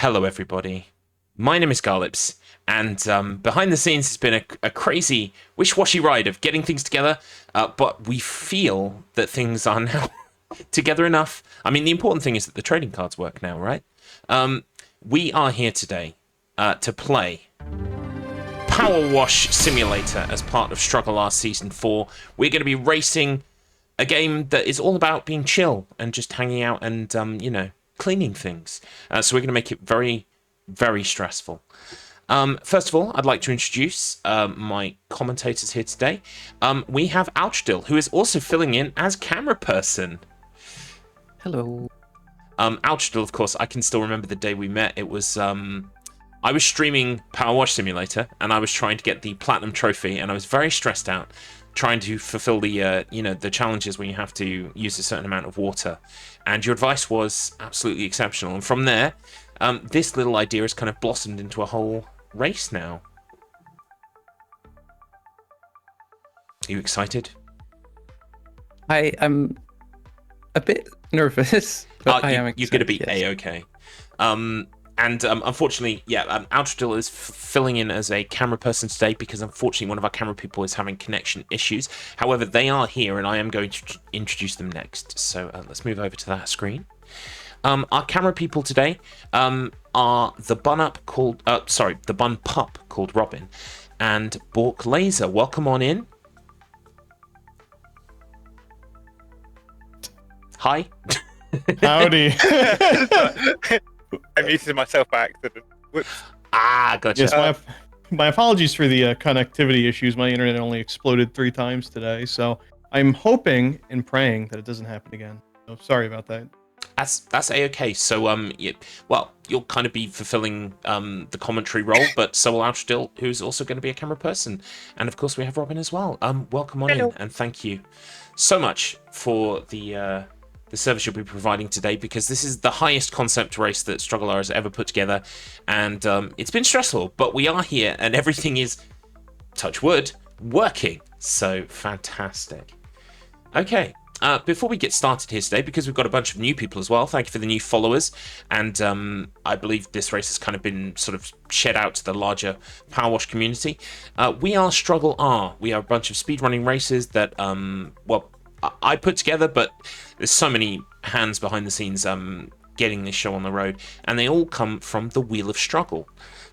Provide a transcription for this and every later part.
Hello, everybody. My name is Garlips, and behind the scenes has been a crazy, wish-washy ride of getting things together, but we feel that things are now together enough. I mean, the important thing is that the trading cards work now, right? We are here today to play PowerWash Simulator as part of StruggleR Season 4. We're going to be racing a game that is all about being chill and just hanging out and, cleaning things. So we're going to make it very, very stressful. First of all, I'd like to introduce my commentators here today. We have Altradil, who is also filling in as camera person. Hello. Altradil, of course, I can still remember the day we met. It was, I was streaming PowerWash Simulator, and I was trying to get the Platinum Trophy, and I was very stressed out trying to fulfill the, the challenges where you have to use a certain amount of water. And your advice was absolutely exceptional. And from there, this little idea has kind of blossomed into a whole race now. Are you excited? I'm a bit nervous, but I am excited. You're going to be A-okay. And unfortunately, Altradil is filling in as a camera person today because unfortunately one of our camera people is having connection issues. However, they are here and I am going to introduce them next. So let's move over to that screen. Our camera people today are the WoS-adjacent and Bork Laser. Welcome on in. Hi. Howdy. I muted myself by accident. Whoops. Gotcha. Yes, my apologies for the connectivity issues. My internet only exploded 3 times today, so I'm hoping and praying that it doesn't happen again. So sorry about that. That's A-okay. So you'll kind of be fulfilling the commentary role, but so will Altradil, who's also going to be a camera person, and of course we have Robin as well. Welcome on in, and thank you so much for the service you'll be providing today, because this is the highest concept race that StruggleR has ever put together, and it's been stressful, but we are here, and everything is, touch wood, working. So fantastic. Okay, before we get started here today, because we've got a bunch of new people as well, thank you for the new followers, and I believe this race has kind of been sort of shed out to the larger PowerWash community. We are StruggleR. We are a bunch of speedrunning races that, I put together, but there's so many hands behind the scenes getting this show on the road, and they all come from the Wheel of Struggle.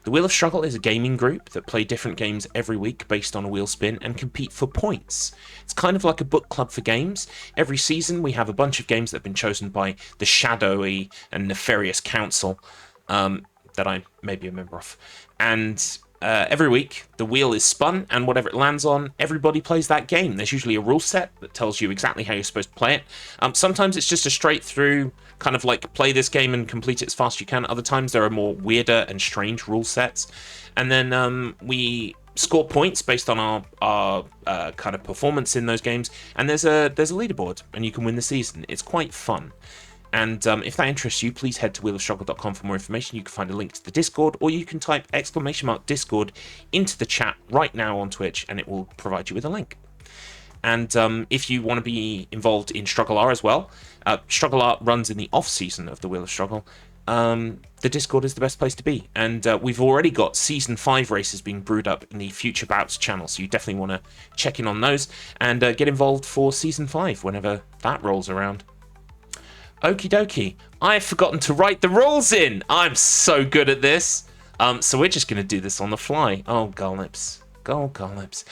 The Wheel of Struggle is a gaming group that play different games every week based on a wheel spin and compete for points. It's kind of like a book club for games. Every season we have a bunch of games that have been chosen by the shadowy and nefarious council that I may be a member of. And every week, the wheel is spun, and whatever it lands on, everybody plays that game. There's usually a rule set that tells you exactly how you're supposed to play it. Sometimes it's just a straight through, kind of like play this game and complete it as fast as you can. Other times there are more weirder and strange rule sets. And then we score points based on our kind of performance in those games. And there's a leaderboard, and you can win the season. It's quite fun. And if that interests you, please head to wheelofstruggle.com for more information. You can find a link to the Discord, or you can type !Discord into the chat right now on Twitch, and it will provide you with a link. And if you want to be involved in StruggleR as well, StruggleR runs in the off-season of the Wheel of Struggle. The Discord is the best place to be. And we've already got Season 5 races being brewed up in the Future Bouts channel, so you definitely want to check in on those and get involved for Season 5 whenever that rolls around. Okie dokie, I've forgotten to write the rules in. I'm so good at this. So we're just going to do this on the fly. Oh, Garlips. Go, Garlips.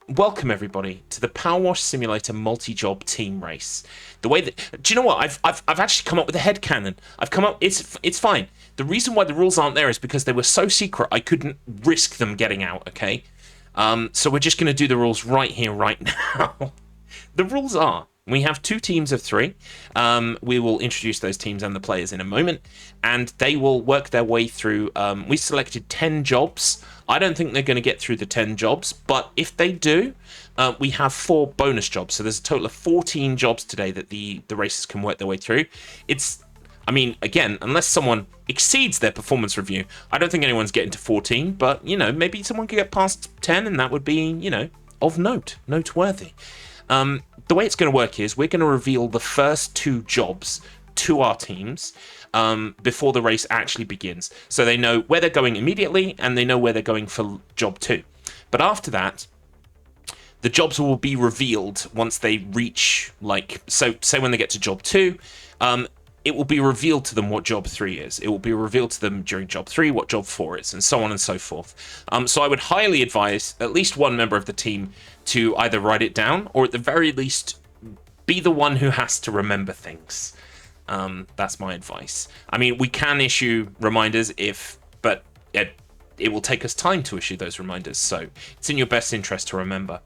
Welcome, everybody, to the PowerWash Simulator multi-job team race. The way that... Do you know what? I've actually come up with a headcanon. I've come up... It's fine. The reason why the rules aren't there is because they were so secret I couldn't risk them getting out, okay? So we're just going to do the rules right here, right now. The rules are... We have 2 teams of 3. We will introduce those teams and the players in a moment, and they will work their way through. We selected 10 jobs. I don't think they're going to get through the 10 jobs, but if they do, we have 4 bonus jobs. So there's a total of 14 jobs today that the racers can work their way through. I mean, again, unless someone exceeds their performance review, I don't think anyone's getting to 14, but, maybe someone could get past 10, and that would be, of noteworthy. The way it's going to work is we're going to reveal the first 2 jobs to our teams. before the race actually begins. So they know where they're going immediately, and they know where they're going for job 2. But after that, the jobs will be revealed once they reach, like, so say when they get to job 2, it will be revealed to them what job 3 is. It will be revealed to them during job 3 what job 4 is, and so on and so forth. So I would highly advise at least one member of the team to either write it down, or at the very least be the one who has to remember things. That's my advice. I mean, we can issue reminders but it will take us time to issue those reminders, so it's in your best interest to remember.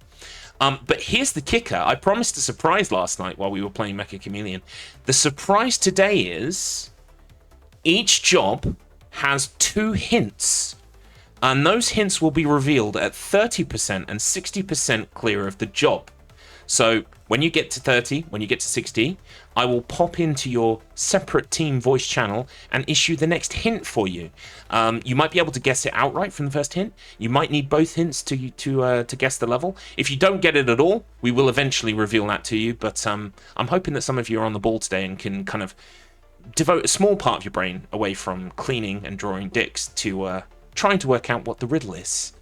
But here's the kicker. I promised a surprise last night while we were playing Mecha Chameleon. The surprise today is each job has 2 hints, and those hints will be revealed at 30% and 60% clear of the job. So when you get to 30, when you get to 60, I will pop into your separate team voice channel and issue the next hint for you. You might be able to guess it outright from the first hint. You might need both hints to guess the level. If you don't get it at all, we will eventually reveal that to you. But I'm hoping that some of you are on the ball today and can kind of devote a small part of your brain away from cleaning and drawing dicks to trying to work out what the riddle is.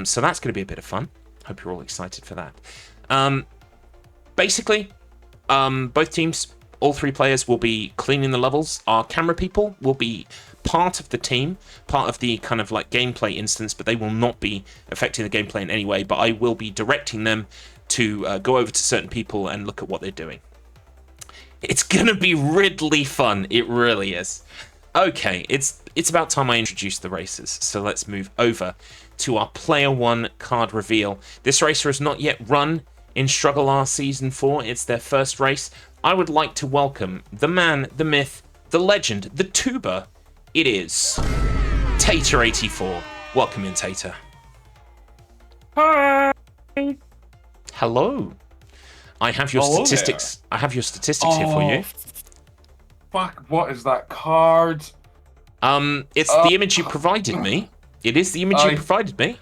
So that's going to be a bit of fun. Hope you're all excited for that. Basically, both teams, all 3 players will be cleaning the levels. Our camera people will be part of the team, part of the kind of like gameplay instance, but they will not be affecting the gameplay in any way. But I will be directing them to go over to certain people and look at what they're doing. It's going to be really fun. It really is. Okay, it's about time I introduce the racers. So let's move over to our Player 1 card reveal. This racer has not yet run in StruggleR Season 4. It's their first race. I would like to welcome the man, the myth, the legend, the tuber. It is Tater84. Welcome in, Tater. Hi. Hello. I have your statistics. I have your statistics here for you. Fuck, what is that card? It's the image you provided me. It is the image you provided me.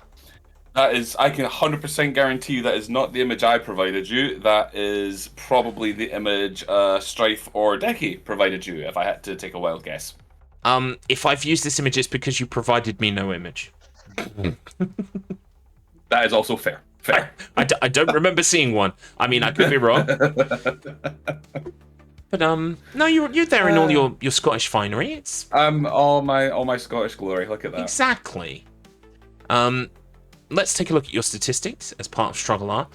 That is, I can 100% guarantee you that is not the image I provided you. That is probably the image Strife or Decky provided you, if I had to take a wild guess. If I've used this image, it's because you provided me no image. That is also fair. Fair. I don't remember seeing one. I mean, I could be wrong. But no, you're there in all your Scottish finery. It's all my Scottish glory. Look at that. Exactly. Let's take a look at your statistics as part of StruggleR.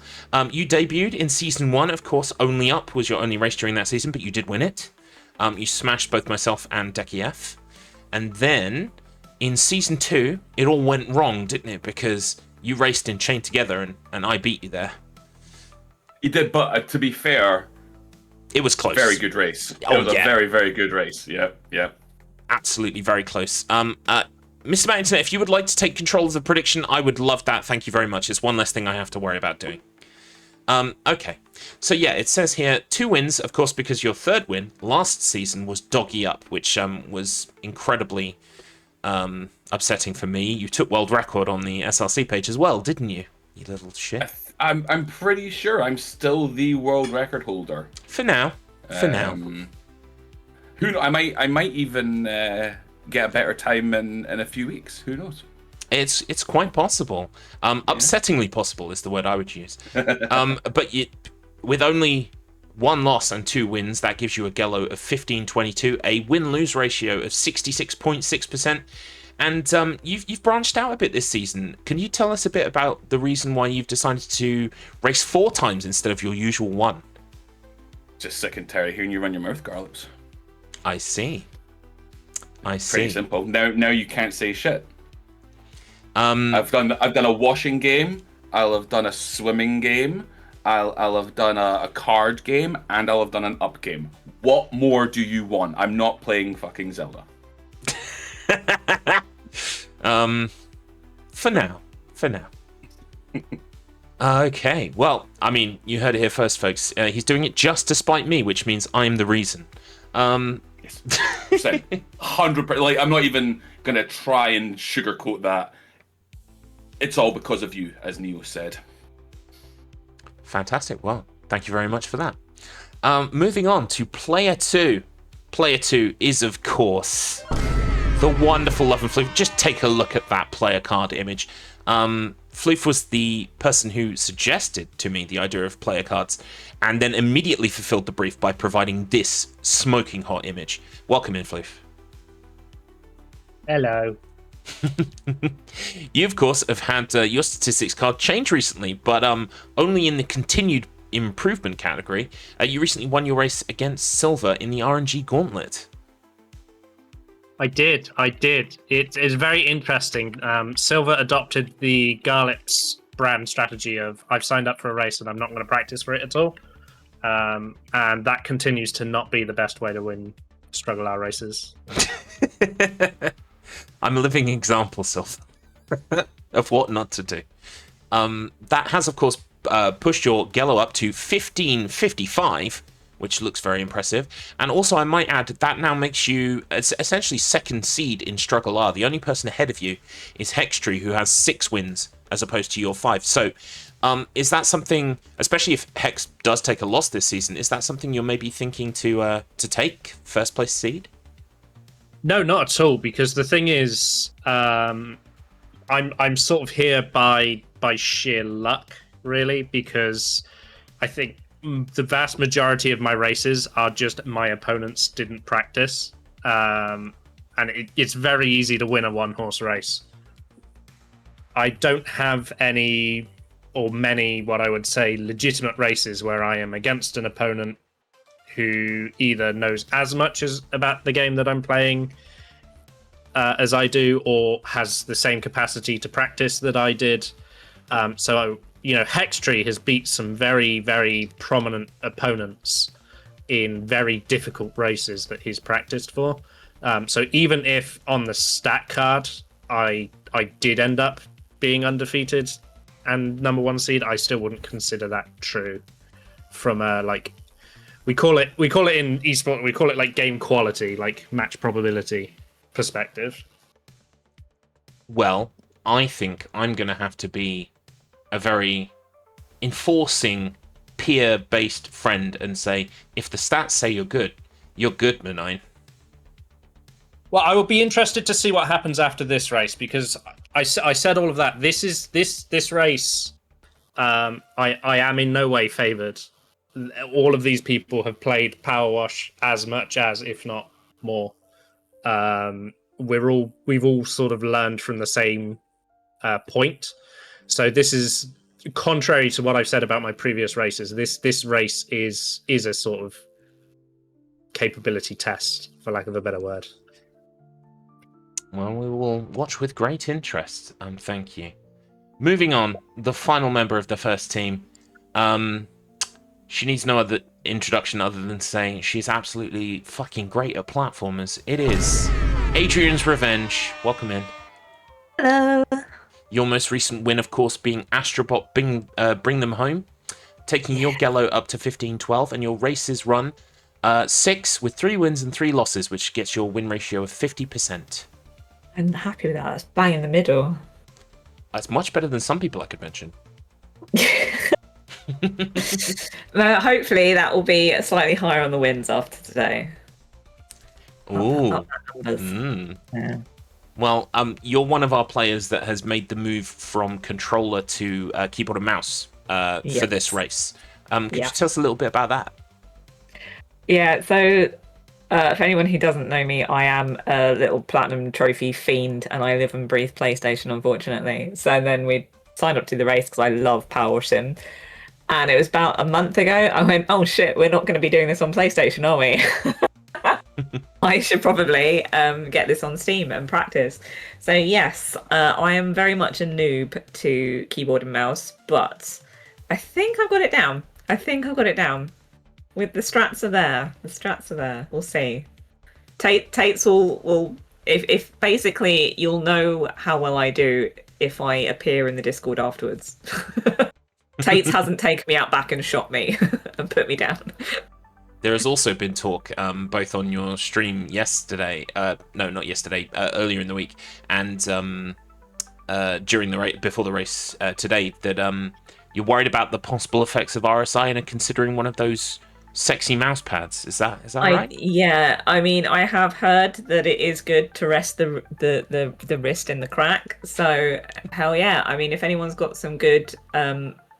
You debuted in Season 1, of course. Only Up was your only race during that season, but you did win it. You smashed both myself and Decky F. And then, in Season 2, it all went wrong, didn't it? Because you raced in Chain Together, and I beat you there. You did, but to be fair, it was close. Very good race. Oh, it was a very, very good race. Yeah. Absolutely very close. Mr. Matt Internet, if you would like to take control of the prediction, I would love that. Thank you very much. It's one less thing I have to worry about doing. Okay. So yeah, it says here 2 wins, of course, because your 3rd win last season was Doggy Up, which was incredibly upsetting for me. You took world record on the SRC page as well, didn't you? You little shit. I'm pretty sure I'm still the world record holder. For now. Who knows? I might even get a better time in a few weeks. Who knows? It's quite possible. Upsettingly possible is the word I would use. But with only 1 loss and 2 wins, that gives you a Gello of 15-22, a win-lose ratio of 66.6%. And you've branched out a bit this season. Can you tell us a bit about the reason why you've decided to race 4 times instead of your usual 1? Just sick and tired of hearing you run your mouth, Garlops. I see. Pretty simple. Now you can't say shit. I've done a washing game. I'll have done a swimming game. I'll have done a card game, and I'll have done an up game. What more do you want? I'm not playing fucking Zelda. For now. Okay, well, I mean, you heard it here first, folks. He's doing it just to spite me, which means I'm the reason. 100%. Like, I'm not even gonna try and sugarcoat that. It's all because of you, as Neo said. Fantastic. Well, thank you very much for that. Moving on to Player 2. player 2 is, of course, the wonderful Love and Floof. Just take a look at that player card image. Floof was the person who suggested to me the idea of player cards, and then immediately fulfilled the brief by providing this smoking hot image. Welcome in, Floof. Hello. You, of course, have had your statistics card change recently, but only in the continued improvement category. You recently won your race against Silver in the RNG Gauntlet. I did. It is very interesting. Silver adopted the Garlips brand strategy of I've signed up for a race and I'm not going to practice for it at all. And that continues to not be the best way to win StruggleR races. I'm a living example, Silver, of what not to do. That has, of course, pushed your Gello up to 1555, which looks very impressive. And also, I might add, that now makes you essentially second seed in StruggleR. The only person ahead of you is Hextree, who has 6 wins, as opposed to your 5. So, is that something, especially if Hex does take a loss this season, is that something you're maybe thinking to take, first place seed? No, not at all. Because the thing is, I'm sort of here by sheer luck, really, because I think the vast majority of my races are just my opponents didn't practice, and it's very easy to win a one-horse race. I don't have any or many, what I would say, legitimate races where I am against an opponent who either knows as much about the game that I'm playing as I do, or has the same capacity to practice that I did. Hextree has beat some very, very prominent opponents in very difficult races that he's practiced for. So even if on the stat card I did end up being undefeated and number 1 seed, I still wouldn't consider that true. From we call it in esport, we call it like game quality, like match probability perspective. Well, I think I'm going to have to be a very enforcing, peer-based friend and say, if the stats say you're good, Manine. Well, I will be interested to see what happens after this race, because I said all of that. This race, I am in no way favoured. All of these people have played PowerWash as much as, if not more. We've all sort of learned from the same point. So this is contrary to what I've said about my previous races. This race is a sort of capability test, for lack of a better word. Well, we will watch with great interest. Thank you. Moving on, the final member of the first team. She needs no other introduction other than saying she's absolutely fucking great at platformers. It is Adrian's Revenge. Welcome in. Hello. Your most recent win, of course, being Astrobot Bring Them Home, taking your Gello up to 15-12, and your races run 6 with 3 wins and 3 losses, which gets your win ratio of 50%. I'm happy with that. That's bang in the middle. That's much better than some people I could mention. Hopefully that will be slightly higher on the wins after today. Ooh. Yeah. Well, you're one of our players that has made the move from controller to keyboard and mouse for this race. Could you tell us a little bit about that? Yeah, so for anyone who doesn't know me, I am a little platinum trophy fiend, and I live and breathe PlayStation, unfortunately. So then we signed up to the race because I love PowerWash Sim. And it was about a month ago, I went, oh shit, we're not going to be doing this on PlayStation, are we? I should probably get this on Steam and practice. So yes, I am very much a noob to keyboard and mouse, but I think I've got it down. With the strats are there. We'll see. Tates will if basically you'll know how well I do if I appear in the Discord afterwards. Tates hasn't taken me out back and shot me and put me down. There has also been talk, both on your stream yesterday, not yesterday, earlier in the week, and during the before the race today, that you're worried about the possible effects of RSI and are considering one of those sexy mouse pads. Is that right? Yeah, I mean, I have heard that it is good to rest the wrist in the crack. So hell yeah! I mean, if anyone's got some good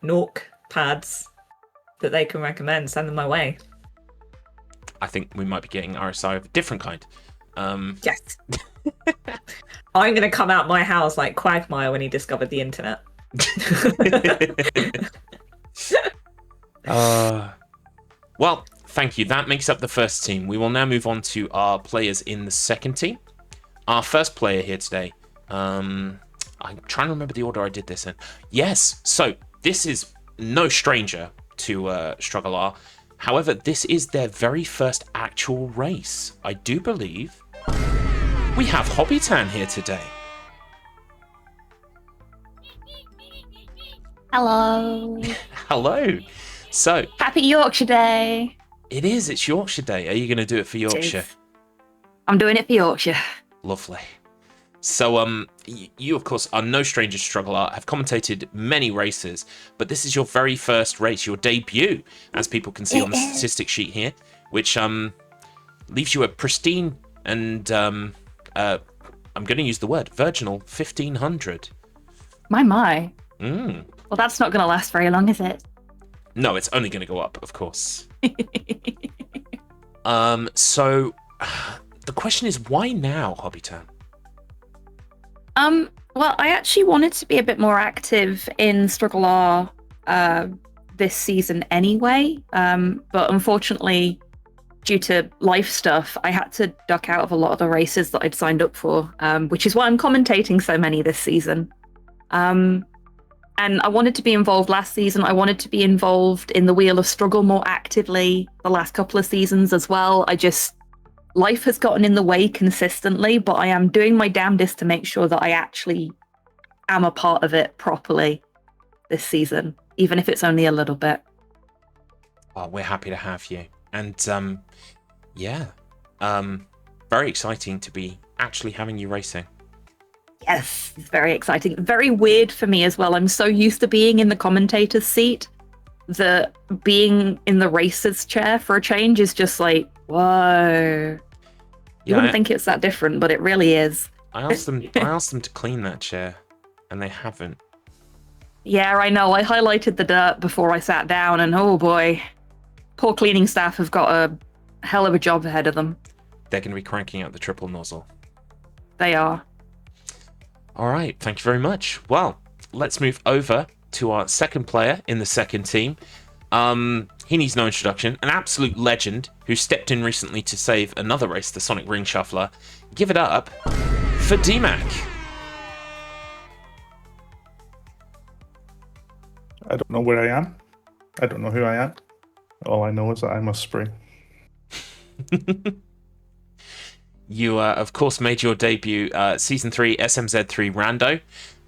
Nork pads that they can recommend, send them my way. I think we might be getting RSI of a different kind. Yes. I'm gonna come out my house like Quagmire when he discovered the internet. Well, thank you. That makes up the first team. We will now move on to our players in the second team. Our first player here today. I'm trying to remember the order I did this in. Yes. So this is no stranger to StruggleR. However, this is their very first actual race. I do believe we have Hobbytan here today. Hello. Hello. So Happy Yorkshire Day. it is. It's Yorkshire Day. Are you going to do it for Yorkshire? I'm doing it for Yorkshire. Lovely. So, you of course are no stranger to StruggleR, have commentated many races, but this is your very first race, your debut, as people can see on the statistics sheet here, which leaves you a pristine and I'm going to use the word virginal 1500. My. Mm. Well, that's not going to last very long, is it? No, it's only going to go up, of course. So the question is, why now, Hobbytan? Well, I actually wanted to be a bit more active in StruggleR this season anyway, but unfortunately, due to life stuff, I had to duck out of a lot of the races that I'd signed up for, which is why I'm commentating so many this season. And I wanted to be involved last season. I wanted to be involved in the Wheel of Struggle more actively the last couple of seasons as well. Life has gotten in the way consistently, but I am doing my damnedest to make sure that I actually am a part of it properly this season, even if it's only a little bit. Oh, we're happy to have you. And very exciting to be actually having you racing. Yes, it's very exciting. Very weird for me as well. I'm so used to being in the commentator's seat that being in the racer's chair for a change is just like, whoa. You wouldn't think it's that different, but it really is. I asked them to clean that chair, and they haven't. Yeah, I know. I highlighted the dirt before I sat down, and oh boy, poor cleaning staff have got a hell of a job ahead of them. They're going to be cranking out the triple nozzle. They are. All right, thank you very much. Well, let's move over to our second player in the second team. He needs no introduction. An absolute legend who stepped in recently to save another race, the Sonic Ring Shuffler. Give it up for DMAC. I don't know where I am. I don't know who I am. All I know is that I must spring. You, of course, made your debut Season 3 SMZ3 Rando,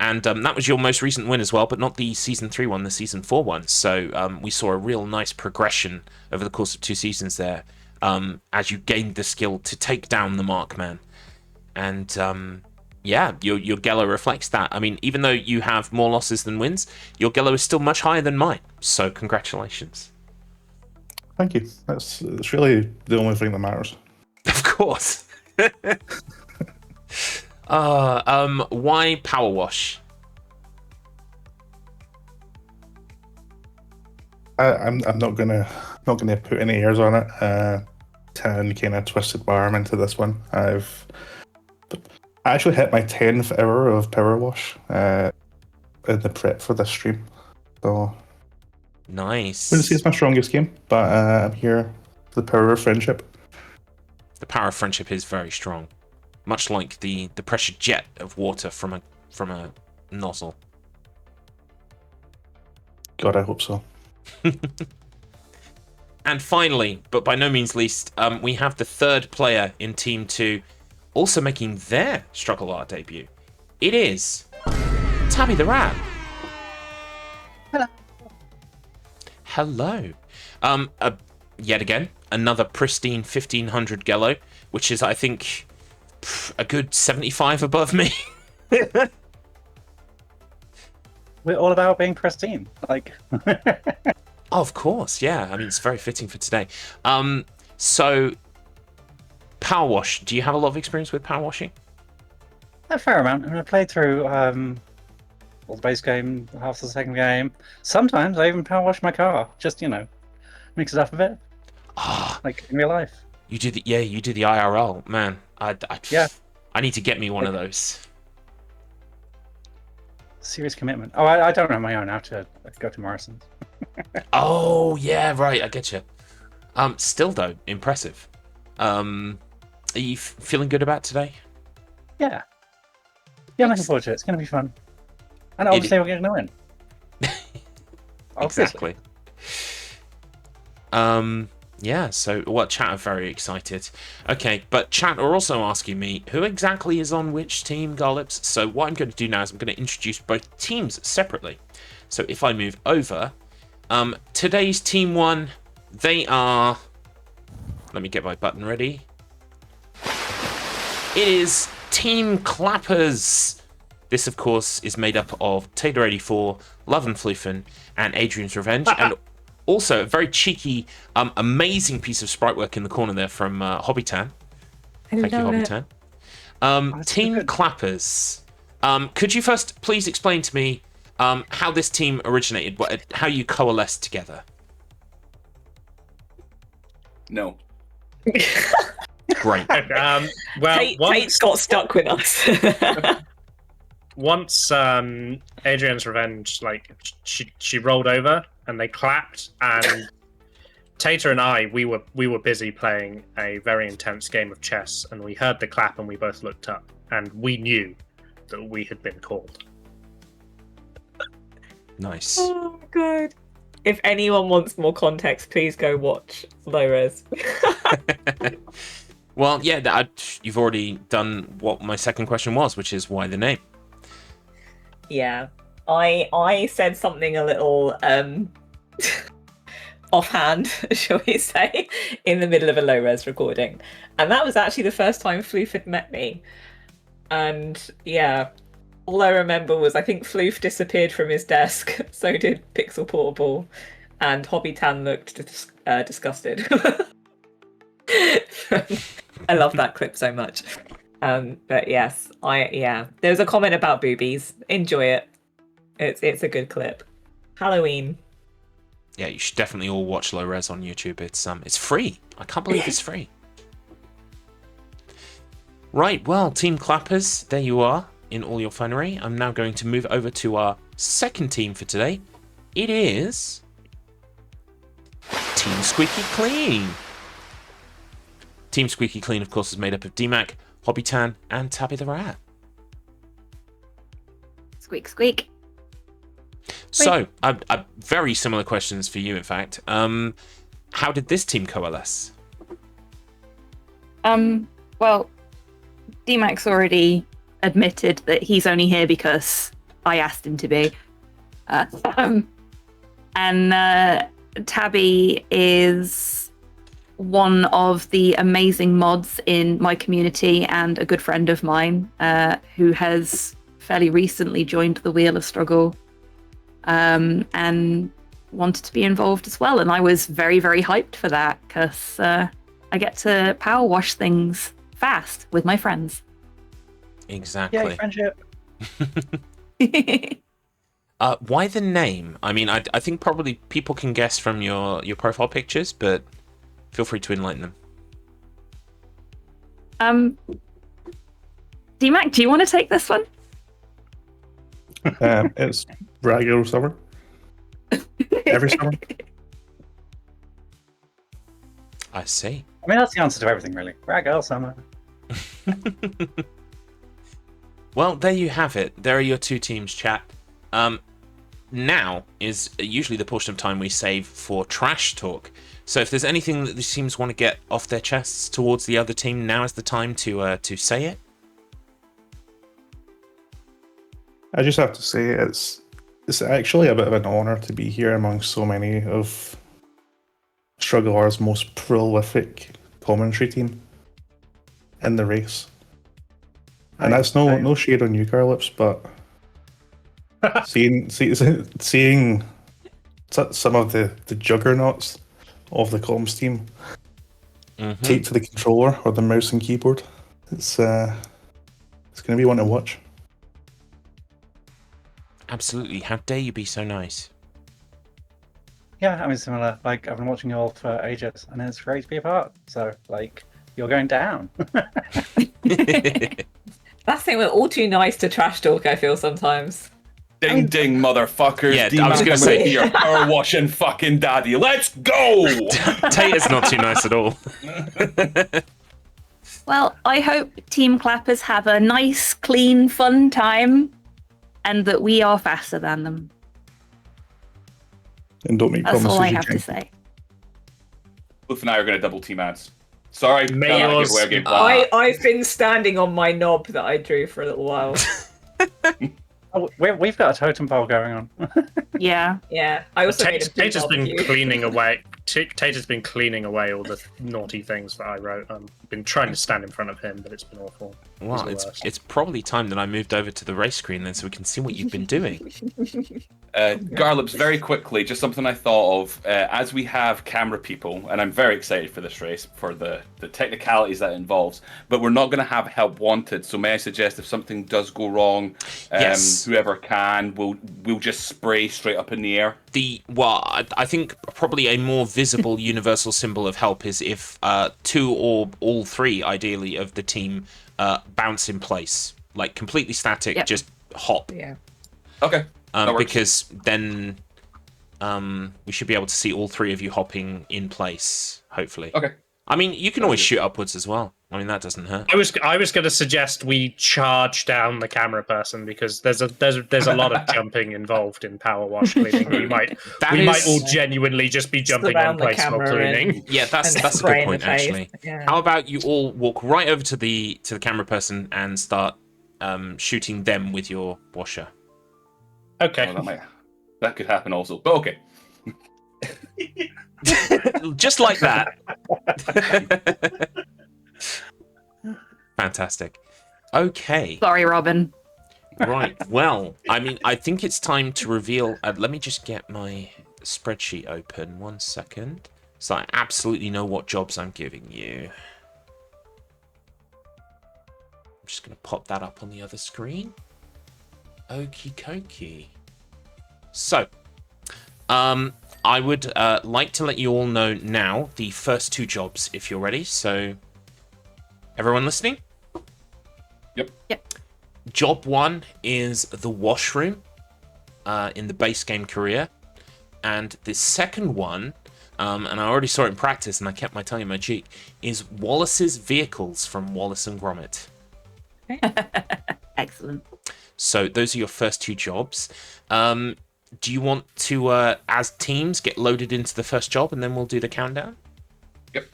and that was your most recent win as well, but not the Season 3 one, the Season 4 one. So we saw a real nice progression over the course of 2 seasons there as you gained the skill to take down the Markman. And yeah, your Gello reflects that. I mean, even though you have more losses than wins, your Gello is still much higher than mine. So congratulations. Thank you. It's really the only thing that matters. Of course. Why PowerWash? I'm not gonna put any airs on it. 10 kind of twisted my arm into this one. I actually hit my 10th hour of PowerWash in the prep for this stream. So nice. Wouldn't say it's my strongest game, but I'm here for the power of friendship. The power of friendship is very strong, much like the pressure jet of water from a nozzle. God, I hope so. And finally, but by no means least, we have the third player in Team 2 also making their StruggleR debut. It is Tabby the Rat. Hello. Hello. Yet again, another pristine 1500 Gello, which is, I think, a good 75 above me. We're all about being pristine. Like, Oh, of course, yeah. I mean, it's very fitting for today. So, PowerWash. Do you have a lot of experience with power washing? A fair amount. I mean, I played through all the base game, half the second game. Sometimes I even power wash my car. Just mix it up a bit. Like in real life. You do the IRL, man. Yeah. I need to get me one of those. Serious commitment. Oh, I don't have my own. I have to go to Morrison's. Oh yeah, right. I get you. Still though, impressive. Are you feeling good about today? Yeah. Yeah, I'm looking forward to it. It's going to be fun. And obviously we're going to win. Exactly. Yeah, so chat are very excited. Okay, but chat are also asking me who exactly is on which team, Garlips. So what I'm going to do now is I'm going to introduce both teams separately. So if I move over, today's team 1, they are, let me get my button ready. It is Team Clappers. This, of course, is made up of Taylor84, Love and Floofin, and Adrian's Revenge, and also a very cheeky, amazing piece of sprite work in the corner there from Hobbytan. Thank you, Hobbytan. Team Clappers. Could you first please explain to me how this team originated, how you coalesced together? No. Great. Tate's got stuck with us. Once Adrian's Revenge, she rolled over and they clapped, and Tater and I, we were busy playing a very intense game of chess, and we heard the clap and we both looked up, and we knew that we had been called. Nice. Oh, good. If anyone wants more context, please go watch Low Res. Well, yeah, you've already done what my second question was, which is why the name. Yeah, I said something a little offhand, shall we say, in the middle of a low-res recording. And that was actually the first time Floof had met me. And yeah, all I remember was I think Floof disappeared from his desk, so did Pixel Portable, and Hobbytan looked disgusted. I love that clip so much. But yes, there was a comment about boobies. Enjoy it. It's a good clip. Halloween. Yeah, you should definitely all watch Low Res on YouTube. It's free. I can't believe it's free. Right, well, Team Clappers, there you are in all your finery. I'm now going to move over to our second team for today. It is Team Squeaky Clean. Team Squeaky Clean, of course, is made up of DMAC, Hobbytan, and Tabby the Rat. Squeak, squeak. So, very similar questions for you, in fact. How did this team coalesce? Well, DMAC's already admitted that he's only here because I asked him to be. And Tabby is one of the amazing mods in my community and a good friend of mine who has fairly recently joined the Wheel of Struggle and wanted to be involved as well. And I was very, very hyped for that because I get to power wash things fast with my friends. Exactly. Yay, friendship. Why the name? I mean, I think probably people can guess from your profile pictures, but feel free to enlighten them. DMAC, do you want to take this one? It's regular summer. Every summer. I see. I mean, that's the answer to everything, really. Raggle summer. Well, there you have it. There are your two teams, chat. Now is usually the portion of time we save for trash talk. So if there's anything that the teams want to get off their chests towards the other team, now is the time to say it. I just have to say it's actually a bit of an honor to be here among so many of StruggleR's most prolific commentary team in the race. And that's no shade on you, Carlips, but seeing some of the juggernauts of the comms team taped to the controller or the mouse and keyboard. It's going to be one to watch. Absolutely. How dare you be so nice? Yeah, I mean, similar. Like, I've been watching you all for ages, and it's great to be a part. So, like, you're going down. That's the thing, we're all too nice to trash talk, I feel sometimes. Ding ding, motherfuckers. Yeah, I was going to say, your power washing fucking daddy. Let's go! Tater's not too nice at all. Well, I hope Team Clappers have a nice, clean, fun time, and that we are faster than them. And don't make That's promises all I you have to can't. say. Booth and I are going to double team ads. Sorry, May can't give yours- away a game plan. I've been standing on my knob that I drew for a little while. Oh, we've got a totem pole going on. Yeah. I also made a Tater's been barbecue. cleaning away. Tater's been cleaning away all the naughty things that I wrote. I've been trying to stand in front of him, but it's been awful. Well, He's the worst. it's probably time that I moved over to the race screen then so we can see what you've been doing. Garlips, very quickly, just something I thought of. As we have camera people, and I'm very excited for this race, for the technicalities that it involves, but we're not going to have help wanted, so may I suggest if something does go wrong, Yes. whoever can, we'll just spray straight up in the air. I think probably a more visible universal symbol of help is if two or all three, ideally, of the team bounce in place. Like, completely static, just hop. Yeah. Okay. Because then we should be able to see all three of you hopping in place, hopefully. Okay. I mean, you can always shoot upwards as well. I mean, that doesn't hurt. I was going to suggest we charge down the camera person because there's a lot of jumping involved in power wash cleaning. We might all genuinely just be jumping on place while cleaning. Yeah, that's a good point actually. Yeah. How about you all walk right over to the camera person and start shooting them with your washer? Okay. Oh, that could happen also, but okay. Just like that. Fantastic. Okay. Sorry, Robin. Right. Well, I mean, I think it's time to reveal. Let me just get my spreadsheet open. 1 second. So I absolutely know what jobs I'm giving you. I'm just going to pop that up on the other screen. Okie dokie. So, I would like to let you all know now the first two jobs, if you're ready. So, everyone listening? Yep. Job 1 is the washroom in the base game career. And the second one, and I already saw it in practice and I kept my tongue in my cheek, is Wallace's vehicles from Wallace and Gromit. Excellent. So those are your first two jobs. Do you want to, as teams, get loaded into the first job and then we'll do the countdown? Yep.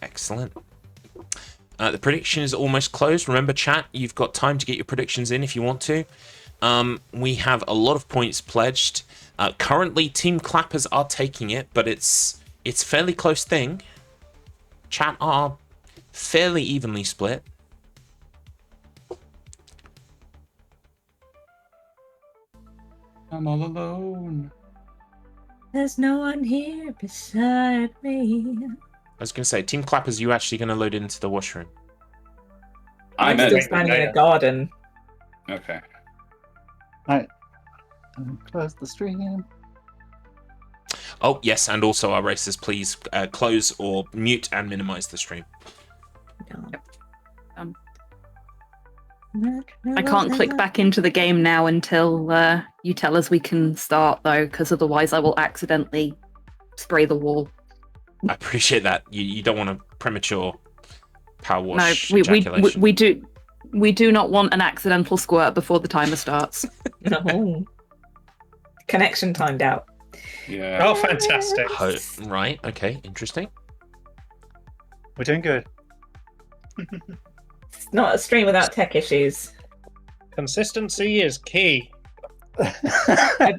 Excellent. The prediction is almost closed. Remember, chat, you've got time to get your predictions in if you want to. We have a lot of points pledged. Currently, Team Clappers are taking it, but it's a fairly close thing. Chat are fairly evenly split. I'm all alone. There's no one here beside me. I was going to say, Team Clappers, you actually going to load into the washroom? I'm still standing in a garden. Okay. Right. Close the stream. Oh, yes, and also our racers, please close or mute and minimize the stream. I can't click back into the game now until you tell us we can start, though, because otherwise I will accidentally spray the wall. I appreciate that. You don't want a premature power wash No, ejaculation. we do not want an accidental squirt before the timer starts. No. Connection timed out. Yeah. Oh, fantastic. Right, okay, interesting. We're doing good. It's not a stream without tech issues. Consistency is key. I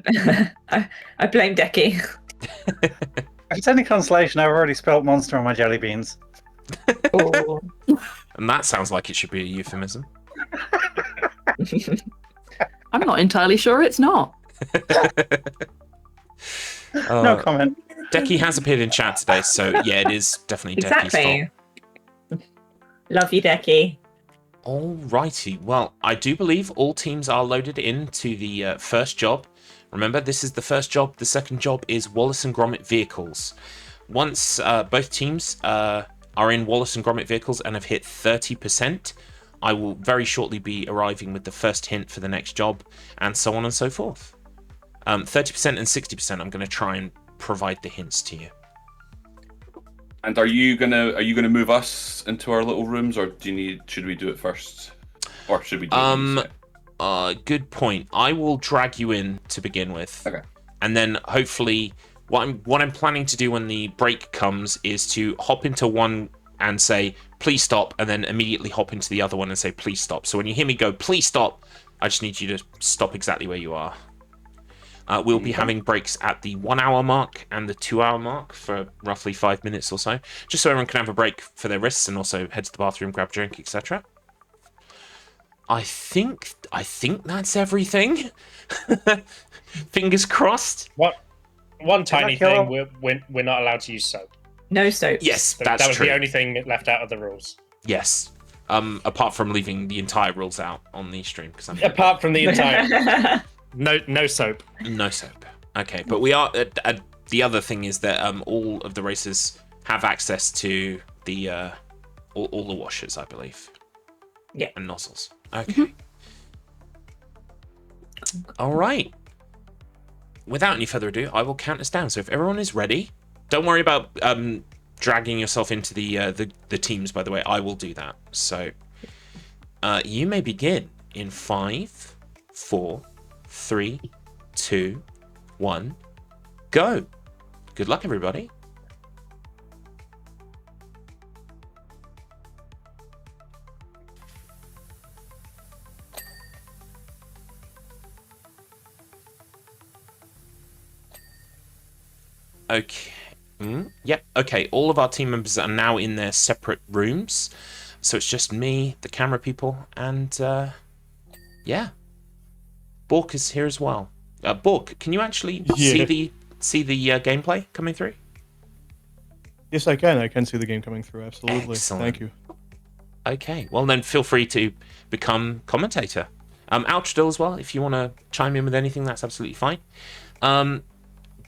blame Decky. If it's any consolation, I've already spelt monster on my jelly beans. Oh. And that sounds like it should be a euphemism. I'm not entirely sure it's not. No comment. Decky has appeared in chat today, so yeah, it is definitely Decky's fault. Exactly. Love you, Decky. Alrighty, well, I do believe all teams are loaded into the first job. Remember, this is the first job. The second job is Wallace and Gromit vehicles. Once both teams are in Wallace and Gromit vehicles and have hit 30%, I will very shortly be arriving with the first hint for the next job, and so on and so forth. 30% and 60%, I'm going to try and provide the hints to you. And are you gonna move us into our little rooms, or should we do it first, or should we do it? Good point. I will drag you in to begin with. Okay. And then hopefully, what I'm planning to do when the break comes is to hop into one and say please stop, and then immediately hop into the other one and say please stop. So when you hear me go please stop, I just need you to stop exactly where you are. We'll be having breaks at the 1 hour mark and the 2 hour mark for roughly 5 minutes or so, just so everyone can have a break for their wrists and also head to the bathroom, grab a drink, etc. I think that's everything. Fingers crossed. One tiny thing: we're not allowed to use soap. No soap. Yes, So that's that was true. the only thing left out of the rules. Yes. Apart from leaving the entire rules out on the stream, because apart from the entire no soap. No soap. Okay, but we are. The other thing is that all of the racers have access to the all the washers, I believe. Yeah. And nozzles. Okay. All right. Without any further ado, I will count us down. So if everyone is ready, don't worry about dragging yourself into the teams. By the way, I will do that. So you may begin in 5, 4, 3, 2, 1, go. Good luck, everybody. Okay. Yep. Okay. All of our team members are now in their separate rooms, so it's just me, the camera people, and yeah. Bork is here as well. Bork, can you actually see the gameplay coming through? Yes, I can. I can see the game coming through. Absolutely. Excellent. Thank you. Okay. Well, then feel free to become commentator. Altradil as well. If you want to chime in with anything, that's absolutely fine.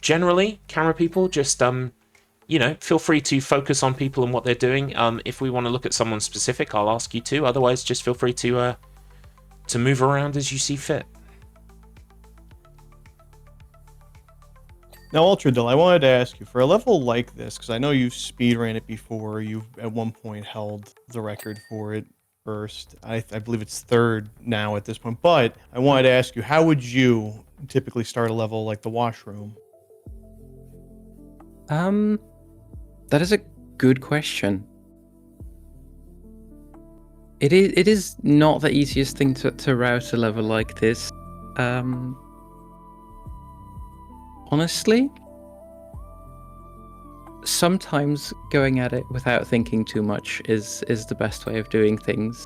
Generally, camera people, just feel free to focus on people and what they're doing. If we want to look at someone specific, I'll ask you to. Otherwise, just feel free to move around as you see fit. Now, Altradil, I wanted to ask you, for a level like this, because I know you've speedran it before, you've at one point held the record for it first. I believe it's third now at this point. But I wanted to ask you, how would you typically start a level like the washroom? That is a good question. It is not the easiest thing to route a level like this. Honestly, sometimes going at it without thinking too much is the best way of doing things.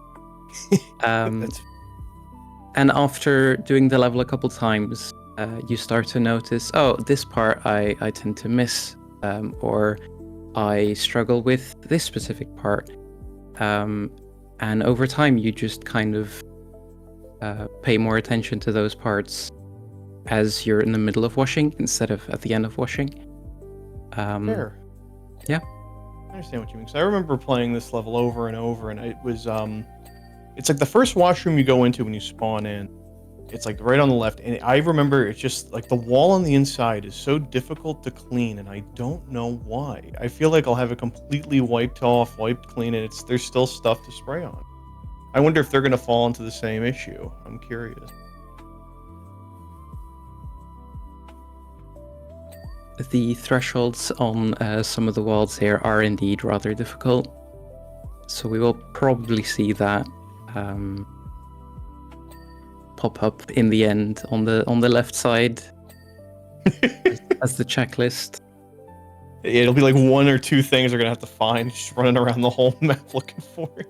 And after doing the level a couple times, you start to notice, oh, this part I tend to miss, or I struggle with this specific part. And over time, you just kind of pay more attention to those parts as you're in the middle of washing instead of at the end of washing. Fair. Yeah. I understand what you mean. Because I remember playing this level over and over, and it was it's like the first washroom you go into when you spawn in. It's like right on the left, and I remember it's just like the wall on the inside is so difficult to clean, and I don't know why. I feel like I'll have it completely wiped clean, and there's still stuff to spray on. I wonder if they're going to fall into the same issue. I'm curious. The thresholds on some of the walls here are indeed rather difficult, so we will probably see that pop up in the end on the left side as the checklist. It'll be like one or two things they're gonna have to find, just running around the whole map looking for it.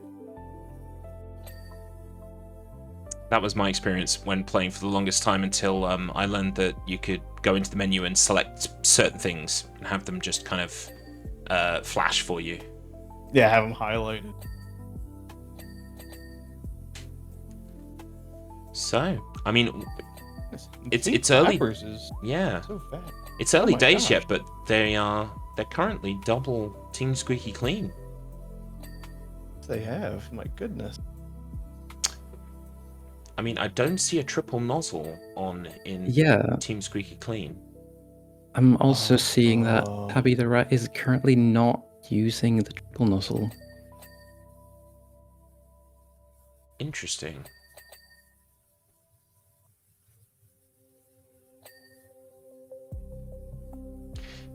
That was my experience when playing for the longest time until I learned that you could go into the menu and select certain things and have them just kind of flash for you. Yeah, have them highlighted. So, I mean, it's Pink early. Clappers is Yeah, so fast. it's early my days gosh. yet, but they're currently double Team Squeaky clean. They have. My goodness. I mean, I don't see a triple nozzle on in Yeah. Team Squeaky clean. I'm also seeing that Oh. Tabby the Rat is currently not using the triple nozzle. Interesting.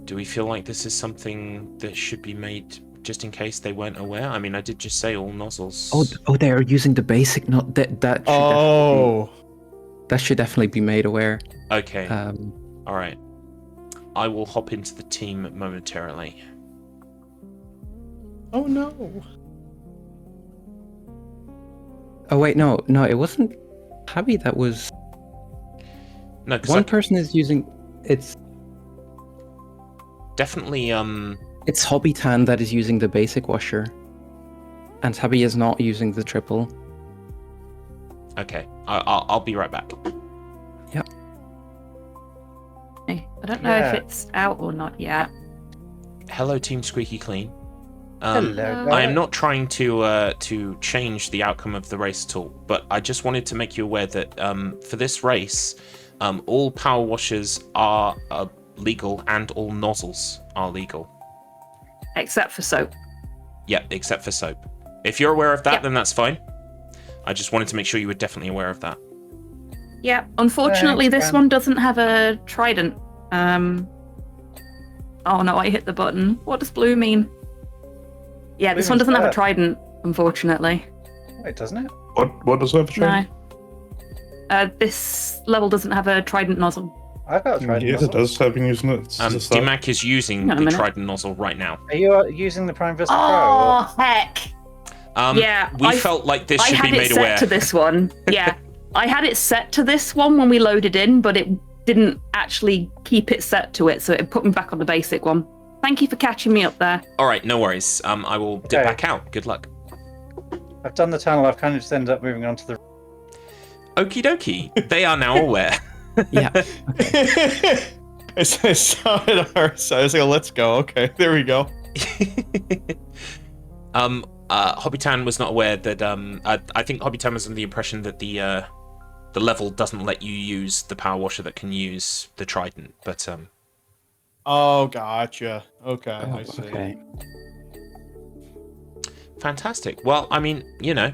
Do we feel like this is something that should be made just in case they weren't aware? I mean, I did just say all nozzles. Oh, they are using the basic. Not that. That should definitely be made aware. Okay. Um, All right. I will hop into the team momentarily. Oh no. Oh wait, no, it wasn't Tabby that was. No, because One person is using. It's definitely It's Hobby Tan that is using the basic washer, and Tabby is not using the triple. Okay. I'll be right back. Yep. I don't know if it's out or not yet. Hello, Team Squeaky Clean. Hello, I am not trying to change the outcome of the race at all, but I just wanted to make you aware that for this race, all power washers are legal and all nozzles are legal. Except for soap. Yeah, except for soap. If you're aware of that, Yep. then that's fine. I just wanted to make sure you were definitely aware of that. Yeah, unfortunately, Thanks, this Fran. one doesn't have a trident. Oh no, I hit the button. What does blue mean? Yeah, this one doesn't have a trident, unfortunately. Wait, doesn't it? What does that try? No. This level doesn't have a trident nozzle. I've got a trident Yes, nozzle. it does. I've been using it. since the start. DMAC is using Hang on a the minute. trident nozzle right now. Are you using the Prime Vista Pro? Oh, heck. Yeah, We felt like this I should had be it made set aware. to this one. Yeah, I had it set to this one when we loaded in, but it didn't actually keep it set to it, so it put me back on the basic one. Thank you for catching me up there. All right, no worries. I will dip Okay. back out. Good luck. I've done the tunnel. I've kind of just ended up moving on to the. Okie dokie. They are now aware. Yeah. I saw it on our side. I was like, let's go. Okay, there we go. Hobbitan was not aware that I think Hobbitan was under the impression that the level doesn't let you use the power washer that can use the trident, but Oh, gotcha. Okay, Oh, I see. okay. fantastic. Well, I mean, you know,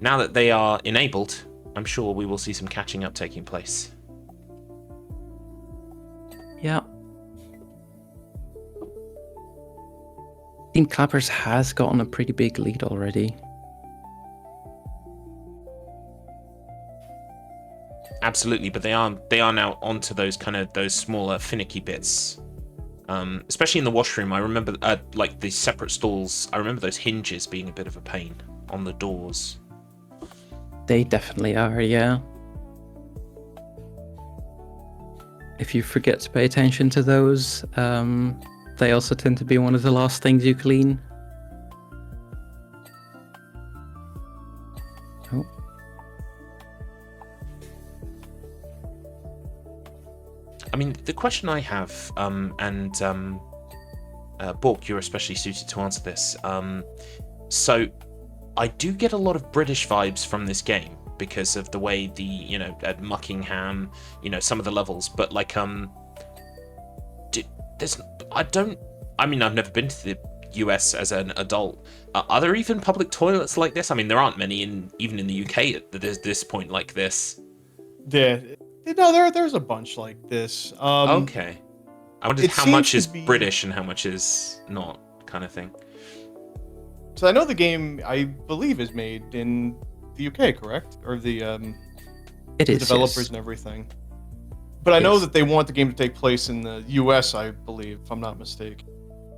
now that they are enabled, I'm sure we will see some catching up taking place. Yeah. Team Clappers has gotten a pretty big lead already. Absolutely, but they are now onto those smaller finicky bits. Especially in the washroom, I remember like the separate stalls. I remember those hinges being a bit of a pain on the doors. They definitely are, yeah. If you forget to pay attention to those, they also tend to be one of the last things you clean. Oh. I mean, the question I have, Bork, you're especially suited to answer this. So, I do get a lot of British vibes from this game because of the way at Muckingham, some of the levels. But like, I've never been to the US as an adult. Are there even public toilets like this? I mean, there aren't many even in the UK at this point like this. Yeah. No, there's a bunch like this. Okay. I wondered it how much seems is to be- British and how much is not, kind of thing. So I know the game, I believe, is made in the UK, correct? Or the It the is, developers yes. and everything. But I know Yes. that they want the game to take place in the US, I believe, if I'm not mistaken.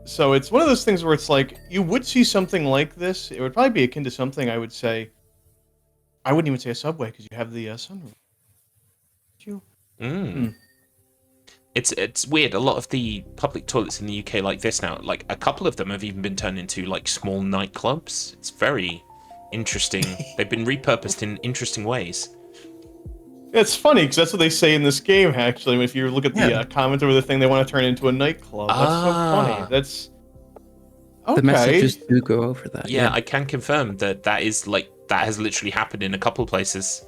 So it's one of those things where it's like, you would see something like this. It would probably be akin to something I would say. I wouldn't even say a subway because you have the sunroof. It's weird. A lot of the public toilets in the UK like this now, like a couple of them have even been turned into like small nightclubs. It's very interesting. They've been repurposed in interesting ways. It's funny because that's what they say in this game. Actually, if you look at the comment over the thing, they want to turn it into a nightclub. That's so funny. That's okay. The messages do go over that. Yeah, I can confirm that that has literally happened in a couple of places.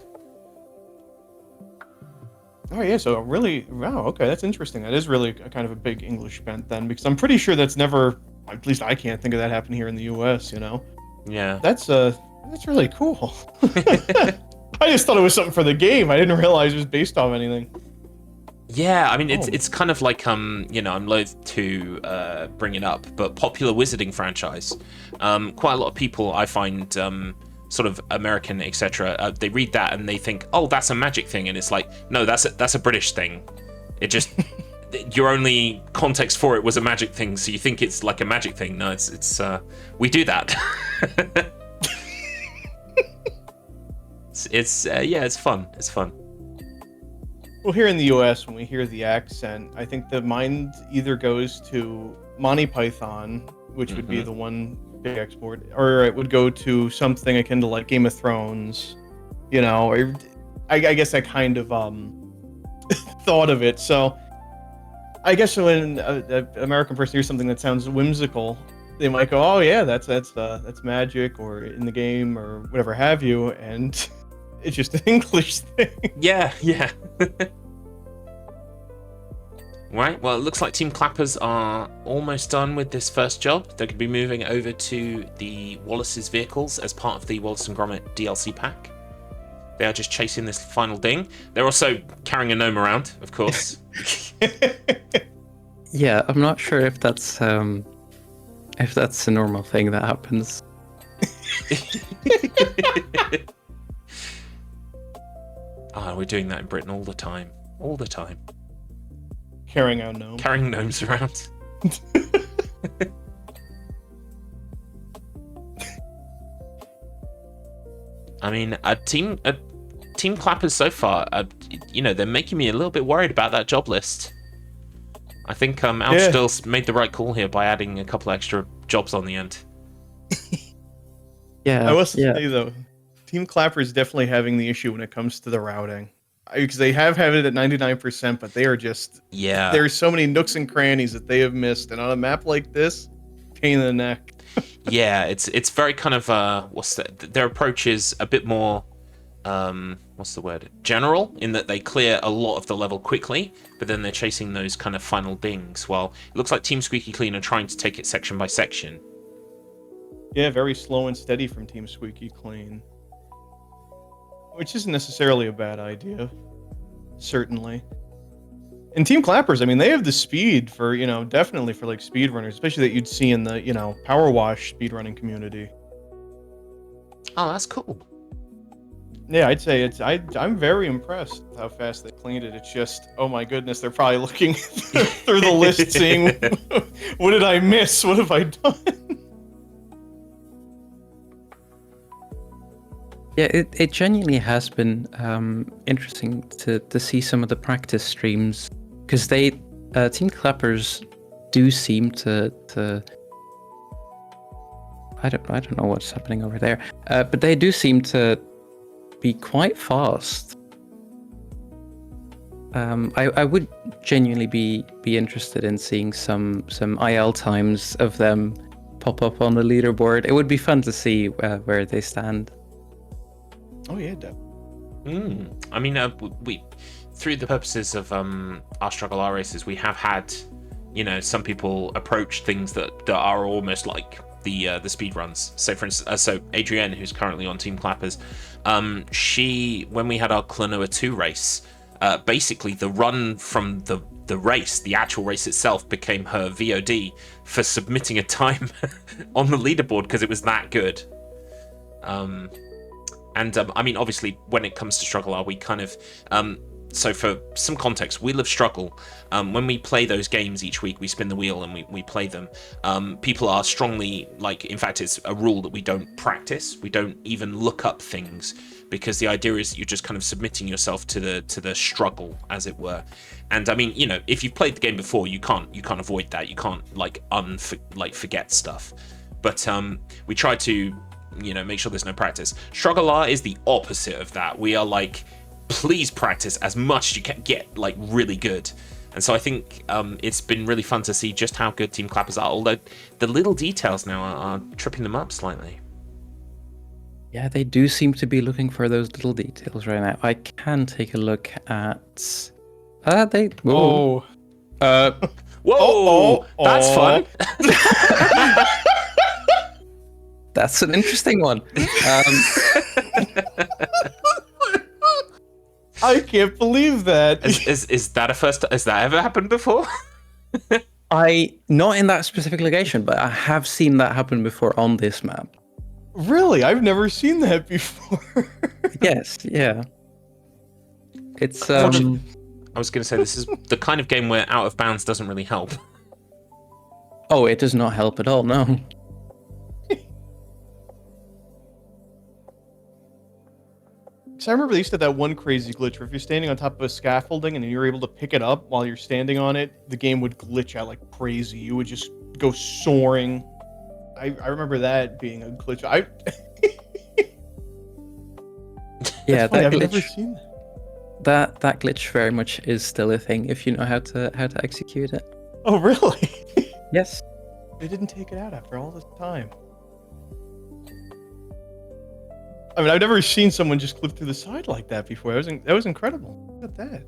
Oh yeah, so really, wow, okay, that's interesting. That is really a kind of a big English bent then, because I'm pretty sure that's never, at least I can't think of that happening here in the U.S. You know? Yeah. That's really cool. I just thought it was something for the game. I didn't realize it was based off anything. Yeah, I mean it's kind of like you know, I'm loath to bring it up, but popular wizarding franchise. Quite a lot of people I find sort of American, etc. They read that and they think, oh, that's a magic thing, and it's like, no, that's a British thing. It just your only context for it was a magic thing, so you think it's like a magic thing. No, it's we do that. It's fun. It's fun. Well, here in the U.S., when we hear the accent, I think the mind either goes to Monty Python, which would be the one big export, or it would go to something akin to like Game of Thrones, you know, or I guess I kind of thought of it. So I guess when an American person hears something that sounds whimsical, they might go, oh yeah, that's magic, or in the game, or whatever have you, and it's just an English thing. Yeah. Right, well, it looks like Team Clappers are almost done with this first job. They're going to be moving over to the Wallace's vehicles as part of the Wallace and Gromit DLC pack. They are just chasing this final ding. They're also carrying a gnome around, of course. Yeah, I'm not sure if that's a normal thing that happens. We're doing that in Britain all the time. All the time. Carrying out gnomes. Carrying gnomes around. I mean, Team Clappers so far, you know, they're making me a little bit worried about that job list. I think Altradil's made the right call here by adding a couple extra jobs on the end. Yeah. I will say though, Team Clappers definitely having the issue when it comes to the routing. Because they have had it at 99%, but they are just... Yeah. There's so many nooks and crannies that they have missed. And on a map like this, pain in the neck. Yeah, it's very kind of... their approach is a bit more... what's the word? General, in that they clear a lot of the level quickly, but then they're chasing those kind of final dings. Well, it looks like Team Squeaky Clean are trying to take it section by section. Yeah, very slow and steady from Team Squeaky Clean. Which isn't necessarily a bad idea, certainly. And Team Clappers, I mean, they have the speed for, you know, definitely for like speedrunners, especially that you'd see in the, you know, PowerWash speedrunning community. Oh, that's cool. Yeah, I'd say I'm very impressed with how fast they cleaned it. It's just, oh my goodness, they're probably looking through the list saying, what did I miss? What have I done? Yeah, it genuinely has been interesting to see some of the practice streams, because Team Clappers do seem to I don't know what's happening over there, but they do seem to be quite fast. I would genuinely be interested in seeing some IL times of them pop up on the leaderboard. It would be fun to see where they stand. Oh yeah, definitely. I mean, we through the purposes of our StruggleR races, we have had, you know, some people approach things that are almost like the speed runs. So for instance, so Adrienne, who's currently on Team Clappers, she, when we had our Klonoa 2 race, basically the run from the race, the actual race itself, became her VOD for submitting a time on the leaderboard because it was that good. I mean, obviously, when it comes to StruggleR, we kind of... so for some context, Wheel of Struggle, when we play those games each week, we spin the wheel and we play them. People are strongly, like, in fact, it's a rule that we don't practice. We don't even look up things because the idea is that you're just kind of submitting yourself to the struggle, as it were. And I mean, if you've played the game before, you can't avoid that. You can't forget stuff. But we try to make sure there's no practice. StruggleR is the opposite of that. We are like, please practice as much as you can, get like really good. And so I think it's been really fun to see just how good Team Clappers are, although the little details now are tripping them up slightly. Yeah, they do seem to be looking for those little details right now. I can take a look at... Whoa! That's fun! That's an interesting one. I can't believe that. Is that a first? Has that ever happened before? Not in that specific location, but I have seen that happen before on this map. Really? I've never seen that before. Yes, yeah. It's I was going to say, this is the kind of game where out of bounds doesn't really help. Oh, it does not help at all, no. So I remember they used to have that one crazy glitch where if you're standing on top of a scaffolding and you're able to pick it up while you're standing on it, the game would glitch out like crazy. You would just go soaring. I remember that being a glitch. Yeah, that I've glitch. never seen that. That glitch very much is still a thing if you know how to execute it. Oh, really? Yes. They didn't take it out after all this time. I mean, I've never seen someone just clip through the side like that before. That was incredible. Look at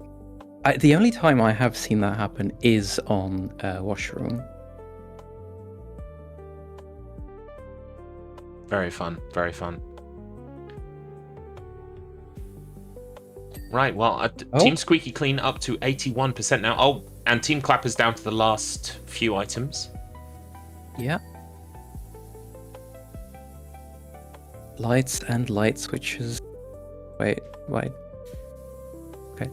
that. The only time I have seen that happen is on Washroom. Very fun, very fun. Right, well, Team Squeaky Clean up to 81% now. Oh, and Team Clappers down to the last few items. Yeah. Lights and light switches. Wait. Okay.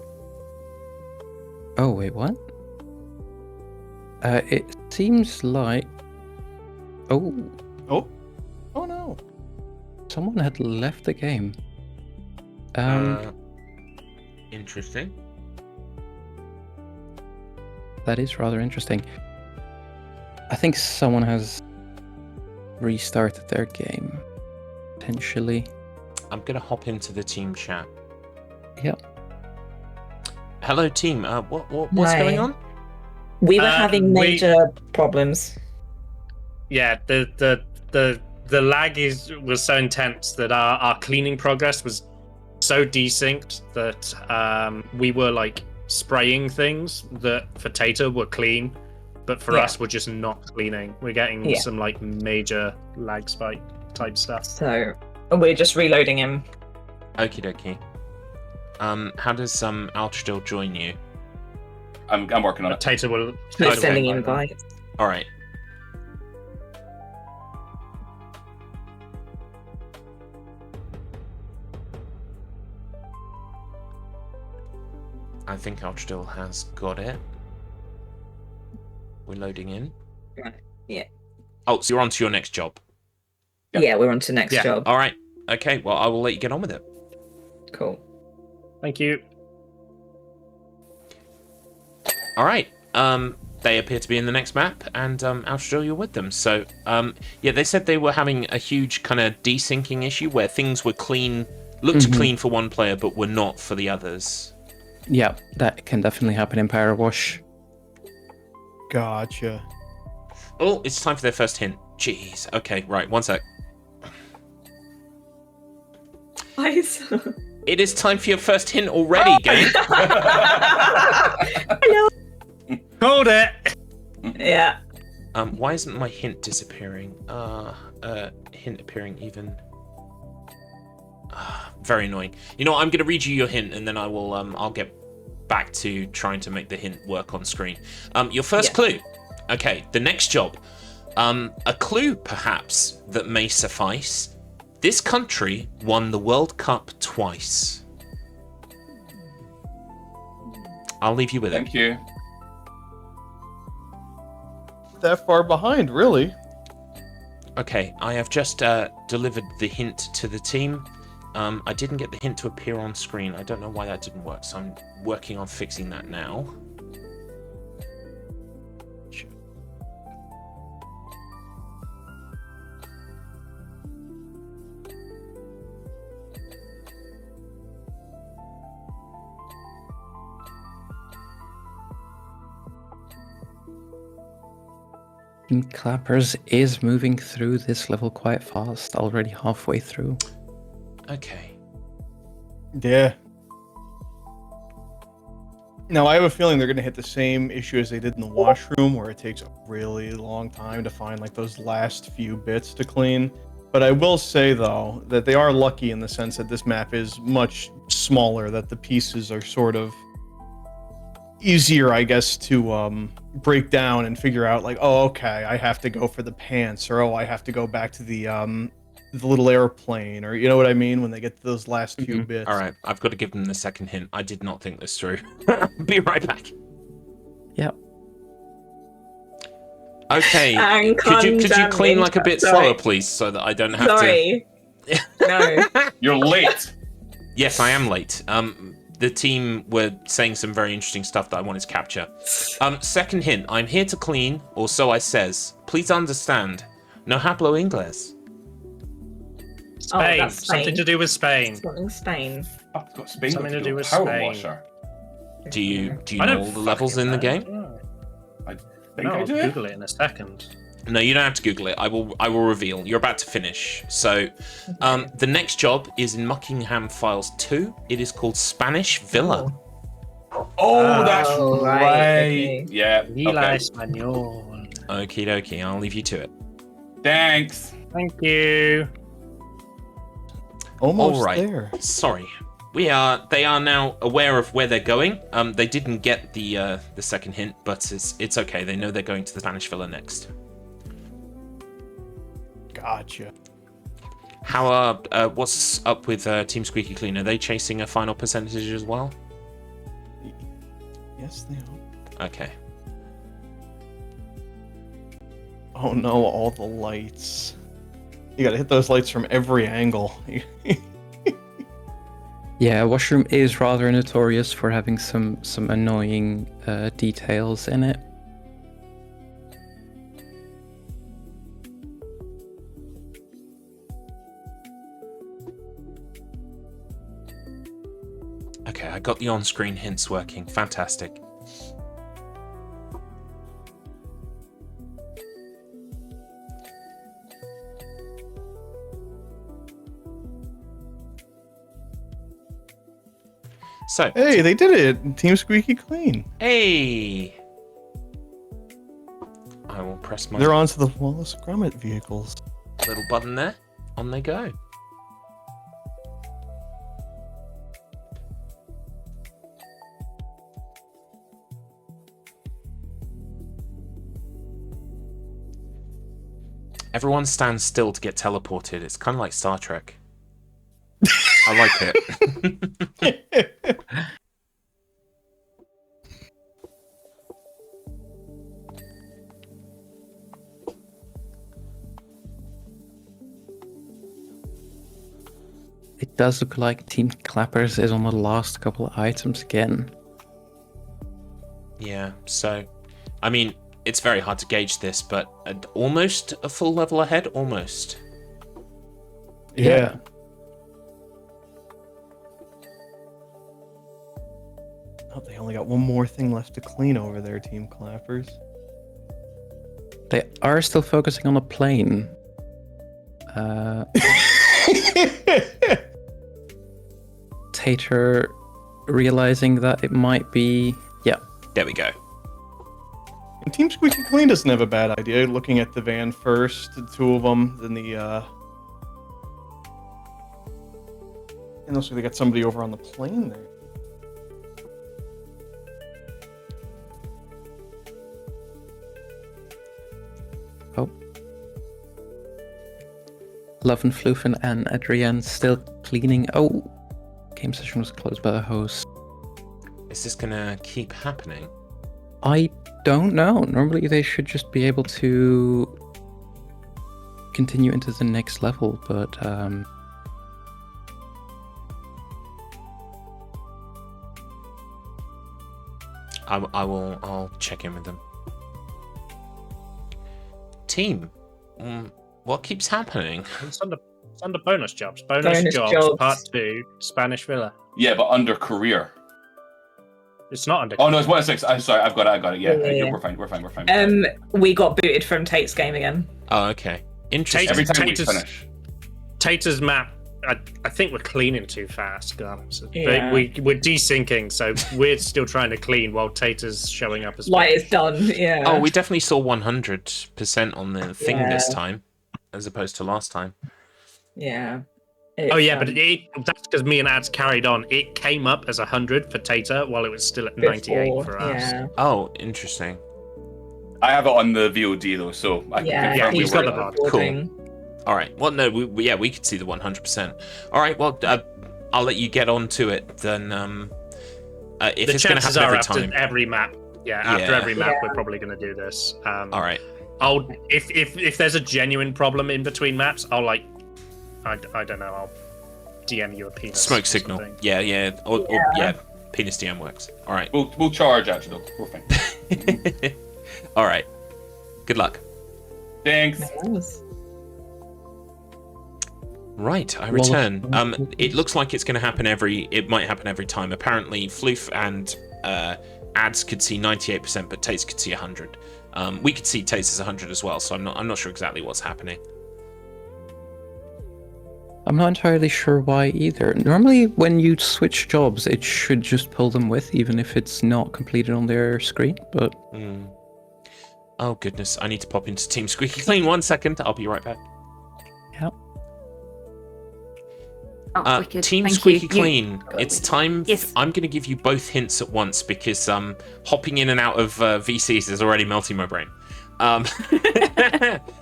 Oh, wait, what? It seems like... Oh no. Someone had left the game. Interesting. That is rather interesting. I think someone has restarted their game. Potentially. I'm going to hop into the team chat. Yep. Hello, team. What's going on? We were having major problems. Yeah, the lag was so intense that our cleaning progress was so desynced that we were like spraying things that for Tater were clean, but for us we're just not cleaning. We're getting some like major lag spike type stuff. So we're just reloading him. Okie dokie. How does Altradil join you? I'm working on it. Tater will sending invites. All right. I think Altradil has got it. We're loading in. Right. Yeah. Oh, so you're on to your next job. Yeah, we're on to next job. All right. Okay. Well, I will let you get on with it. Cool. Thank you. All right. They appear to be in the next map, and Altradil, you're with them. So, yeah, they said they were having a huge kind of desyncing issue where things were clean, looked clean for one player, but were not for the others. Yeah, that can definitely happen in PowerWash. Gotcha. Oh, it's time for their first hint. Jeez. Okay, right. One sec. Nice. It is time for your first hint already, game. Hello. Called it. Yeah. Why isn't my hint disappearing? Hint appearing even. Very annoying. You know what, I'm going to read you your hint, and then I will. I'll get back to trying to make the hint work on screen. Your first clue. Okay, the next job. A clue, perhaps, that may suffice. This country won the World Cup twice. I'll leave you with it. Thank you. That far behind, really. Okay, I have just delivered the hint to the team. I didn't get the hint to appear on screen. I don't know why that didn't work, so I'm working on fixing that now. Team Clappers is moving through this level quite fast, already halfway through. Okay. Yeah. Now, I have a feeling they're going to hit the same issue as they did in the washroom, where it takes a really long time to find like those last few bits to clean. But I will say, though, that they are lucky in the sense that this map is much smaller, that the pieces are sort of easier, I guess, to break down and figure out, like, oh, okay, I have to go for the pants, or oh, I have to go back to the little airplane, or you know what I mean, when they get to those last few bits. All right, I've got to give them the second hint. I did not think this through. Be right back. Yep. Okay. Could you clean like a bit slower, please, so that I don't have to? No. You're late. Yes, I am late. The team were saying some very interesting stuff that I wanted to capture. Second hint, I'm here to clean, or so I says. Please understand. No hablo inglés. Spain. Oh, Spain. Something to do with Spain. Spain. Oh, it's got Spain. Something to do with Power Spain. washer. Do you know all the levels in the game? I think No, I I'll do. Google it in a second. No, you don't have to Google it. I will reveal. You're about to finish. So, the next job is in Muckingham Files 2. It is called Spanish Villa. Oh, that's right. Okay. Yeah. Villa Okay. Español. Okie dokie, I'll leave you to it. Thanks. Thank you. Almost All right. there. Sorry. They are now aware of where they're going. They didn't get the second hint, but it's okay. They know they're going to the Spanish Villa next. Gotcha. How what's up with Team Squeaky Clean? Are they chasing a final percentage as well? Yes, they are. Okay. Oh no, all the lights. You gotta hit those lights from every angle. Yeah, Washroom is rather notorious for having some annoying details in it. Okay, I got the on-screen hints working. Fantastic. So, Hey, they did it! Team Squeaky Clean. hey! I will press my They're onto the Wallace Gromit vehicles. little button there. On they go. Everyone stands still to get teleported. It's kind of like Star Trek. I like it. It does look like Team Clappers is on the last couple of items again. Yeah, so, I mean, it's very hard to gauge this, but almost a full level ahead, almost. Yeah. Oh, they only got one more thing left to clean over there, Team Clappers. They are still focusing on a plane. Tater realizing that it might be... Yeah. There we go. And Team Squeaky Clean doesn't have a bad idea. Looking at the van first, the two of them, then the... And also they got somebody over on the plane there. Oh. Love and Floofen and Adrienne still cleaning. Oh, game session was closed by the host. Is this gonna keep happening? I don't know. Normally they should just be able to continue into the next level, but I'll check in with them. Team, what keeps happening? It's under bonus jobs. Bonus jobs, part 2, Spanish Villa. Yeah, but under career. It's not under. Oh no, it's 1-6. I'm sorry, I got it. Yeah, Yeah. We're fine. We got booted from Tate's game again. Oh, okay. Interesting. Every time we finish. Tater's map, I think we're cleaning too fast, guys. Yeah. We're desyncing, so we're still trying to clean while Tater's showing up as Like it's done, yeah. Oh, we definitely saw 100% on the thing this time, as opposed to last time. Yeah. But that's because me and Ads carried on. It came up as 100 for Tater while it was still at 98 for us. Yeah. Oh, interesting. I have it on the VOD though, so I can confirm he's got the bar. Cool. All right. Well, no, we could see the 100%. All right. Well, I'll let you get on to it then. If The it's going to chances happen are every time. after every map. Yeah, after every map, we're probably going to do this. All right. If there's a genuine problem in between maps, I'll I don't know. I'll DM you a penis. Smoke signal. Something. Yeah. Or penis DM works. All right. We'll charge actually. We're fine. All right. Good luck. Thanks. Right, I return. It looks like it's going to happen it might happen every time. Apparently, Floof and Ads could see 98%, but Taze could see 100. We could see Taze's 100 as well, so I'm not sure exactly what's happening. I'm not entirely sure why either. Normally, when you switch jobs, it should just pull them with, even if it's not completed on their screen, but... Oh, goodness. I need to pop into Team Squeaky Clean. 1 second. I'll be right back. Yeah. Oh, wicked. Team Thank Squeaky you. Clean. It's time. Yes. I'm going to give you both hints at once because hopping in and out of VCs is already melting my brain.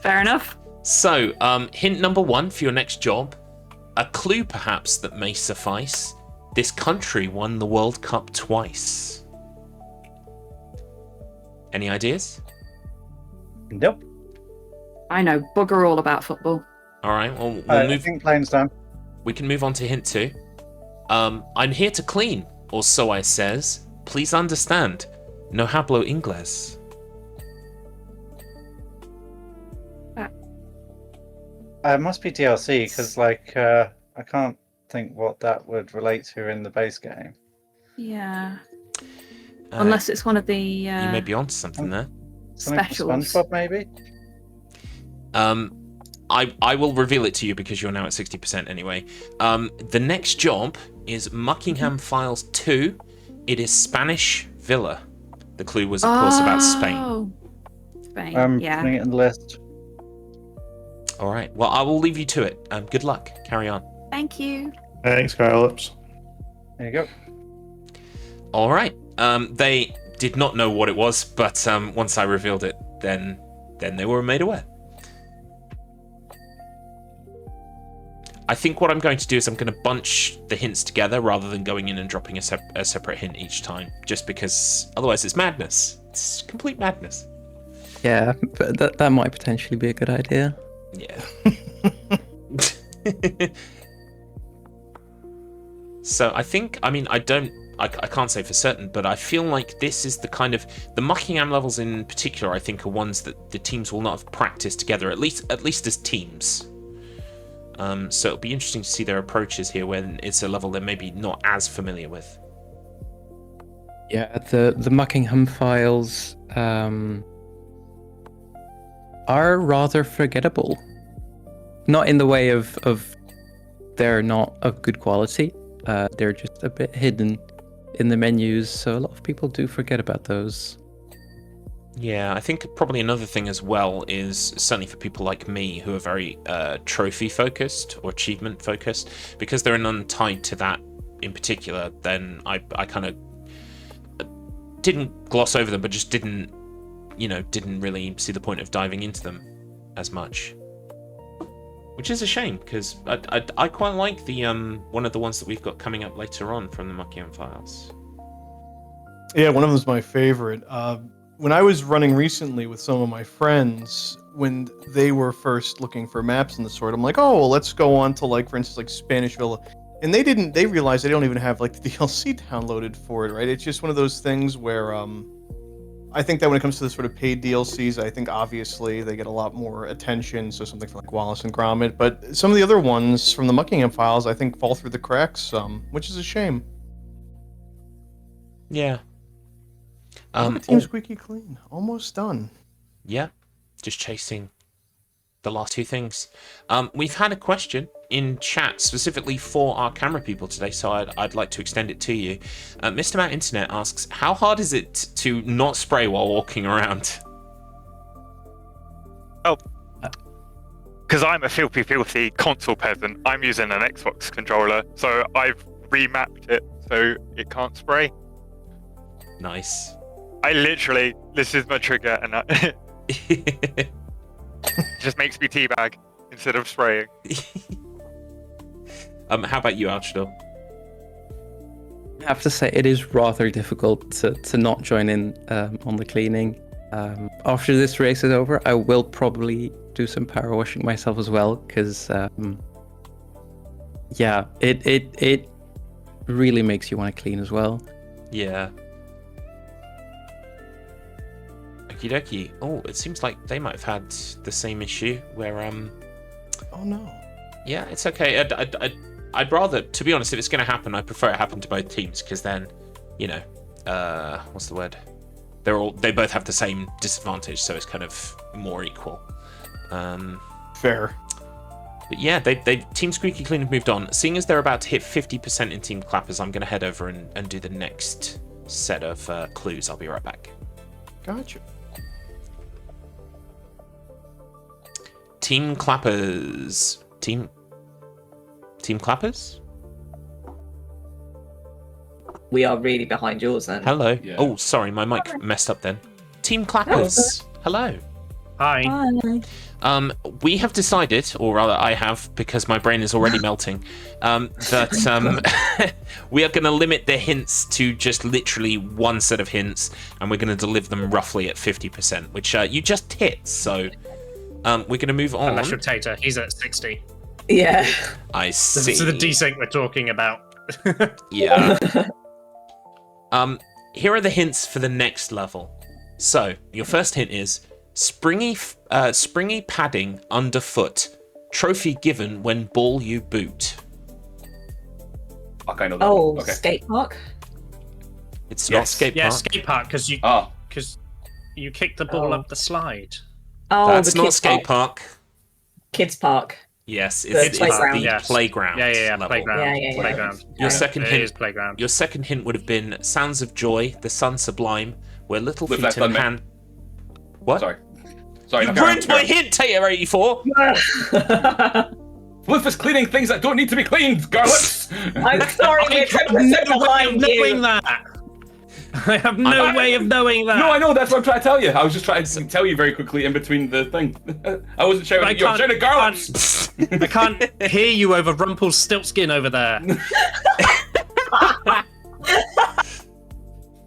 Fair enough. So, hint number 1 for your next job. A clue, perhaps, that may suffice. This country won the World Cup twice. Any ideas? Nope. I know bugger all about football. All right, well, we'll I move. think plane's done. We can move on to hint 2. I'm here to clean, or so I says. Please understand. No hablo inglés. It must be DLC because, I can't think what that would relate to in the base game. Yeah. Unless it's one of the you may be onto something there. specials. SpongeBob, maybe. I will reveal it to you because you're now at 60% anyway. The next job is Muckingham Files 2. It is Spanish Villa. The clue was, of course, about Spain. Spain, I'm yeah. putting it in the list. All right. Well, I will leave you to it. Good luck. Carry on. Thank you. Thanks, Skylips. There you go. All right. They did not know what it was, but once I revealed it, then they were made aware. I think what I'm going to do is I'm going to bunch the hints together rather than going in and dropping a separate hint each time, just because otherwise it's madness. It's complete madness. Yeah, but that might potentially be a good idea. Yeah. So I can't say for certain, but I feel like this is the kind of the Muckingham levels in particular. I think are ones that the teams will not have practiced together, at least as teams. So it'll be interesting to see their approaches here when it's a level they're maybe not as familiar with. Yeah, the Muckingham Files are rather forgettable. Not in the way of they're not of good quality. They're just a bit hidden in the menus, so a lot of people do forget about those. Yeah, I think probably another thing as well is certainly for people like me who are very trophy focused or achievement focused, because they're none tied to that in particular, then I kind of didn't gloss over them, but just didn't really see the point of diving into them as much. Which is a shame, because I quite like the one of the ones that we've got coming up later on from the Muckingham Files. Yeah, one of them's my favorite. When I was running recently with some of my friends, when they were first looking for maps and the sort, I'm like, oh, well, let's go on to, like, for instance, like Spanish Villa. And they realized they don't even have like the DLC downloaded for it, right? It's just one of those things where I think that when it comes to the sort of paid DLCs, I think obviously they get a lot more attention, so something like Wallace and Gromit, but some of the other ones from the Muckingham Files I think fall through the cracks, which is a shame. Yeah. Team Squeaky clean, almost done. Yeah, just chasing the last two things. We've had a question in chat specifically for our camera people today, so I'd like to extend it to you. Mr. Matt Internet asks, how hard is it to not spray while walking around? Oh, because I'm a filthy console peasant, I'm using an Xbox controller, so I've remapped it so it can't spray. Nice. I literally, this is my trigger, and it just makes me teabag instead of spraying. How about you, Altradil? I have to say it is rather difficult to not join in on the cleaning. After this race is over, I will probably do some power washing myself as well, because yeah, it really makes you want to clean as well. Yeah. Okie dokie. Oh, it seems like they might have had the same issue where Oh no. Yeah, it's okay. I'd rather, to be honest, if it's going to happen, I prefer it happen to both teams, because then, you know, what's the word? They both have the same disadvantage, so it's kind of more equal. Fair. But yeah, they Team Squeaky Clean have moved on. Seeing as they're about to hit 50% in Team Clappers, I'm going to head over and do the next set of clues. I'll be right back. Gotcha. Team Clappers. Team Clappers? We are really behind yours then. Hello. Yeah. Oh, sorry, my mic messed up then. Team Clappers. Hello. Hi. We have decided, or rather I have, because my brain is already melting, that we are going to limit the hints to just literally one set of hints, and we're going to deliver them roughly at 50%, which you just hit, so we're going to move on. Unless you're Tater, he's at 60. Yeah. I see. So the desync we're talking about. Yeah. Here are the hints for the next level. So, your first hint is springy padding underfoot. Trophy given when ball you boot. Fuck, I know that. Oh, Okay. skate park? It's not skate park. Yeah, skate park, because you kicked the ball up the slide. Oh, That's the not kids skate park. Kids park. Yes, The it's playground. the playground. Yeah, level. playground. Yeah. Playground. Your second it hint is playground. Your second hint would have been Sounds of Joy, the Sun Sublime, where little With feet that and done, hand. What? Sorry, You no, ruined my hint, Tater 84. Flip is cleaning things that don't need to be cleaned, Garlics. I'm sorry, we're trying to sit behind you. That. I have no way of knowing that. No, I know. That's what I'm trying to tell you. I was just trying to tell you very quickly in between the thing. I wasn't shouting. You were shouting Garlics. I can't hear you over Rumpelstiltskin over there.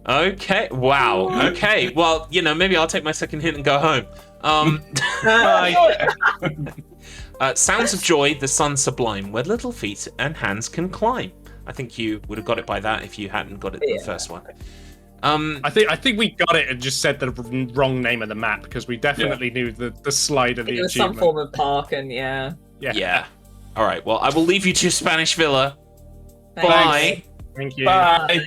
Okay. Wow. Okay. Well, maybe I'll take my second hint and go home. Sounds of Joy, the Sun Sublime, where little feet and hands can climb. I think you would have got it by that if you hadn't got it the first one. I think we got it and just said the wrong name of the map, because we definitely knew the slide of the It was achievement. some form of park, and Yeah. All right. Well, I will leave you to Spanish Villa. Thanks. Bye. Thank you. Bye.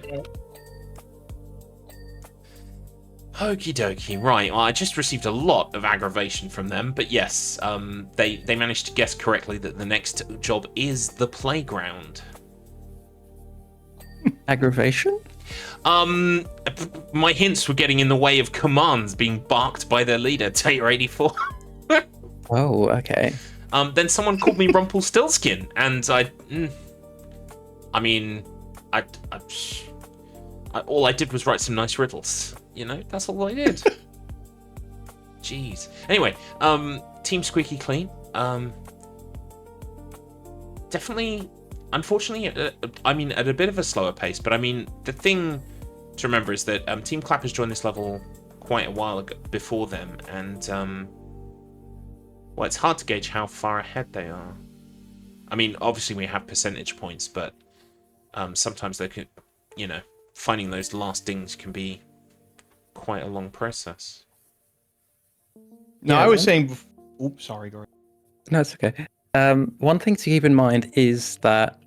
Okie dokie. Right. Well, I just received a lot of aggravation from them, but yes, they managed to guess correctly that the next job is the playground. Aggravation? My hints were getting in the way of commands being barked by their leader, Tater 84. Oh, okay. Then someone called me Rumpelstiltskin, and all I did was write some nice riddles. That's all I did. Jeez. Anyway, Team Squeaky Clean. Definitely, unfortunately, at a bit of a slower pace, but the thing to remember is that Team Clappers joined this level quite a while ago, before them, and well, it's hard to gauge how far ahead they are. I mean, obviously we have percentage points, but sometimes they could, finding those last dings can be quite a long process. No, I was saying. Oops, sorry, Gordon. No, it's okay. One thing to keep in mind is that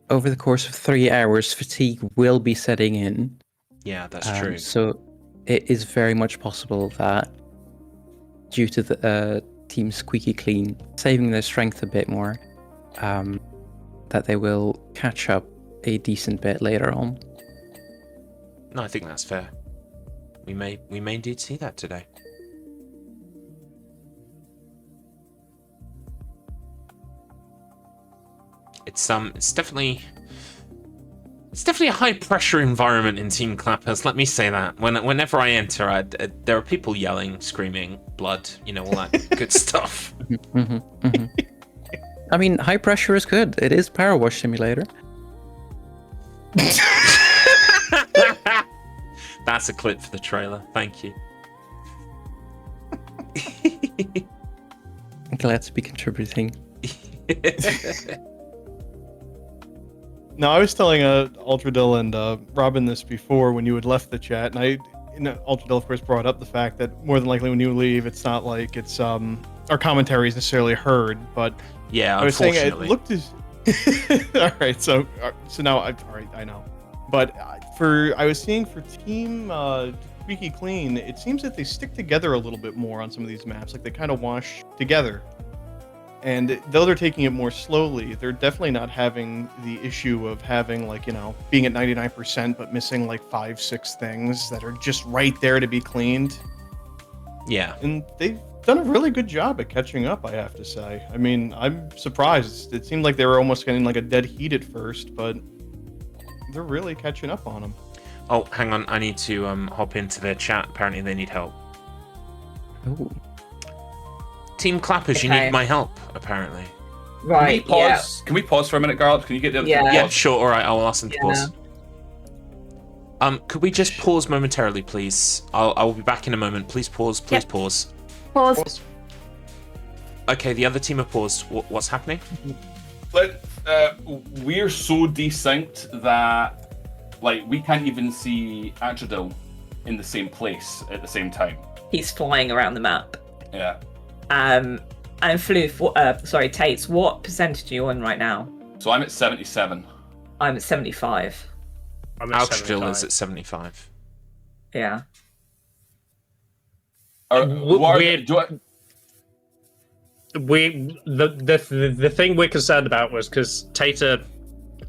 over the course of 3 hours, fatigue will be setting in. Yeah, that's true. So it is very much possible that due to the team Squeaky Clean saving their strength a bit more, that they will catch up a decent bit later on. No, I think that's fair. We may indeed see that today. It's definitely a high pressure environment in Team Clappers. Let me say that. Whenever I enter, there are people yelling, screaming, blood, all that good stuff. I mean, high pressure is good. It is PowerWash Simulator. That's a clip for the trailer. Thank you. I'm glad to be contributing. No, I was telling Altradil and Robin this before when you had left the chat, and Altradil of course brought up the fact that more than likely when you leave, it's not like it's our commentary is necessarily heard, but yeah, I was saying it unfortunately. looked as all right. So now I know, but I was seeing for Team Squeaky Clean, it seems that they stick together a little bit more on some of these maps, like they kind of wash together. And though they're taking it more slowly, they're definitely not having the issue of having being at 99% but missing 5-6 things that are just right there to be cleaned. Yeah. And they've done a really good job at catching up, I have to say. I mean, I'm surprised. It seemed like they were almost getting a dead heat at first, but they're really catching up on them. Oh, hang on. I need to hop into their chat. Apparently they need help. Ooh. Team Clappers, you need my help, apparently. Right, Can we pause for a minute, Garlic? Can you get the other Yeah. team to Yeah, pause? sure. All right, I will ask them to pause. Could we just pause momentarily, please? I will be back in a moment. Please pause. Please pause. Pause. Okay, the other team have paused. What's happening? We're so desynced that we can't even see Altradil in the same place at the same time. He's flying around the map. Yeah. And Floof, Tates, what percentage are you on right now? So I'm at 77. I'm at 75. I'm at Altradil 75. is at 75. Yeah. The thing we're concerned about was because Tater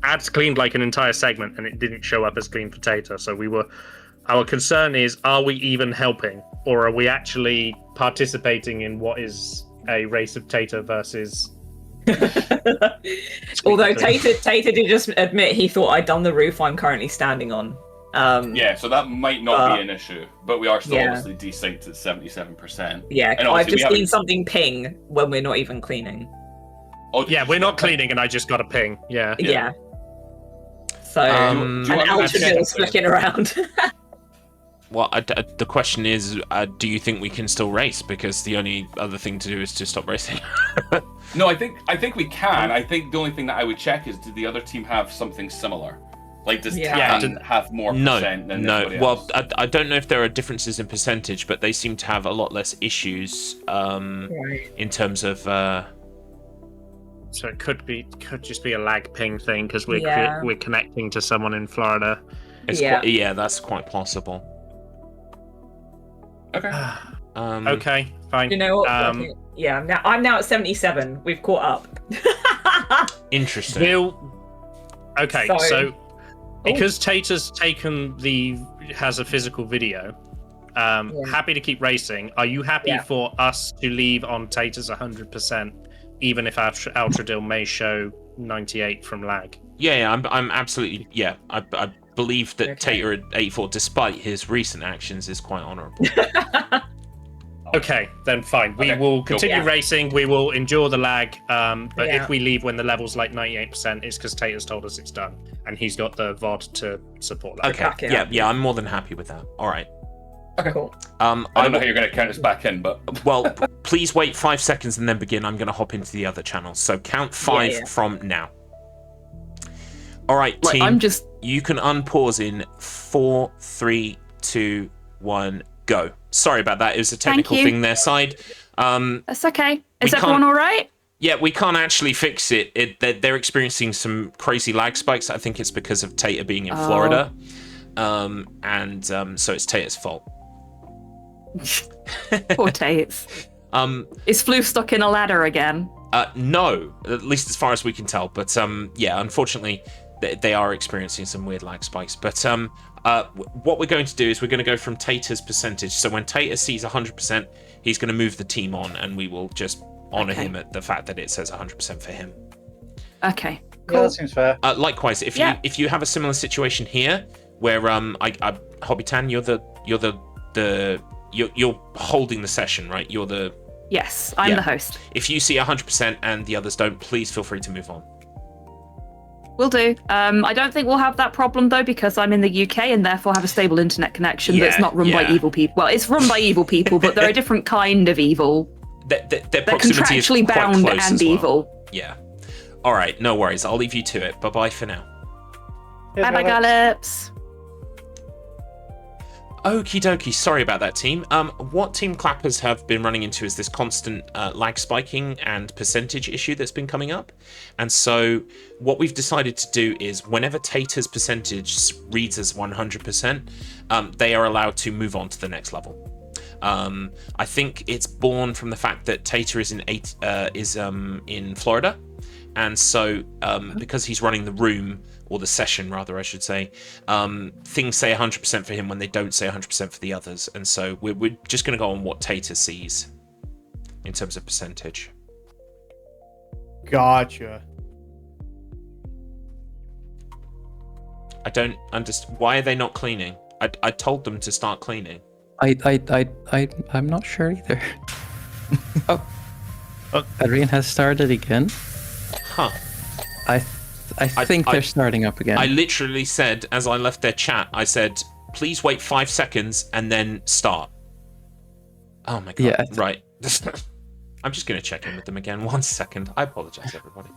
ads cleaned an entire segment and it didn't show up as clean for Tater. So our concern is, are we even helping, or are we actually participating in what is a race of Tater versus? Although Tater did just admit he thought I'd done the roof I'm currently standing on. Yeah, so that might not be an issue, but we are still obviously desynced at 77%. Yeah, I've just seen something ping when we're not even cleaning. Oh, yeah, we're not cleaning, and I just got a ping. Yeah. So, and Altradil's flicking around. Well, the question is, do you think we can still race? Because the only other thing to do is to stop racing. No, I think we can. I think the only thing that I would check is, did the other team have something similar? Does Tan have more percent than anybody else? Well, I don't know if there are differences in percentage, but they seem to have a lot less issues in terms of. So it could just be a lag ping thing because we're connecting to someone in Florida. That's quite possible. Okay. Okay, fine. You know what? I'm now at 77. We've caught up. Interesting. Okay, so because Tater's has a physical video, happy to keep racing. Are you happy for us to leave on Tater's 100%, even if Altradil may show 98 from lag? Yeah, I'm absolutely I believe that Tater at 84, despite his recent actions, is quite honourable. Okay, then fine. We will continue racing. We will endure the lag. But if we leave when the level's 98%, it's because Tater's told us it's done, and he's got the VOD to support that. Okay. Yeah. I'm more than happy with that. All right. Okay. Cool. I don't know how you're going to count us back in, but well, please wait 5 seconds and then begin. I'm going to hop into the other channel. So count 5 from now. All right, team. You can unpause in 4, 3, 2, 1, go. Sorry about that. It was a technical thing their side. That's okay. Is everyone all right? Yeah, we can't actually fix it. They're experiencing some crazy lag spikes. I think it's because of Tater being in Florida. So it's Tater's fault. Poor Tates. Is Flu stuck in a ladder again? No, at least as far as we can tell. But yeah, unfortunately, they are experiencing some weird lag spikes. But what we're going to do is we're going to go from Tater's percentage. So when Tater sees 100%, he's going to move the team on, and we will just honor him at the fact that it says 100% for him. Okay. Cool. Yeah, that seems fair. Likewise, if you have a similar situation here where Hobbitan, you're holding the session, right? Yes, I'm the host. If you see 100% and the others don't, please feel free to move on. Will do. I don't think we'll have that problem though, because I'm in the UK and therefore have a stable internet connection that's not run by evil people. Well, it's run by evil people, but they're a different kind of evil. Their they're proximity is contractually quite bound close and as well. evil. Yeah. All right, no worries. I'll leave you to it. Bye-bye for now. Bye-bye, Gallops. Okie dokie, sorry about that, team. What Team Clappers have been running into is this constant lag spiking and percentage issue that's been coming up. And so what we've decided to do is whenever Tater's percentage reads as 100%, they are allowed to move on to the next level. I think it's born from the fact that Tater is in Florida. And so because he's running the room, or the session rather, I should say, things say 100% for him when they don't say 100% for the others. And so we're just going to go on what Tater sees in terms of percentage. Gotcha. I don't understand. Why are they not cleaning? I told them to start cleaning. I'm not sure either. Adrian has started again. Huh. I think they're starting up again. I literally said, as I left their chat, I said, please wait 5 seconds and then start. Oh my god. Yeah. Right. I'm just going to check in with them again. 1 second. I apologize, everybody.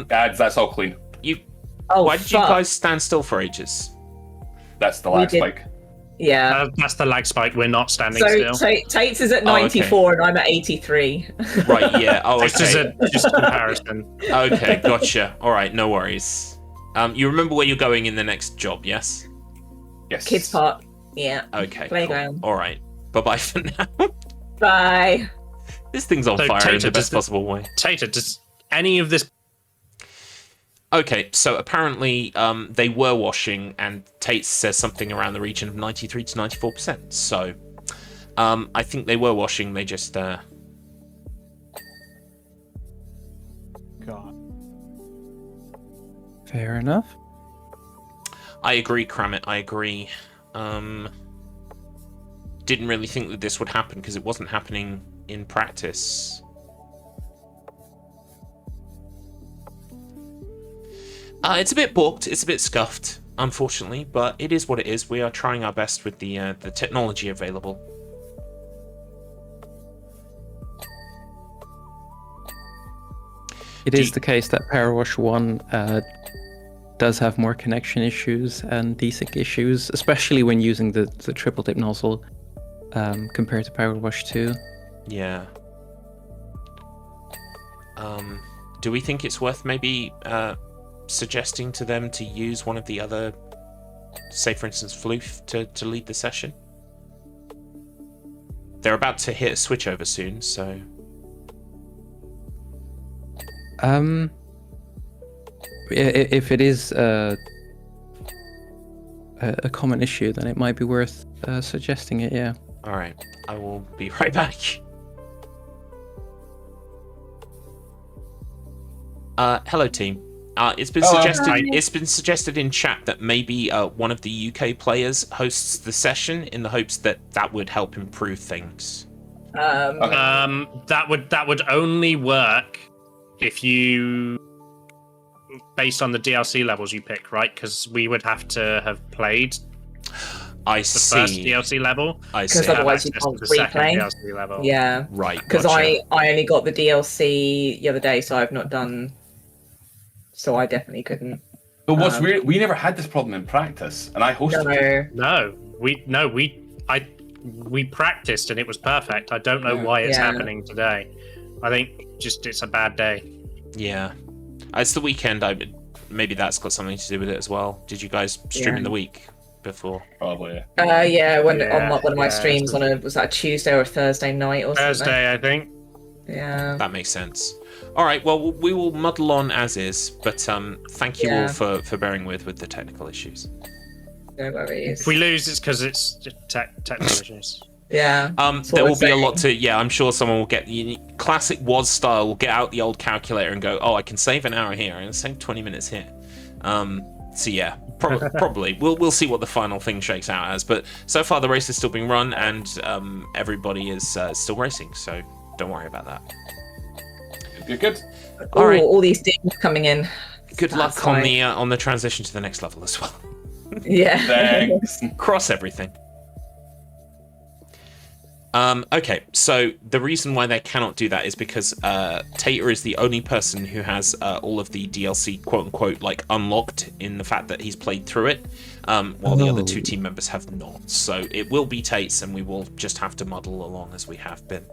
That's all clean. Why did you guys stand still for ages? That's the lag spike. Yeah. That's the lag spike. We're not standing still. So Tate's is at 94 and I'm at 83. Right, yeah. Oh, okay. This is just a comparison. Okay, gotcha. All right, no worries. You remember where you're going in the next job, yes? Yes. Kids Park. Yeah. Okay. Playground. Cool. All right. Bye-bye for now. Bye. This thing's on fire in the best possible way. Tater, does any of this... Okay, so apparently they were washing, and Tate says something around the region of 93 to 94%. So I think they were washing. They just God. Fair enough. I agree, Kramit. I agree. Didn't really think that this would happen because it wasn't happening in practice. It's a bit balked, it's a bit scuffed, unfortunately, but it is what it is. We are trying our best with the technology available. It is the case that PowerWash 1 does have more connection issues and desync issues, especially when using the triple dip nozzle compared to PowerWash 2. Yeah. Do we think it's worth maybe suggesting to them to use one of the other, say for instance Floof, to lead the session? They're about to hit a switchover soon, so if it is a common issue, then it might be worth suggesting it. Yeah. All right, I will be right back. Hello, team. It's been suggested. It's been suggested in chat that maybe one of the UK players hosts the session in the hopes that that would help improve things. That would only work if you, based on the DLC levels you pick, right? Because we would have to have played I the see. first DLC level. I see. Because otherwise you Access to can't the second replay. DLC level. Yeah. Right. Because Gotcha. I only got the DLC the other day, so I've not done. So I definitely couldn't. But what's weird, we never had this problem in practice, and I hosted it. No, we practiced and it was perfect. I don't know why it's happening today. I think just it's a bad day. Yeah. It's the weekend. Maybe that's got something to do with it as well. Did you guys stream in the week before? Probably. On one of my streams was that a Tuesday or a Thursday night or something? Thursday, I think. Yeah. That makes sense. All right. Well, we will muddle on as is, but thank you all for bearing with the technical issues. No worries. If we lose, it's because it's just technical issues. Yeah. There will be a lot to. Yeah, I'm sure someone will get classic WoS style. Will get out the old calculator and go, oh, I can save an hour here. I can save 20 minutes here. So yeah, probably we'll see what the final thing shakes out as. But so far the race is still being run and everybody is still racing. So don't worry about that. Good. All right. All these things coming in. Good luck on the transition to the next level as well. Yeah. Thanks. Cross everything. Okay, so the reason why they cannot do that is because Tater is the only person who has all of the DLC quote-unquote like unlocked in the fact that he's played through it, while the other two team members have not. So it will be Tate's and we will just have to muddle along as we have been.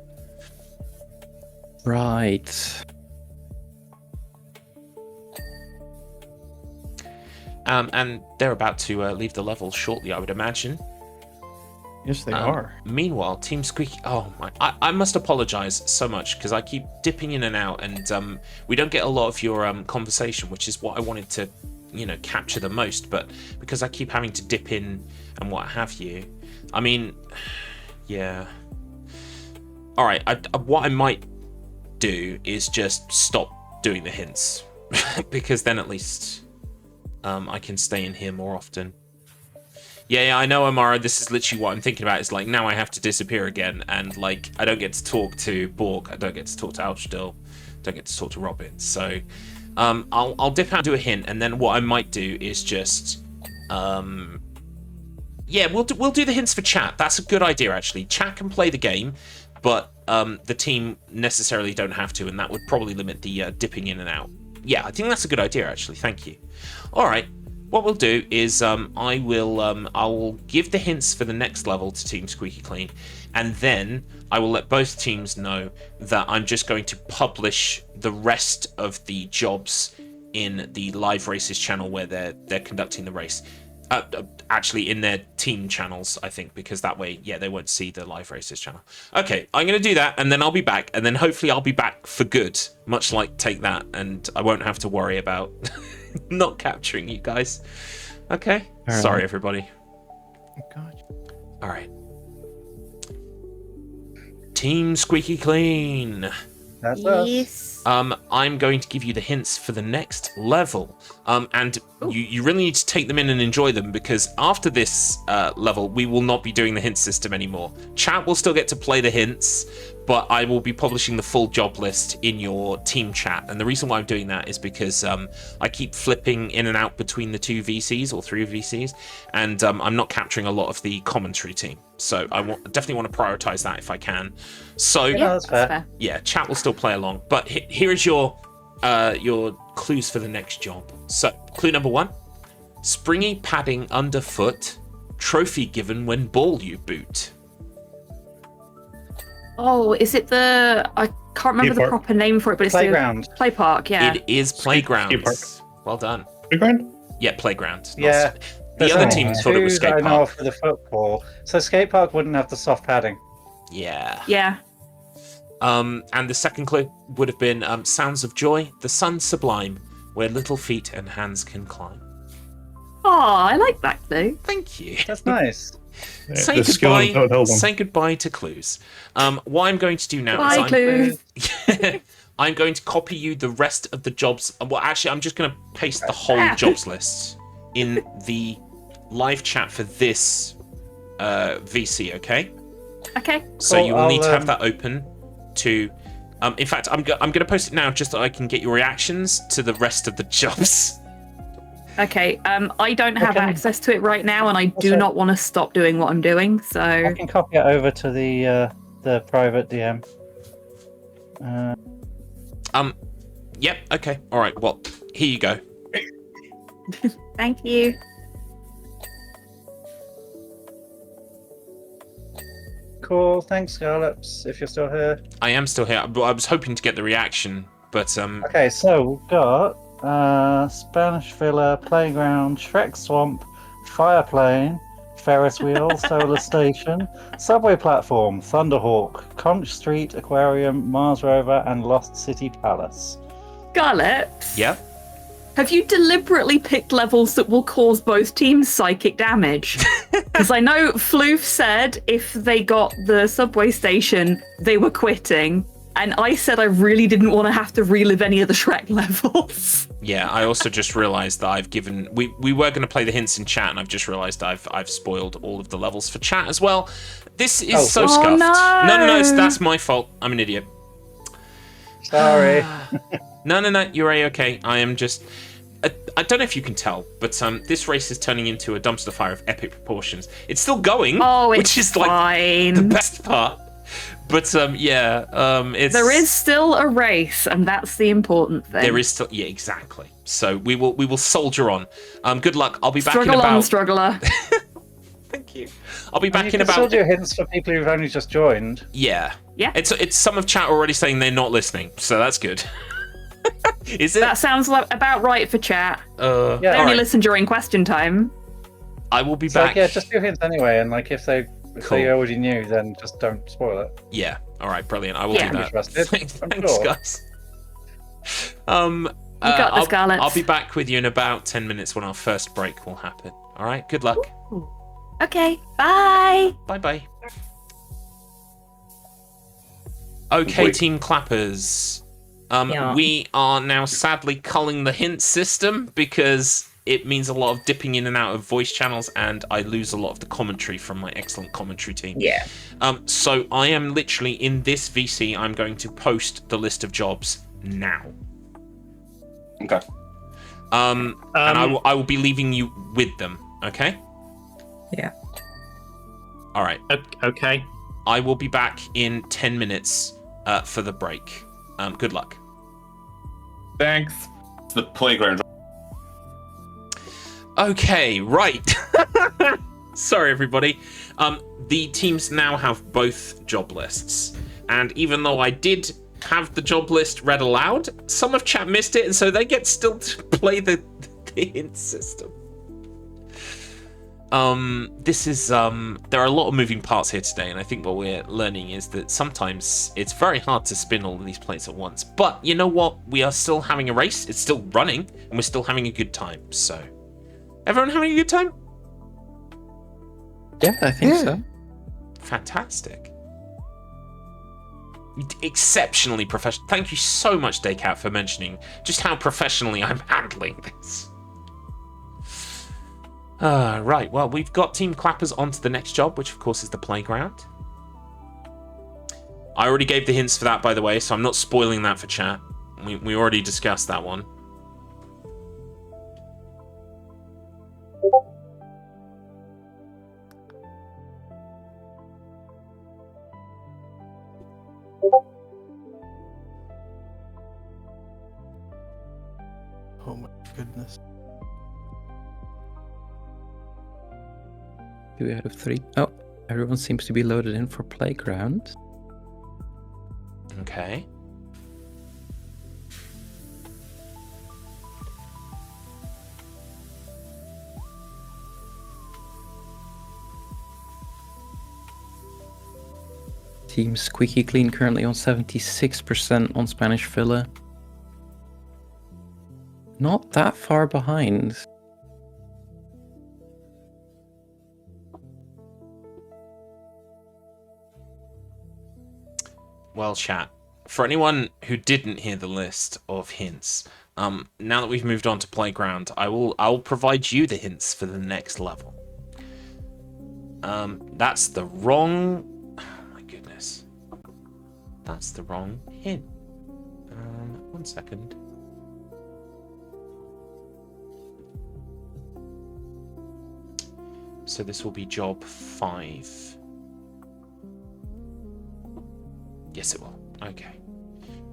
Right. And they're about to leave the level shortly, I would imagine. Yes, they are. Meanwhile, Team Squeaky... Oh, my... I must apologize so much, because I keep dipping in and out, and we don't get a lot of your conversation, which is what I wanted to, capture the most, but because I keep having to dip in and what have you... I mean... Yeah... Alright, what I might do is just stop doing the hints, because then at least I can stay in here more often. Yeah, I know, Amara, this is literally what I'm thinking about. It's like, now I have to disappear again, and, like, I don't get to talk to Borg, I don't get to talk to Altradil, don't get to talk to Robyn, so I'll dip out and do a hint, and then what I might do is just, yeah, we'll do the hints for chat. That's a good idea, actually. Chat can play the game, but the team necessarily don't have to, and that would probably limit the dipping in and out. Yeah, I think that's a good idea, actually. Thank you. All right. What we'll do is I will give the hints for the next level to Team Squeaky Clean, and then I will let both teams know that I'm just going to publish the rest of the jobs in the live races channel where they're conducting the race. Actually, in their team channels, I think, because that way, yeah, they won't see the live races channel. Okay, I'm going to do that, and then I'll be back, and then hopefully I'll be back for good, much like Take That, and I won't have to worry about not capturing you guys. Okay? Right. Sorry, everybody. God. All right. Team Squeaky Clean. That's us. Yes. I'm going to give you the hints for the next level. And you really need to take them in and enjoy them, because after this level, we will not be doing the hint system anymore. Chat will still get to play the hints, but I will be publishing the full job list in your team chat. And the reason why I'm doing that is because I keep flipping in and out between the two VCs or three VCs, and I'm not capturing a lot of the commentary team. So I definitely want to prioritize that if I can. So Yeah, that's fair. yeah, chat will still play along. But here is your clues for the next job. So clue number 1: springy padding underfoot, trophy given when ball you boot. Oh, is it the... I can't remember the proper name for it, but it's Playground. the play park, yeah. It is playground. Skate park. Well done. Playground? Yeah, playground. Yeah. The other team thought it was skate I know park. for the football. So skate park wouldn't have the soft padding. Yeah. Yeah. And the second clue would have been sounds of joy, the sun sublime, where little feet and hands can climb. Oh, I like that clue. Thank you. That's nice. Say the skill goodbye. don't help them. Say goodbye to clues. What I'm going to do now Bye, is clues. I'm going to copy you the rest of the jobs. Well, actually, I'm just going to paste the whole jobs list in the live chat for this VC. Okay. Okay. So Cool, you will need to I'll, have that open to. In fact, I'm going to post it now just so I can get your reactions to the rest of the jobs. Okay, I don't have access to it right now, and I do not want to stop doing what I'm doing. So I can copy it over to the private DM. Yep. Okay. All right. Well, here you go. Thank you. Cool. Thanks, Scarlet. If you're still here. I am still here. I was hoping to get the reaction, but Okay, so we've got Spanish Villa, Playground, Shrek Swamp, Fireplane, Ferris Wheel, Solar Station, Subway Platform, Thunderhawk, Conch Street, Aquarium, Mars Rover, and Lost City Palace. Scarlet. Yeah. Have you deliberately picked levels that will cause both teams psychic damage? Because I know Floof said if they got the subway station, they were quitting. And I said I really didn't want to have to relive any of the Shrek levels. Yeah, I also just realised that I've given... We were going to play the hints in chat, and I've just realised I've spoiled all of the levels for chat as well. This is so scuffed. No, that's my fault. I'm an idiot. Sorry. No, you're A-okay. I am just... I don't know if you can tell, but this race is turning into a dumpster fire of epic proportions. It's still going, which is like the best part. But it's... There is still a race, and that's the important thing. There is still... Yeah, exactly. So we will soldier on. Good luck. I'll be back in Struggle about... on, struggler. Thank you. I'll be back in You about... can still do hints for people who've only just joined. Yeah. Yeah. It's some of chat already saying they're not listening, so that's good. Is it? That sounds about right for chat. Yeah. They only listen during question time. I will be back. Yeah, just do hints anyway, and like if they already knew, then just don't spoil it. Yeah. All right. Brilliant. I will do that. Thanks, guys. You got the Scarlets. I'll be back with you in about 10 minutes when our first break will happen. All right. Good luck. Ooh. Okay. Bye. Bye. Okay, Team Clappers. We are now sadly culling the hint system because it means a lot of dipping in and out of voice channels, and I lose a lot of the commentary from my excellent commentary team. Yeah. So I am literally in this VC. I'm going to post the list of jobs now. Okay. And I will be leaving you with them. Okay. Yeah. All right. Okay. I will be back in 10 minutes for the break. Good luck. Thanks. It's the playground. Okay, right. Sorry, everybody. The teams now have both job lists. And even though I did have the job list read aloud, some of chat missed it, and so they get still to play the hint system. This is there are a lot of moving parts here today, and I think what we're learning is that sometimes it's very hard to spin all of these plates at once. But you know what? We are still having a race. It's still running, and we're still having a good time. So, everyone having a good time? Yeah, I think so. Fantastic. Exceptionally professional. Thank you so much, Daycat, for mentioning just how professionally I'm handling this. Right, well, we've got Team Clappers onto the next job, which of course is the playground. I already gave the hints for that, by the way, so I'm not spoiling that for chat. We already discussed that one. Oh my goodness. 2 out of 3. Oh, everyone seems to be loaded in for playground. Okay. Team Squeaky Clean currently on 76% on Spanish Villa. Not that far behind. Well, chat, for anyone who didn't hear the list of hints, now that we've moved on to playground, I'll provide you the hints for the next level. That's the wrong... Oh my goodness. That's the wrong hint. 1 second. So this will be job 5. Yes, it will. Okay.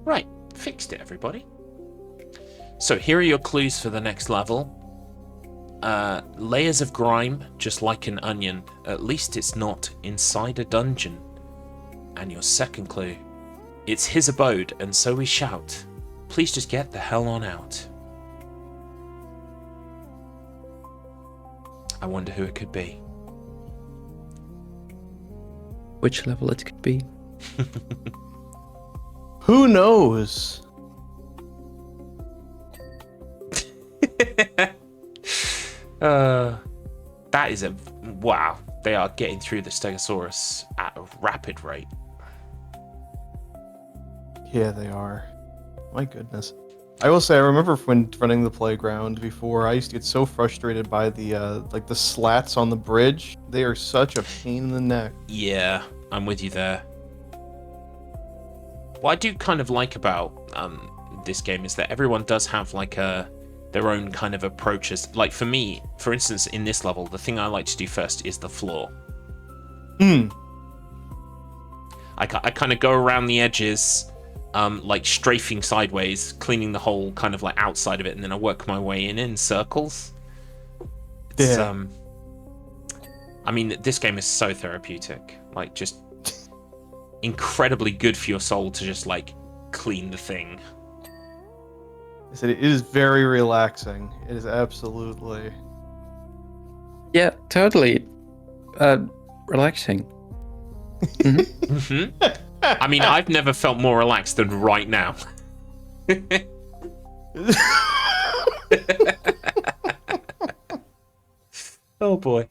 Right. Fixed it, everybody. So here are your clues for the next level. Layers of grime, just like an onion. At least it's not inside a dungeon. And your second clue. It's his abode, and so we shout. Please just get the hell on out. I wonder who it could be. Which level it could be? Who knows? That is a... Wow. They are getting through the Stegosaurus at a rapid rate. Yeah, they are. My goodness. I will say, I remember when running the playground before, I used to get so frustrated by the like the slats on the bridge. They are such a pain in the neck. Yeah, I'm with you there. What I do kind of like about this game is that everyone does have like their own kind of approaches. Like for me, for instance, in this level, the thing I like to do first is the floor. I kind of go around the edges, like strafing sideways, cleaning the whole kind of like outside of it, and then I work my way in circles. It's, I mean, this game is so therapeutic. Like, just incredibly good for your soul to just like clean the thing. I said it is very relaxing. It is absolutely. Yeah, totally. Relaxing. I mean, I've never felt more relaxed than right now. Oh boy.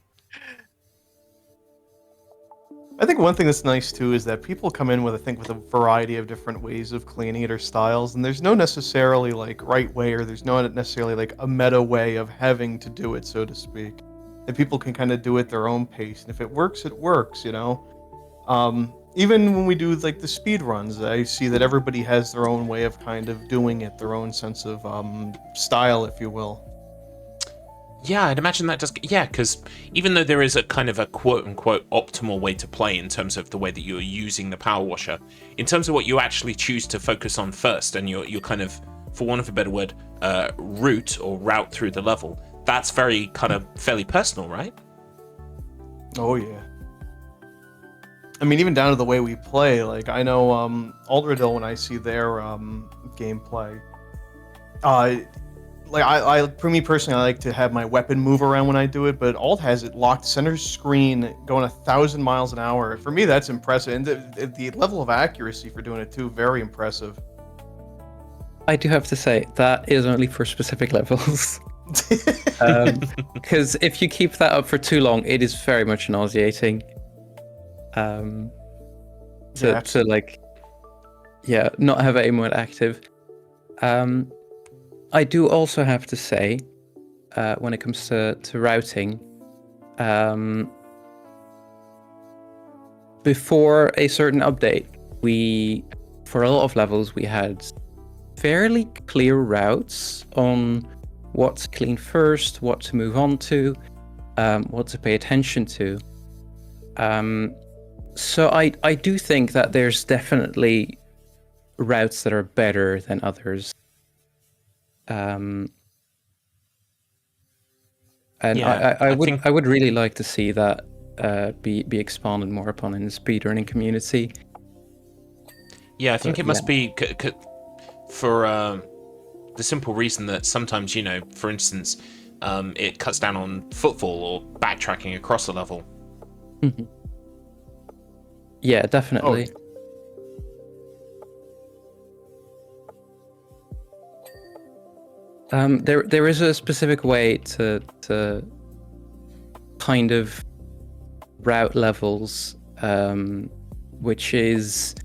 I think one thing that's nice too is that people come in with, I think, with a variety of different ways of cleaning it or styles, and there's no necessarily like right way, or there's not necessarily like a meta way of having to do it, so to speak. And people can kind of do it their own pace, and if it works, it works, you know. Even when we do like the speed runs, I see that everybody has their own way of kind of doing it, their own sense of style, if you will. Yeah, I'd imagine that does. Yeah, because even though there is a kind of a quote-unquote optimal way to play in terms of the way that you're using the power washer, in terms of what you actually choose to focus on first, and your kind of, for want of a better word, route through the level, that's very kind of fairly personal, right? Oh yeah. I mean, even down to the way we play. Like, I know Altradil, when I see their gameplay, like I, for me personally, I like to have my weapon move around when I do it, but Alt has it locked center screen, going 1,000 miles an hour. For me, that's impressive, and the level of accuracy for doing it too, very impressive. I do have to say that is only for specific levels. Because if you keep that up for too long, it is very much nauseating. To like, yeah, not have aim mode active. I do also have to say, when it comes to routing, before a certain update, for a lot of levels, we had fairly clear routes on what to clean first, what to move on to, what to pay attention to. So I do think that there's definitely routes that are better than others. And yeah, I would really like to see that be expanded more upon in the speedrunning community. Yeah, I think it must be for the simple reason that sometimes, you know, for instance, it cuts down on footfall or backtracking across a level. Mm-hmm. Yeah, definitely. There is a specific way to kind of route levels, which is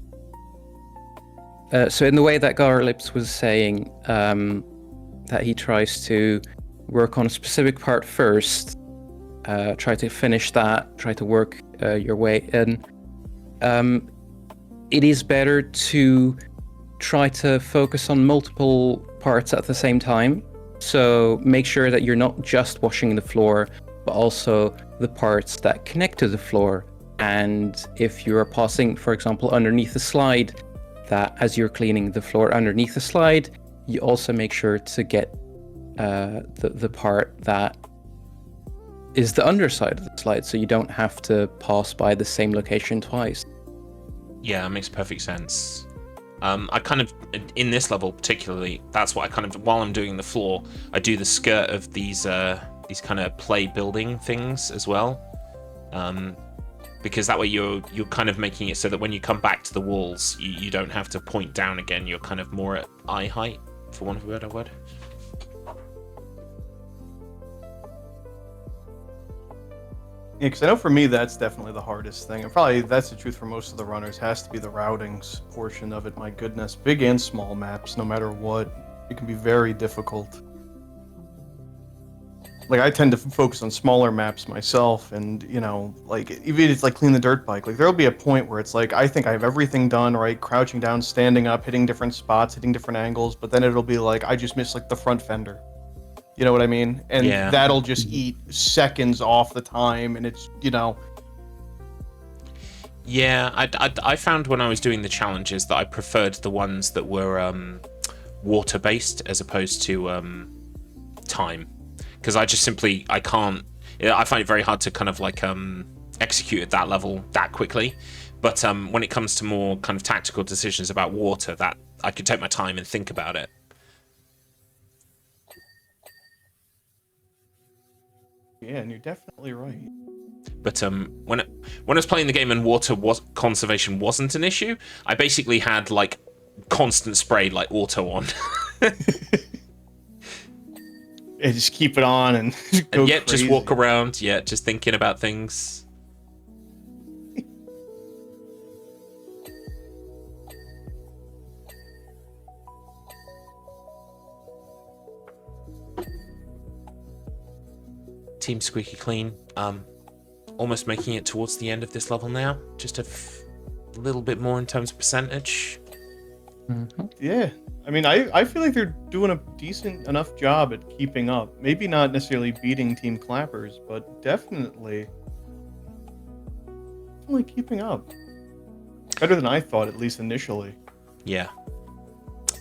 so in the way that Garlips was saying, that he tries to work on a specific part first, try to finish that, try to work your way in. It is better to try to focus on multiple parts at the same time. So make sure that you're not just washing the floor, but also the parts that connect to the floor. And if you're passing, for example, underneath the slide, that as you're cleaning the floor underneath the slide, you also make sure to get the part that is the underside of the slide, so you don't have to pass by the same location twice. Yeah, that makes perfect sense. I kind of, in this level particularly, that's what I kind of, while I'm doing the floor, I do the skirt of these kind of play building things as well. Because that way you're kind of making it so that when you come back to the walls, you don't have to point down again. You're kind of more at eye height, for want of a better word. Yeah, because I know for me that's definitely the hardest thing, and probably that's the truth for most of the runners, has to be the routings portion of it. My goodness, big and small maps, no matter what, it can be very difficult. Like, I tend to focus on smaller maps myself, and, you know, like, even if it's like clean the dirt bike, like, there'll be a point where it's like, I think I have everything done, right? Crouching down, standing up, hitting different spots, hitting different angles, but then it'll be like, I just missed, like, the front fender. You know what I mean? And yeah. That'll just eat seconds off the time, and it's, you know... Yeah, I found when I was doing the challenges that I preferred the ones that were water-based as opposed to time. Because I just simply, I can't... I find it very hard to kind of like execute at that level that quickly. But when it comes to more kind of tactical decisions about water, that I could take my time and think about it. Yeah, and you're definitely right. But when I was playing the game and conservation wasn't an issue, I basically had like constant spray like auto on. Yeah, just keep it on and go and crazy. Just walk around, just thinking about things. Team Squeaky Clean, almost making it towards the end of this level now. Just a little bit more in terms of percentage. Mm-hmm. Yeah, I mean, I feel like they're doing a decent enough job at keeping up. Maybe not necessarily beating Team Clappers, but definitely keeping up. Better than I thought, at least initially. Yeah.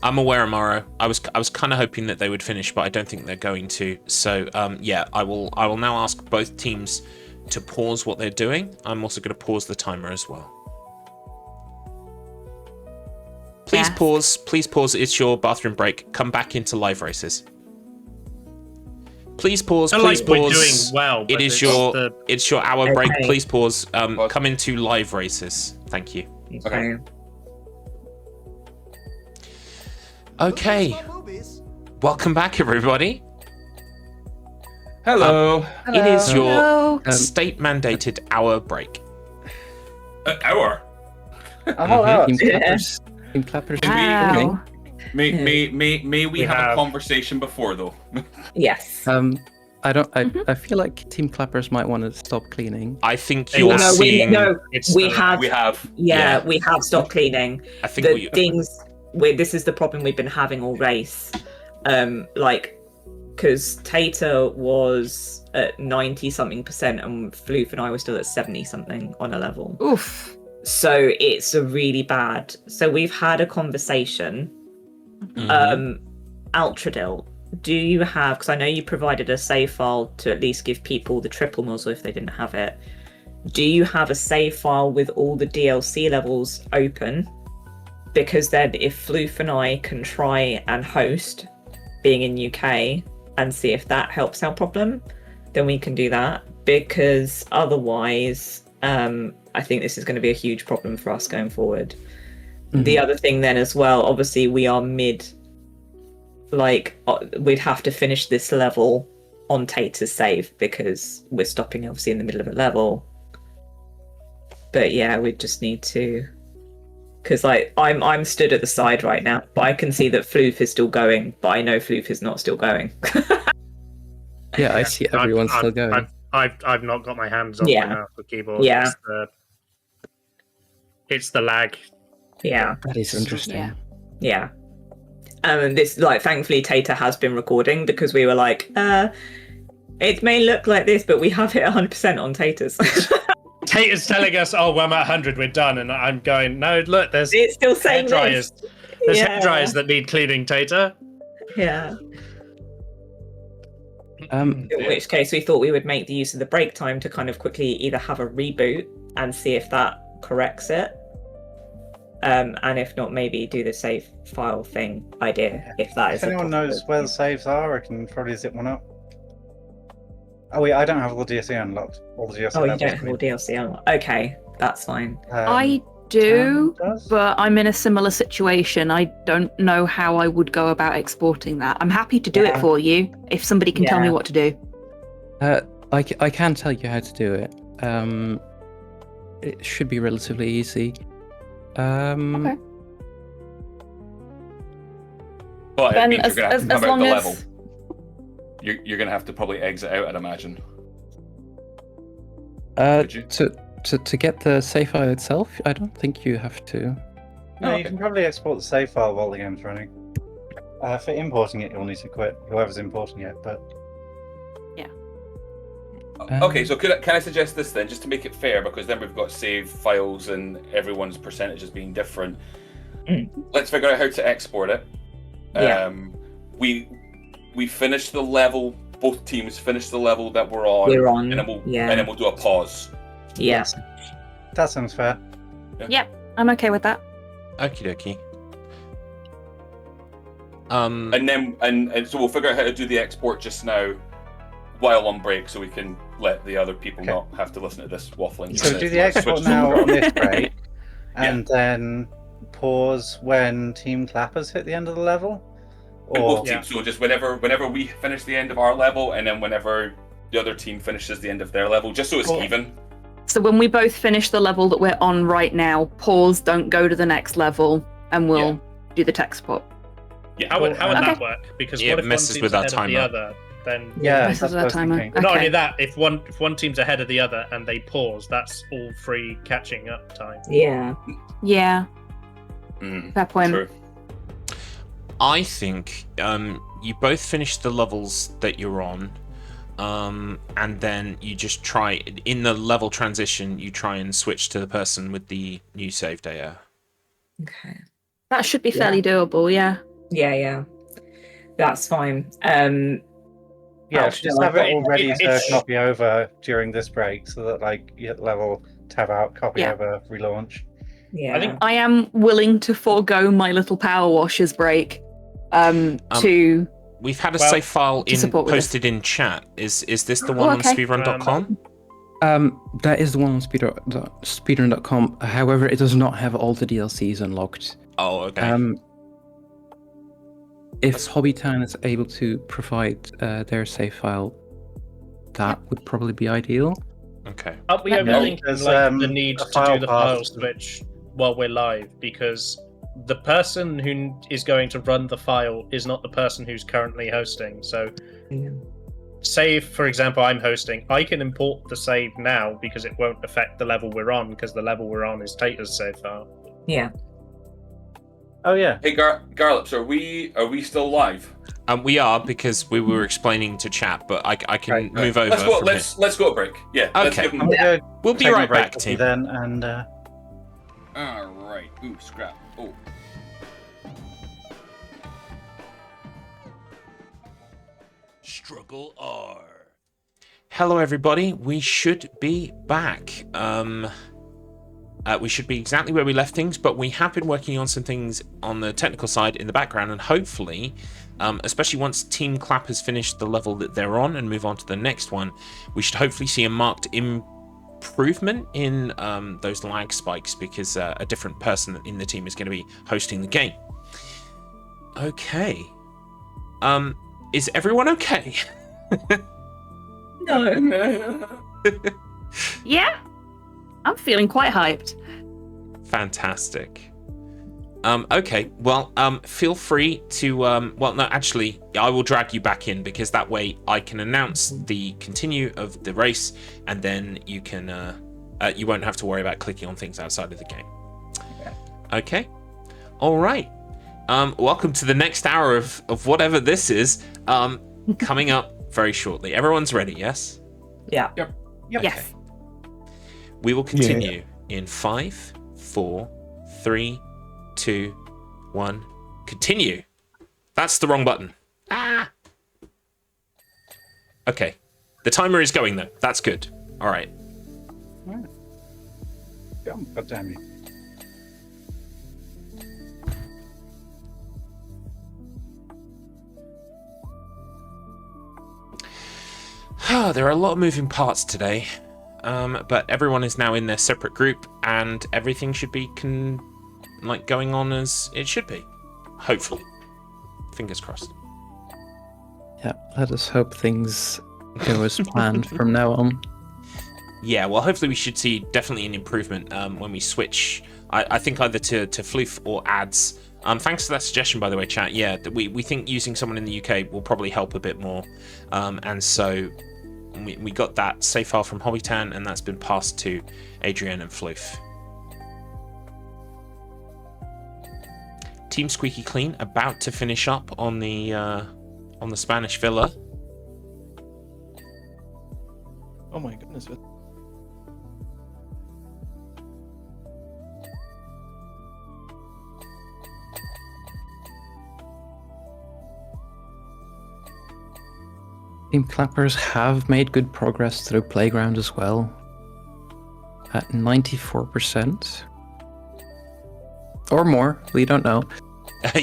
I'm aware, Amaro. I was kind of hoping that they would finish, but I don't think they're going to. So, yeah, I will now ask both teams to pause what they're doing. I'm also going to pause the timer as well. Please pause. Please pause. It's your bathroom break. Come back into live races. Please pause. Please pause. We're doing well. It's your hour break. Please pause. Come into live races. Thank you. Okay. Okay. Welcome back, everybody. Hello. It is your state-mandated hour break. Hour? A whole hour. Team Clappers. Wow. May we have a conversation before, though? Yes. I feel like Team Clappers might want to stop cleaning. I think you're seeing... We have. Yeah, we have stopped cleaning. I think this is the problem we've been having all race. Because Tater was at 90-something% and Floof and I were still at 70-something on a level. Oof. So it's a really bad. So we've had a conversation. Altradil, do you have, because I know you provided a save file to at least give people the triple muzzle if they didn't have it. Do you have a save file with all the DLC levels open? Because then if Floof and I can try and host, being in UK, and see if that helps our problem, then we can do that. Because otherwise, I think this is going to be a huge problem for us going forward. Mm-hmm. The other thing then as well, obviously we are we'd have to finish this level on Tater's save because we're stopping obviously in the middle of a level. But yeah, we just need to... Because I'm stood at the side right now, but I can see that Floof is still going, but I know Floof is not still going. Yeah, I see everyone's still going. I've not got my hands on my mouse or keyboard. Yeah. It's the lag. Yeah. That is interesting. Yeah. And this, thankfully Tater has been recording because we were like, It may look like this, but we have hit 100% on taters. Tater's telling us, "Oh, well, I'm at 100. We're done," and I'm going, "No, look, there's It's still saying hair dryers. this. There's Yeah. hair dryers that need cleaning, Tater." Yeah. Um, In which case, we thought we would make the use of the break time to kind of quickly either have a reboot and see if that corrects it, and if not, maybe do the save file thing idea. If that is. If anyone knows where the saves are, I can probably zip one up. Oh wait, I don't have all the DLC unlocked. All the DLC. Oh, you levels, don't have all DLC unlocked. Okay, that's fine. I do, does? but I'm in a similar situation. I don't know how I would go about exporting that. I'm happy to do it Yeah. for you if somebody can tell me Yeah. what to do. I can tell you how to do it. It should be relatively easy. Okay. But it Then means you're going to have to as come out long the as- level. You're going to have to probably exit out, I'd imagine. Would you? To get the save file itself, I don't think you have to. No, Okay. you can probably export the save file while the game's running. For importing it, you'll need to quit, whoever's importing it, but... Okay, so can I suggest this then, just to make it fair, because then we've got save files and everyone's percentages being different. Let's figure out how to export it. Yeah. We finish the level. Both teams finish the level that we're on. We're on, and then yeah. we'll do a pause. Yeah. That sounds fair. Yep, I'm okay with that. Okie dokie. And then and so we'll figure out how to do the export just now, while on break, so we can let the other people Okay. not have to listen to this waffling. So do the export now on this break, and then pause when Team Clappers hit the end of the level? And Or both teams, so just whenever we finish the end of our level, and then whenever the other team finishes the end of their level, just so it's Cool. even. So when we both finish the level that we're on right now, pause, don't go to the next level, and we'll do the tech support. Yeah. How would Okay. that work? Because Yeah, what it if messes one with team's our ahead of the timer. other? Then yeah, This that's is what I our was timer. thinking. But not Okay. only that, if one team's ahead of the other and they pause, that's all free catching up time. Yeah. Yeah, fair point. True. I think you both finish the levels that you're on, and then you just try in the level transition. You try and switch to the person with the new save data. Okay. That should be fairly doable, yeah. Yeah. That's fine. Yeah, just have it all ready to it's- copy over during this break, so that like you hit level, tab out, copy Yeah. over, relaunch. Yeah. I think I am willing to forego my little power washers break to... We've had a Well, save file to support with posted in chat. Is this the one okay. on speedrun.com? That is the one on speedrun.com. However, it does not have all the DLCs unlocked. Oh, okay. If Hobbytown is able to provide their save file, that would probably be ideal. Okay. Are we Yeah, overthinking there's, the need a to file do the path. file switch while we're live? Because the person who is going to run the file is not the person who's currently hosting. So, save, for example, I'm hosting. I can import the save now because it won't affect the level we're on, because the level we're on is Tater's save file. Yeah. Oh yeah. Hey, Garlips, are we still live? We are, because we were explaining to chat, but I can Right. move over. Let's go. from Let's go a break. Yeah. Let's Okay. give 'em- I'm gonna We'll be take my right break back, quickly team. then, and All right. Ooh, scrap. Oh. StruggleR. Hello, everybody. We should be back. We should be exactly where we left things, but we have been working on some things on the technical side in the background, and hopefully, especially once Team Clap has finished the level that they're on and move on to the next one, we should hopefully see a marked improvement in those lag spikes, because a different person in the team is going to be hosting the game. Okay. Is everyone okay? No. Yeah, I'm feeling quite hyped. Fantastic. Okay, well, feel free to, well, no, actually, I will drag you back in, because that way I can announce the continue of the race, and then you can, you won't have to worry about clicking on things outside of the game. Okay? All right. Welcome to the next hour of whatever this is. Coming up very shortly. Everyone's ready, yes? Yeah. Yep. Yes. We will continue in 5, 4, 3, 2, 1. Continue. That's the wrong button. Ah! Okay. The timer is going, though. That's good. All right. God damn you. There are a lot of moving parts today, but everyone is now in their separate group, and everything should be going on as it should be. Hopefully. Fingers crossed. Yeah, let us hope things go as planned from now on. Yeah, well, hopefully we should see definitely an improvement when we switch, I think either to floof or ads. Thanks for that suggestion, by the way, chat. Yeah, we think using someone in the UK will probably help a bit more. And so we got that save file from Hobbytan, and that's been passed to Adrienne and Floof. Team Squeaky Clean about to finish up on the Spanish Villa. Oh my goodness. Team Clappers have made good progress through Playground as well. At 94%. Or more, we don't know.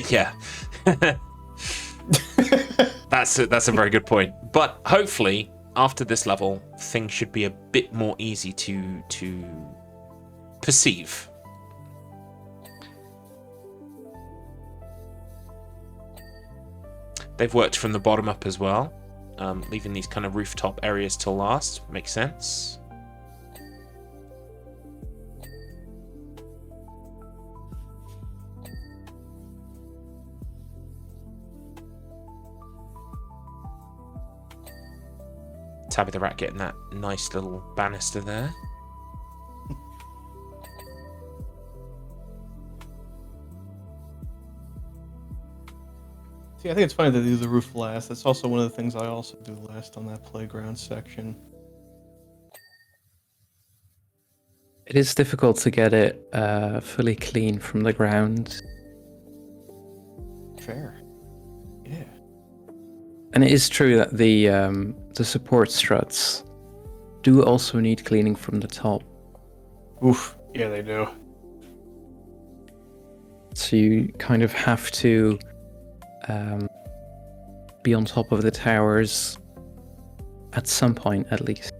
Yeah. That's a very good point. But hopefully, after this level, things should be a bit more easy to perceive. They've worked from the bottom up as well, leaving these kind of rooftop areas till last. Makes sense. Tabby the Rat getting that nice little banister there. See, I think it's funny to do the roof last. That's also one of the things I also do last on that playground section. It is difficult to get it fully clean from the ground. Fair. Yeah. And it is true that the support struts do also need cleaning from the top. Oof. Yeah, they do. So you kind of have to be on top of the towers at some point, at least.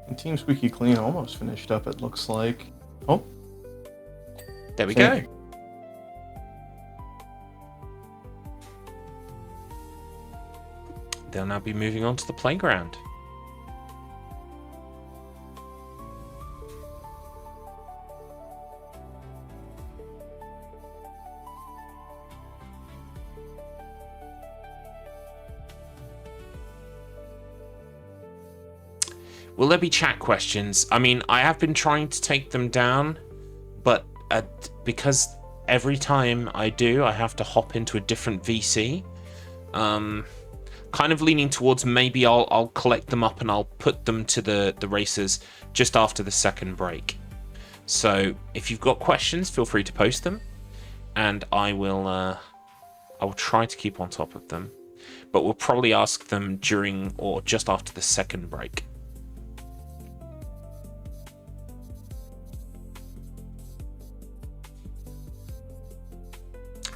And Team Squeaky Clean almost finished up, it looks like. Oh. There we go. They'll now be moving on to the playground. Will there be chat questions? I mean, I have been trying to take them down, but because every time I do, I have to hop into a different VC. Kind of leaning towards maybe I'll collect them up and I'll put them to the racers just after the second break. So if you've got questions, feel free to post them, and I will try to keep on top of them. But we'll probably ask them during or just after the second break.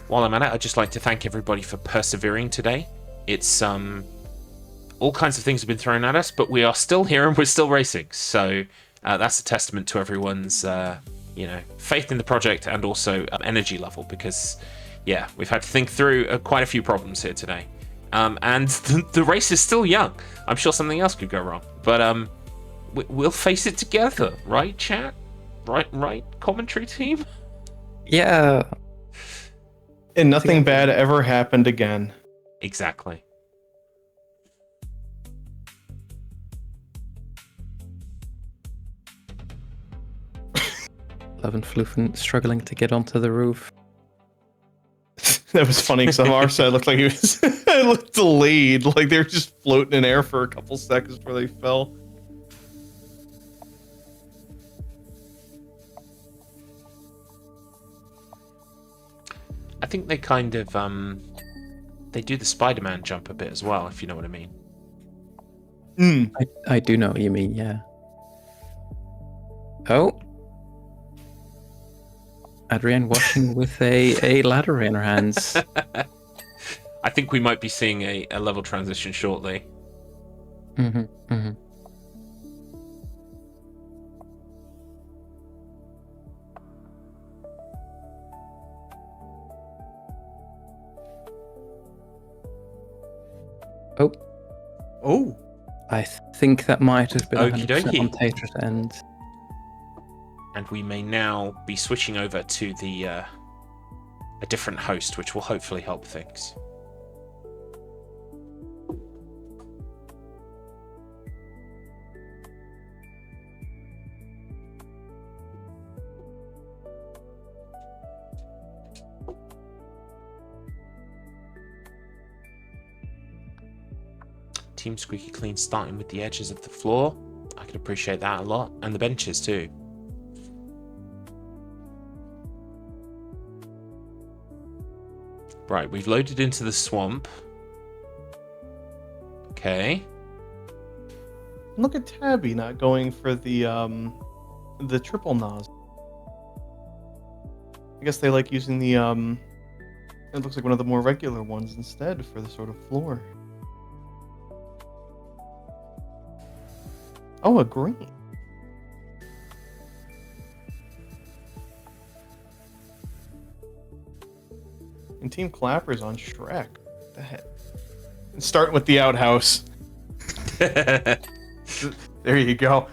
While I'm at it, I'd just like to thank everybody for persevering today. It's all kinds of things have been thrown at us, but we are still here and we're still racing. So that's a testament to everyone's faith in the project and also energy level, because yeah, we've had to think through quite a few problems here today. And the race is still young. I'm sure something else could go wrong, but we'll face it together, right, chat? Right, commentary team? Yeah. And nothing bad ever happened again. Exactly. Flufen struggling to get onto the roof. That was funny because on our side it looked like it looked delayed, like they were just floating in air for a couple seconds before they fell. I think they kind of they do the Spider-Man jump a bit as well, if you know what I mean. I do know what you mean, yeah. Oh. Adrienne washing with a ladder in her hands. I think we might be seeing a level transition shortly. Oh. I think that might have been Okie 100% dokie. on Tater's end. And we may now be switching over to the a different host, which will hopefully help things. Team Squeaky Clean starting with the edges of the floor. I can appreciate that a lot. And the benches too. Right, we've loaded into the swamp. Okay. Look at Tabby not going for the triple nozzle. I guess they like using the it looks like one of the more regular ones instead for the sort of floor. Oh, a green. And Team Clapper's on Shrek. What the heck? And starting with the outhouse. There you go.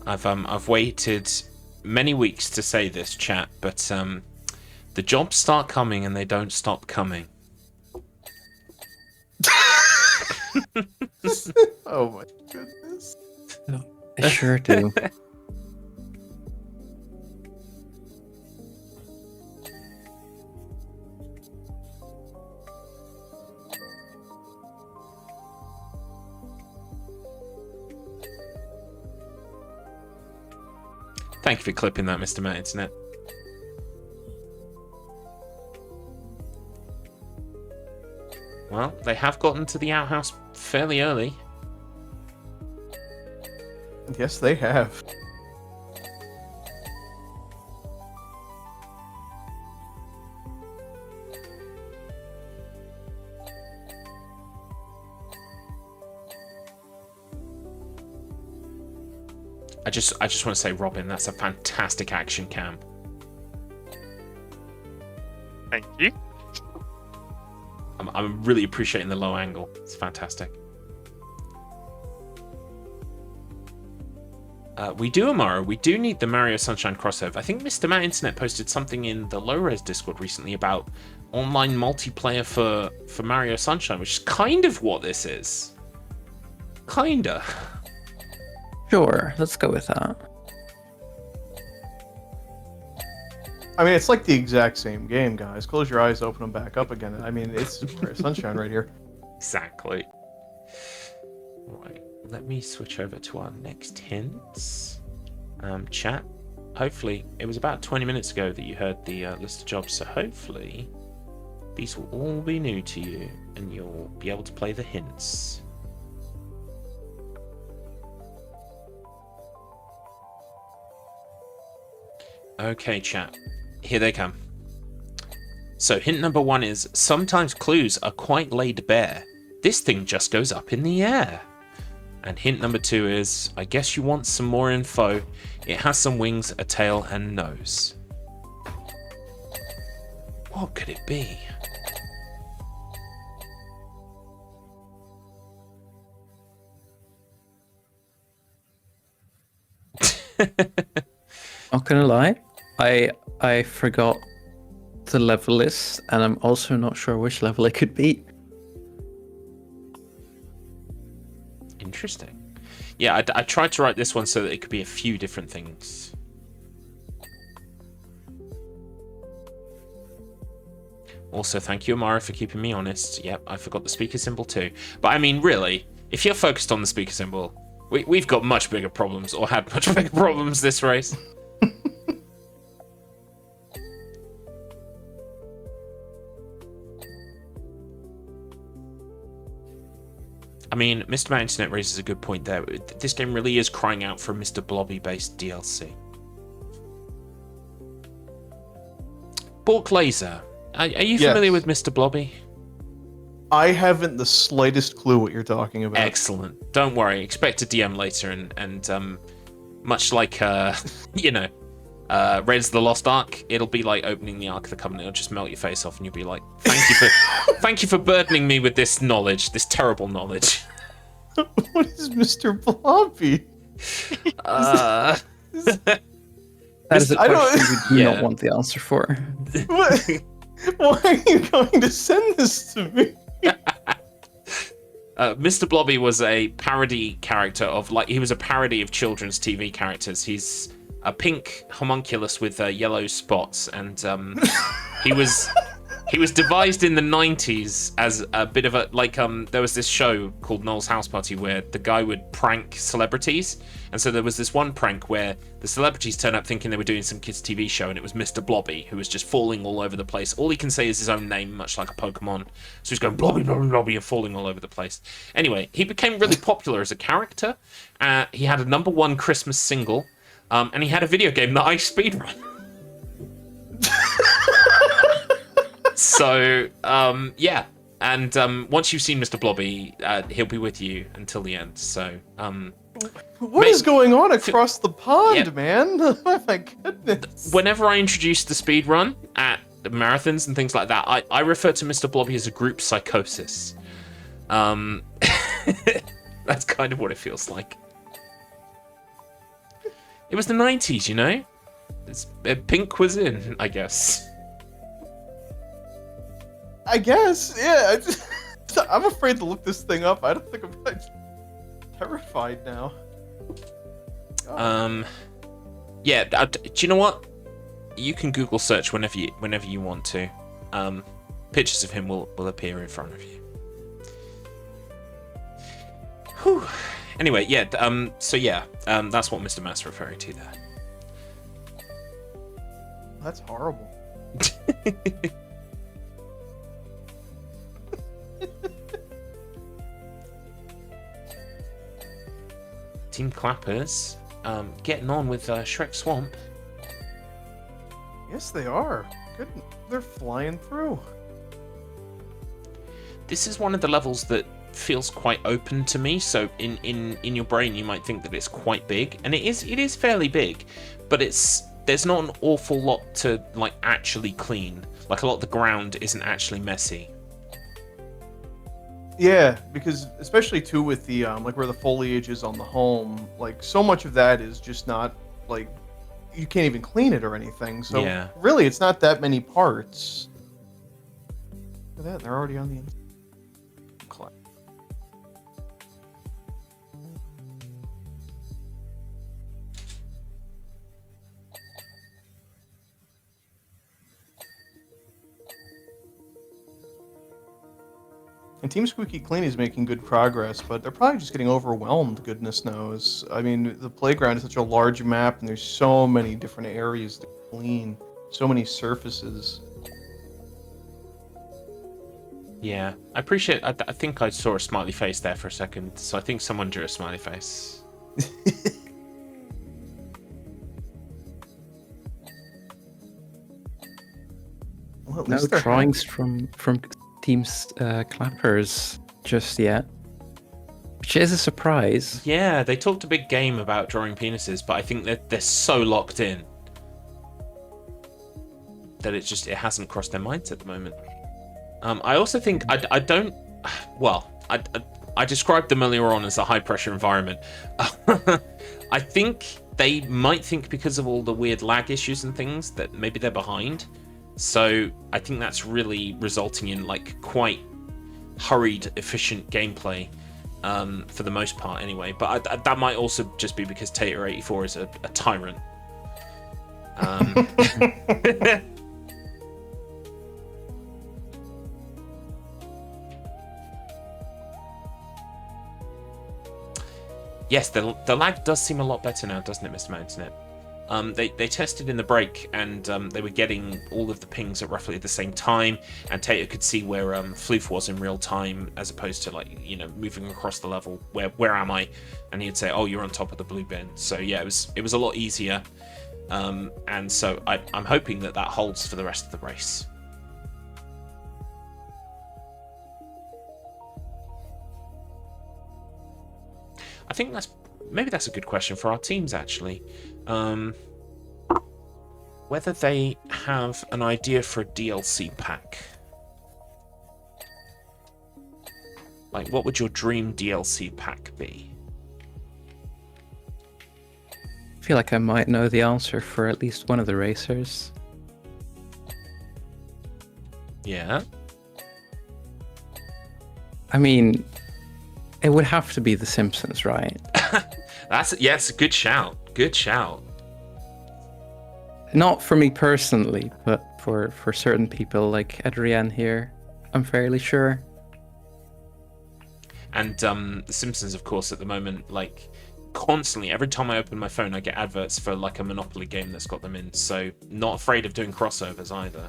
I've waited many weeks to say this, chat, but the jobs start coming and they don't stop coming. Oh my goodness. I sure do. Thank you for clipping that, Mr. Matt Internet. Well, they have gotten to the outhouse fairly early. Yes, they have. I just want to say, Robin, that's a fantastic action cam. Thank you. I'm really appreciating the low angle. It's fantastic. We do, Amara. We do need the Mario Sunshine crossover. I think Mr. Matt Internet posted something in the low-res Discord recently about online multiplayer for Mario Sunshine, which is kind of what this is. Kinda. Sure, let's go with that. I mean, it's like the exact same game, guys. Close your eyes, open them back up again. I mean, it's Sunshine right here. Exactly. Right, let me switch over to our next hints. Chat, hopefully, it was about 20 minutes ago that you heard the list of jobs, so hopefully these will all be new to you and you'll be able to play the hints. Okay, chat. Here they come. So hint number 1 is, sometimes clues are quite laid bare. This thing just goes up in the air. And hint number 2 is, I guess you want some more info. It has some wings, a tail, and nose. What could it be? Not gonna lie, I forgot the level list, and I'm also not sure which level it could be. Interesting. Yeah, I tried to write this one so that it could be a few different things. Also, thank you, Amara, for keeping me honest. Yep, I forgot the speaker symbol too. But I mean, really, if you're focused on the speaker symbol, we've got much bigger problems, or had much bigger problems this race. I mean, Mr. Matt Internet raises a good point there. This game really is crying out for a Mr. Blobby-based DLC. Bork Laser. Are you familiar with Mr. Blobby? I haven't the slightest clue what you're talking about. Excellent. Don't worry. Expect a DM later, and much like Raiders of the Lost Ark, it'll be like opening the Ark of the Covenant. It'll just melt your face off, and you'll be like, "Thank you for burdening me with this knowledge, this terrible knowledge." What is Mr. Blobby? That is a question we do not want the answer for. What? Why are you going to send this to me? Mr. Blobby was a parody character of, he was a parody of children's TV characters. He's a pink homunculus with yellow spots, and he was devised in the 90s as a bit of a, there was this show called Noel's House Party where the guy would prank celebrities, and so there was this one prank where the celebrities turned up thinking they were doing some kids' TV show, and it was Mr. Blobby, who was just falling all over the place. All he can say is his own name, much like a Pokemon, so he's going Blobby, Blobby, Blobby, and falling all over the place. Anyway, he became really popular as a character. He had a #1 Christmas single, and he had a video game that I speedrun. So, yeah. And once you've seen Mr. Blobby, he'll be with you until the end. So, what is going on across the pond, man? Oh my goodness. Whenever I introduce the speedrun at marathons and things like that, I refer to Mr. Blobby as a group psychosis. That's kind of what it feels like. It was the 90s, you know? Pink was in, I guess. I guess, yeah. I'm afraid to look this thing up. I don't think I'm terrified now. Yeah. Do you know what? You can Google search whenever you want to. Pictures of him will appear in front of you. Whew. Anyway, yeah. So yeah. That's what Mr. Matt's referring to there. That's horrible. Team Clappers, getting on with Shrek Swamp. Yes, they are. Good. They're flying through. This is one of the levels that feels quite open to me. So in your brain, you might think that it's quite big, and it is fairly big, but there's not an awful lot to actually clean. Like a lot of the ground isn't actually messy. Yeah, because especially too with the where the foliage is on the home, so much of that is just not you can't even clean it or anything. So yeah. Really, it's not that many parts. Look at that, they're already on the inside. And Team Squeaky Clean is making good progress, but they're probably just getting overwhelmed, goodness knows. I mean, the playground is such a large map, and there's so many different areas to clean, so many surfaces. Yeah, I appreciate. I think I saw a smiley face there for a second, so I think someone drew a smiley face. Well, no drawings from Team's Clappers just yet, which is a surprise. Yeah, they talked a big game about drawing penises, but I think that they're so locked in that it hasn't crossed their minds at the moment. I also think I described them earlier on as a high pressure environment. I think they might think because of all the weird lag issues and things that maybe they're behind. So I think that's really resulting in quite hurried, efficient gameplay. for the most part anyway. But that might also just be because Tater84 is a tyrant. Yes, the lag does seem a lot better now, doesn't it, Mr. Mountainnet? They tested in the break, and they were getting all of the pings at roughly the same time, and Tater could see where Floof was in real time, as opposed to, like, you know, moving across the level. Where am I? And he'd say, oh, you're on top of the blue bin. So yeah, it was a lot easier, and so I'm hoping that holds for the rest of the race. I think maybe that's a good question for our teams, actually. Whether they have an idea for a DLC pack. Like, what would your dream DLC pack be? I feel like I might know the answer for at least one of the racers. Yeah? I mean, it would have to be The Simpsons, right? Yes, a good shout. Good shout. Not for me personally, but for certain people like Adrienne here, I'm fairly sure. And The Simpsons, of course, at the moment, like, constantly, every time I open my phone, I get adverts for, like, a Monopoly game that's got them in. So, not afraid of doing crossovers either.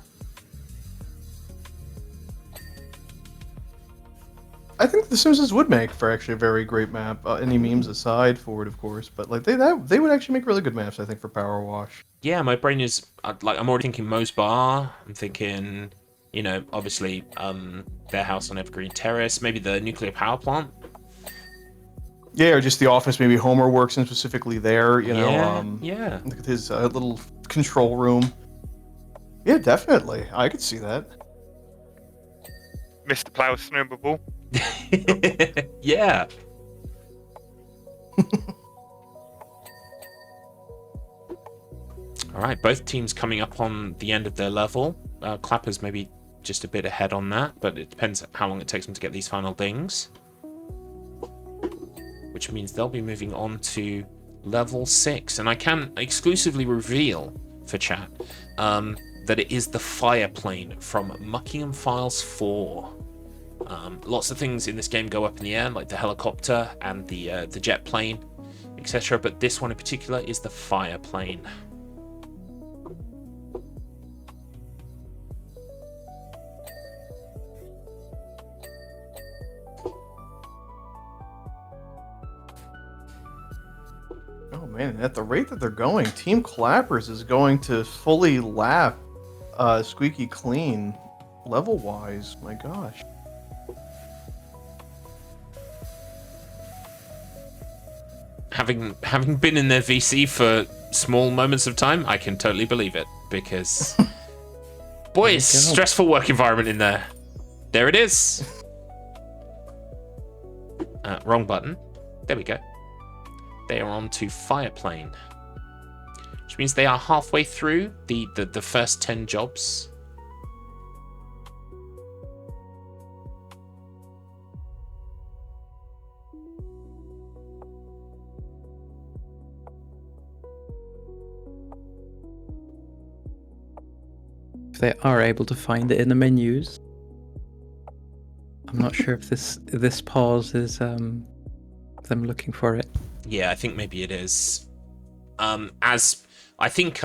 I think The Simpsons would make for actually a very great map. Any memes aside for it, of course, but like they would actually make really good maps, I think, for PowerWash. Yeah, my brain is like, I'm already thinking Moe's Bar. I'm thinking, you know, obviously their house on Evergreen Terrace, maybe the nuclear power plant. Yeah, or just the office. Maybe Homer works in specifically there. You know, yeah. Look at his little control room. Yeah, definitely. I could see that. Mr. Plow Snowball. Yeah. All right, both teams coming up on the end of their level. Clappers maybe just a bit ahead on that, but it depends how long it takes them to get these final dings. Which means they'll be moving on to level 6. And I can exclusively reveal for chat that it is the fire plane from Muckingham Files 4. Lots of things in this game go up in the air, like the helicopter and the jet plane, etc. But this one in particular is the fire plane. Oh man, at the rate that they're going, Team Clappers is going to fully lap Squeaky clean level-wise. My gosh. Having been in their VC for small moments of time, I can totally believe it, because boy, it's a stressful work environment in there. There it is. Wrong button. There we go. They are on to Fireplane, which means they are halfway through the first 10 jobs. If they are able to find it in the menus. I'm not sure if this pause is them looking for it. Yeah, I think maybe it is. As I think,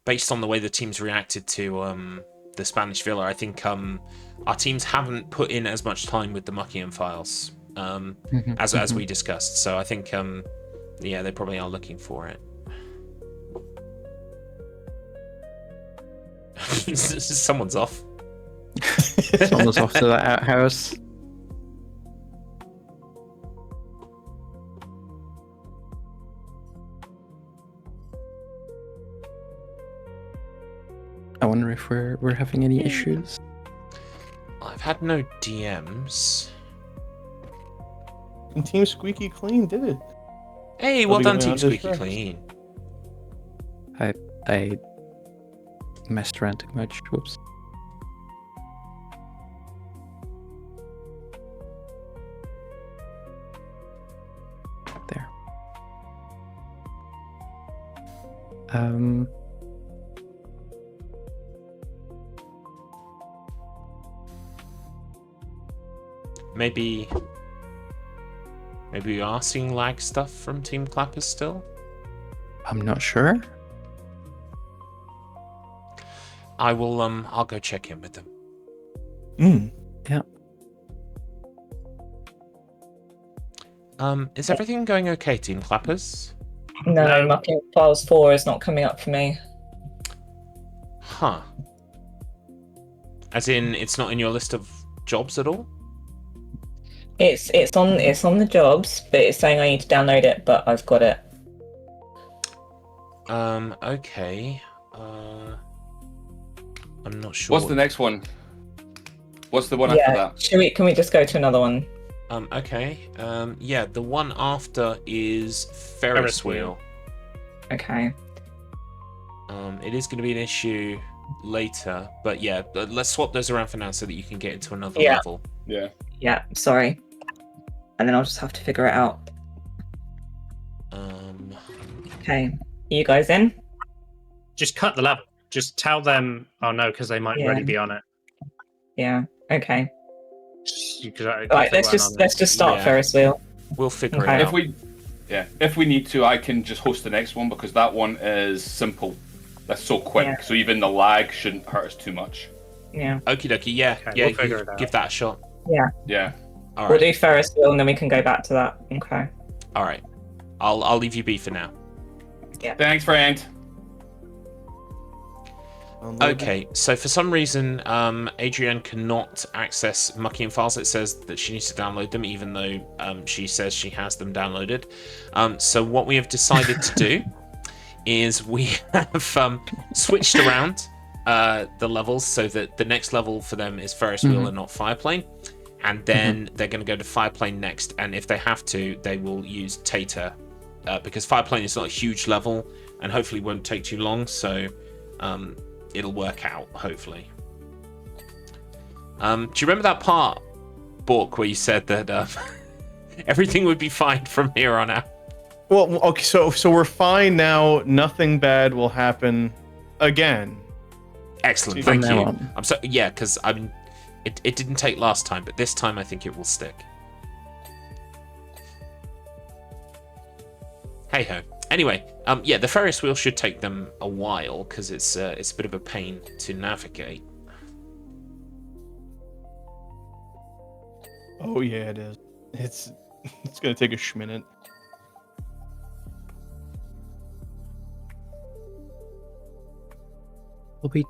based on the way the teams reacted to the Spanish Villa, I think our teams haven't put in as much time with the Muckingham Files as we discussed. So I think, yeah, they probably are looking for it. Someone's off. Someone's off to that outhouse. I wonder if we're having any issues. I've had no DMs. And Team Squeaky Clean did it. Hey, well done, Team Squeaky Clean. I messed around too much. Whoops. Maybe we are seeing lag stuff from Team Clappers still? I'm not sure. I will I'll go check in with them. Yeah. Is everything going okay, Team Clappers? No, Mucking Files 4 is not coming up for me. Huh. As in, it's not in your list of jobs at all? It's on the jobs, but it's saying I need to download it, but I've got it. Okay. I'm not sure. What's the next one? What's the one after that? Can we just go to another one? Okay. Yeah, the one after is Ferris wheel. Okay. It is going to be an issue later, but yeah, let's swap those around for now so that you can get into another level. Yeah. Yeah, sorry. And then I'll just have to figure it out. Okay. You guys in? Just cut the level. Just tell them, oh no, because they might already be on it. Yeah. Okay. Right, let's just start Ferris wheel. We'll figure it out. If we need to, I can just host the next one because that one is simple. That's so quick, so even the lag shouldn't hurt us too much. Yeah. Okie dokie, yeah, Okay, we'll figure it out. Give that a shot. Yeah. Yeah. All right. We'll do Ferris wheel and then we can go back to that. Okay. All right. I'll leave you be for now. Yeah. Thanks, friend. Okay, so for some reason, Adrienne cannot access Mucking Files. It says that she needs to download them, even though she says she has them downloaded. So what we have decided to do is we have switched around the levels so that the next level for them is Ferris wheel and not Fireplane. And then they're going to go to Fireplane next, and if they have to, they will use Tater, because Fireplane is not a huge level, and hopefully won't take too long, so it'll work out, hopefully. Do you remember that part, Bork, where you said that everything would be fine from here on out? Well, okay, so we're fine now. Nothing bad will happen again. Excellent, thank you. I'm so because I mean, it didn't take last time, but this time I think it will stick. Hey ho. Anyway, yeah, the Ferris wheel should take them a while because it's a bit of a pain to navigate. Oh yeah, it is. It's gonna take a schminute.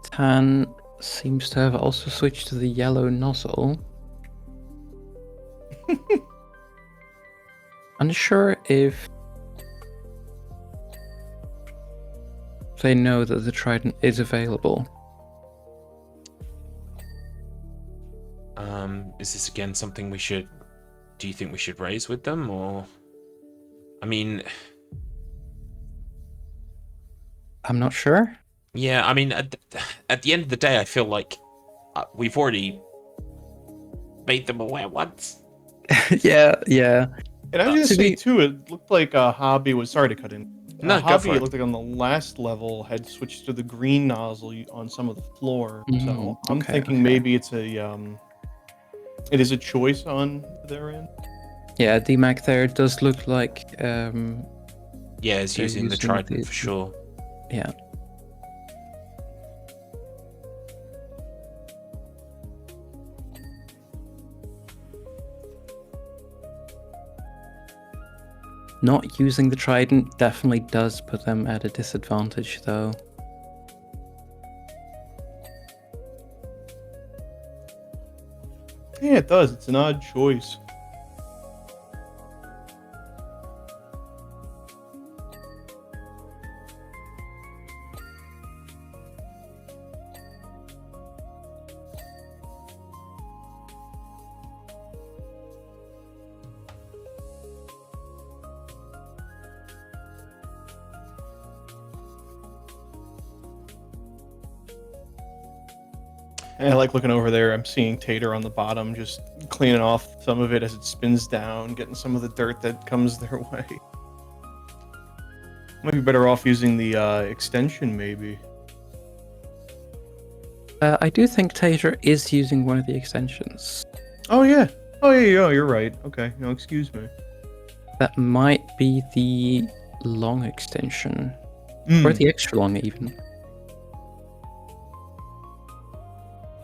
Tan seems to have also switched to the yellow nozzle. Unsure if they know that the trident is available. Is this again something we should... Do you think we should raise with them, or... I mean... I'm not sure. Yeah, I mean, at the end of the day, I feel like we've already made them aware once. yeah. And I was gonna say too, it looked like Hobby was... Sorry to cut in. No, Hobby, it looked like on the last level, had switched to the green nozzle on some of the floor. So I'm thinking maybe it's it is a choice on their end. Yeah, DMAC there does look like... yeah, it's using the trident for sure. Yeah. Not using the trident definitely does put them at a disadvantage, though. Yeah, it does. It's an odd choice. And I like looking over there. I'm seeing Tater on the bottom, just cleaning off some of it as it spins down, getting some of the dirt that comes their way. Might be better off using the extension, maybe. I do think Taser is using one of the extensions. Oh yeah. Oh yeah. You're right. Okay. No, excuse me. That might be the long extension, or the extra long even.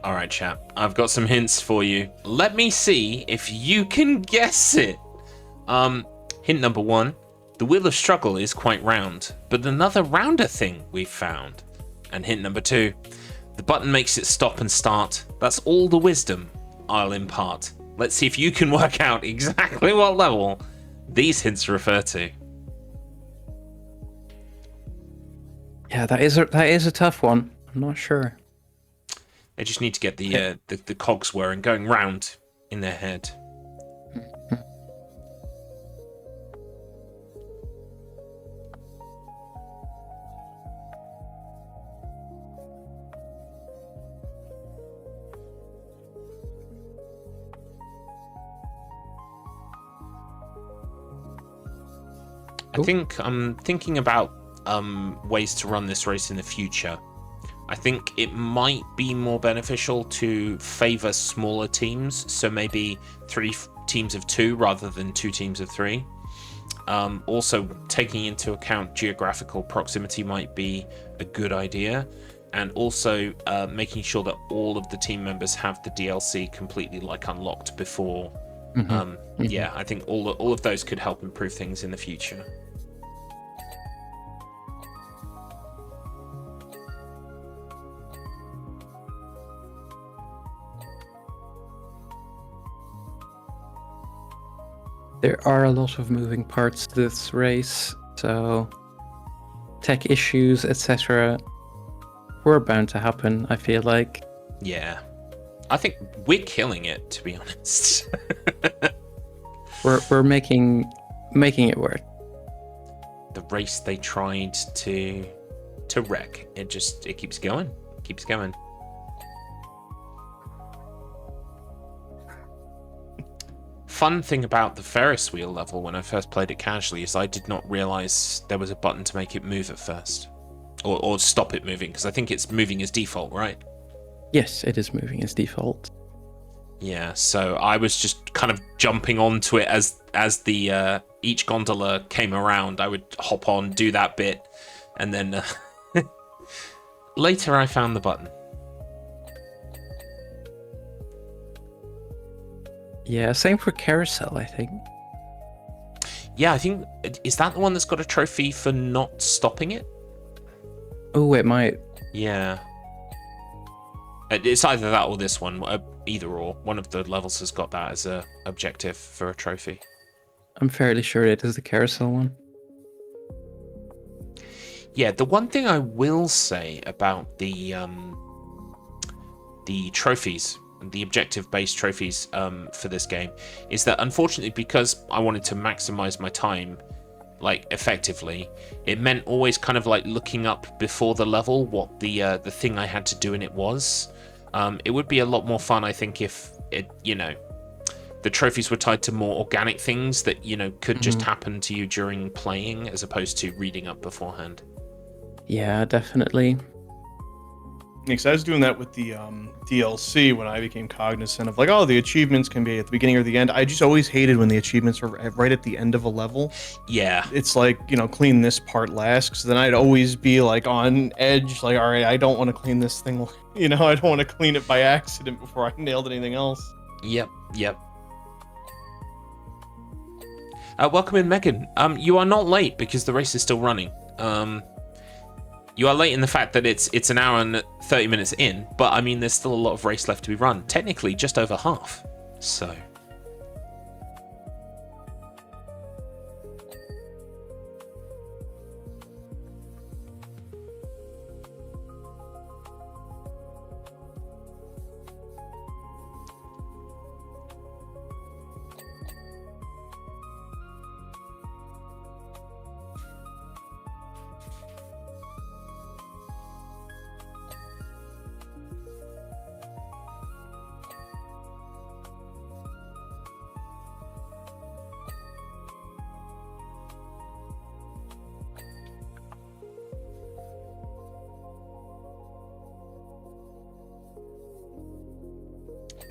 All right, chap. I've got some hints for you. Let me see if you can guess it. Hint number 1. The wheel of struggle is quite round, but another rounder thing we've found. And hint number 2. The button makes it stop and start. That's all the wisdom I'll impart. Let's see if you can work out exactly what level these hints refer to. Yeah, that is a tough one. I'm not sure. They just need to get the cogs whirring, going round in their head. I think I'm thinking about ways to run this race in the future. I think it might be more beneficial to favor smaller teams, so maybe 3 teams of 2 rather than 2 teams of 3. Also, taking into account geographical proximity might be a good idea, and also making sure that all of the team members have the DLC completely unlocked before. Yeah, I think all of those could help improve things in the future. There are a lot of moving parts to this race, so tech issues, etc. were bound to happen, I feel like. Yeah. I think we're killing it, to be honest. we're making it work. The race they tried to wreck, it keeps going. Keeps going. Fun thing about the Ferris wheel level when I first played it casually is I did not realize there was a button to make it move at first, or stop it moving, because I think it's moving as default, right? Yes, it is moving as default. Yeah, so I was just kind of jumping onto it as the each gondola came around. I would hop on, do that bit, and then later I found the button. Yeah, same for Carousel, I think. Yeah, I think, is that the one that's got a trophy for not stopping it? Oh, it might. Yeah. It's either that or this one, either or. One of the levels has got that as a objective for a trophy. I'm fairly sure it is the Carousel one. Yeah, the one thing I will say about the trophies, the objective-based trophies for this game, is that unfortunately, because I wanted to maximize my time, effectively, it meant always kind of looking up before the level what the thing I had to do in it was. It would be a lot more fun, I think, if it, the trophies were tied to more organic things that, could just happen to you during playing, as opposed to reading up beforehand. Yeah, definitely. Because I was doing that with the DLC when I became cognizant of the achievements can be at the beginning or the end. I just always hated when the achievements were right at the end of a level. Yeah. It's clean this part last, because then I'd always be on edge, all right, I don't want to clean this thing, I don't want to clean it by accident before I nailed anything else. Yep. Welcome in, Megan. You are not late because the race is still running. You are late in the fact that it's an hour and 30 minutes in, but I mean, there's still a lot of race left to be run. Technically, just over half. So.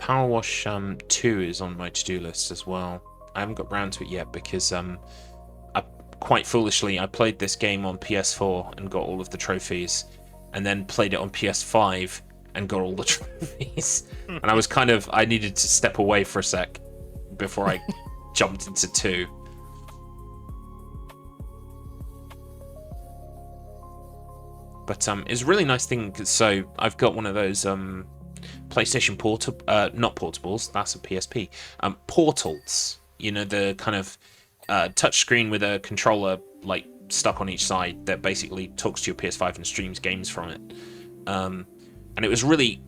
PowerWash 2 is on my to-do list as well. I haven't got round to it yet because quite foolishly, I played this game on PS4 and got all of the trophies, and then played it on PS5 and got all the trophies. And I needed to step away for a sec before I jumped into 2. But it's a really nice thing. So I've got one of those PlayStation not portables. That's a PSP. Portals. You know, the kind of touch screen with a controller like stuck on each side that basically talks to your PS5 and streams games from it. And it was really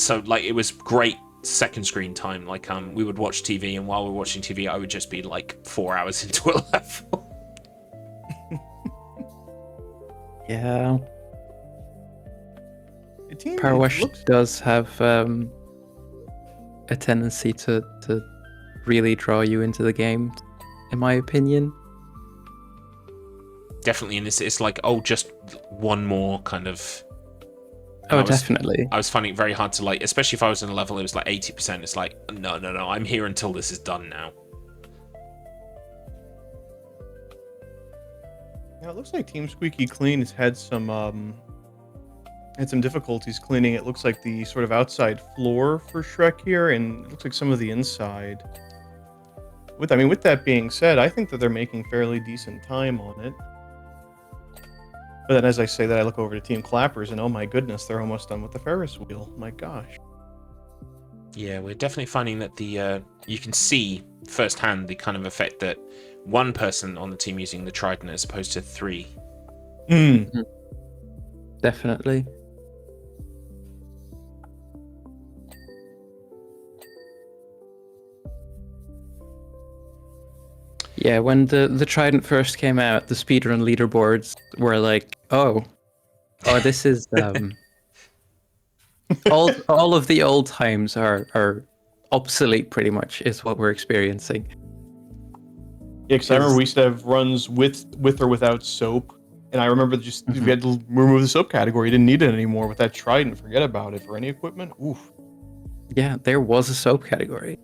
it was great second screen time. Like we would watch TV, and while we were watching TV, I would just be like 4 hours into a level. Yeah. PowerWash does have a tendency to really draw you into the game, in my opinion. Definitely, and it's like, just one more kind of. Definitely. I was finding it very hard to like, especially if I was in a level it was like 80%. It's like, no, I'm here until this is done now. Yeah, it looks like Team Squeaky Clean has had some difficulties cleaning. It looks like the sort of outside floor for Shrek here, and it looks like some of the inside. With that being said, I think that they're making fairly decent time on it. But then as I say that, I look over to Team Clappers, and oh my goodness, they're almost done with the Ferris wheel. My gosh. Yeah, we're definitely finding that you can see firsthand the kind of effect that one person on the team using the Trident as opposed to 3. Definitely. Yeah, when the Trident first came out, the speedrun leaderboards were like, oh, this is all of the old times are obsolete, pretty much, is what we're experiencing. Yeah, because I remember we used to have runs with or without soap, and I remember just we had to remove the soap category. You didn't need it anymore with that Trident. Forget about it for any equipment. Oof. Yeah, there was a soap category.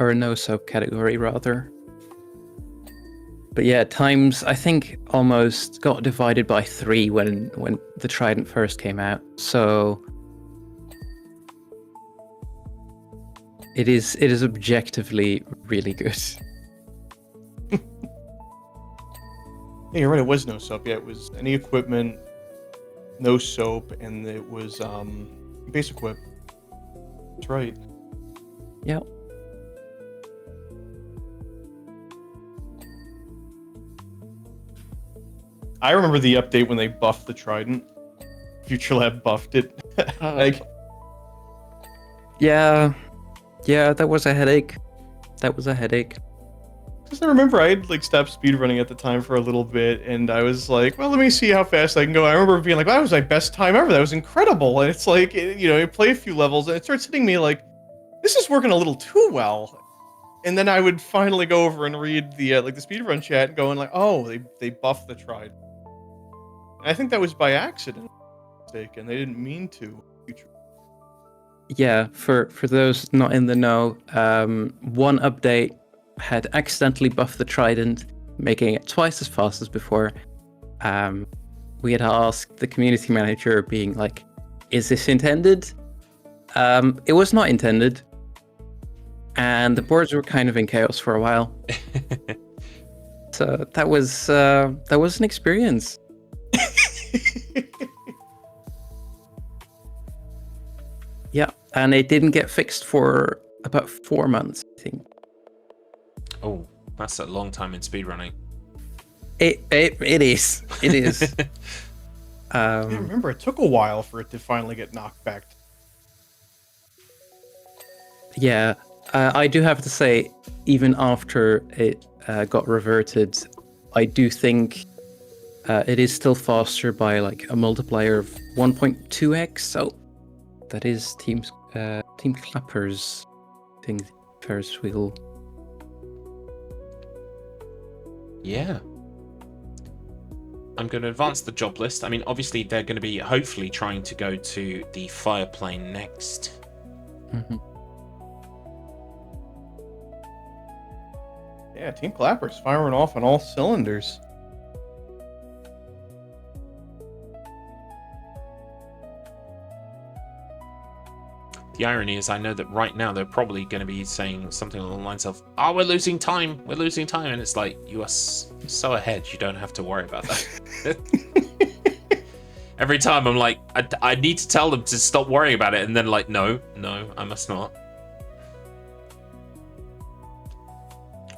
Or a no soap category, rather. But yeah, times, I think, almost got divided by 3 when the Trident first came out. So it is objectively really good. Yeah, you're right. It was no soap. Yeah, it was any equipment, no soap, and it was base equip. That's right. Yep. I remember the update when they buffed the Trident. Future Lab buffed it. Yeah, that was a headache. Because I remember I had stopped speedrunning at the time for a little bit, and I was like, well, let me see how fast I can go. I remember being like, that was my best time ever. That was incredible. And it's like, you play a few levels, and it starts hitting me like, this is working a little too well. And then I would finally go over and read the speedrun chat and going like, oh, they buffed the Trident. And I think that was by accident, and they didn't mean to. Yeah, for those not in the know, one update had accidentally buffed the Trident, making it twice as fast as before. We had asked the community manager, being like, is this intended? It was not intended. And the boards were kind of in chaos for a while. So that was an experience. Yeah, and it didn't get fixed for about 4 months, I think. Oh, that's a long time in speedrunning. It is. It is. I remember it took a while for it to finally get knocked back. Yeah, I do have to say, even after it got reverted, I do think it is still faster by a multiplier of 1.2x. So that is Team Clappers thing, Ferris wheel. Yeah. I'm going to advance the job list. I mean, obviously, they're going to be hopefully trying to go to the fire plane next. Yeah, Team Clapper's firing off on all cylinders. The irony is, I know that right now they're probably going to be saying something along the lines of, "Oh, we're losing time. We're losing time," and it's like, you are so ahead. You don't have to worry about that. Every time I'm like, I need to tell them to stop worrying about it, and then like, no, I must not.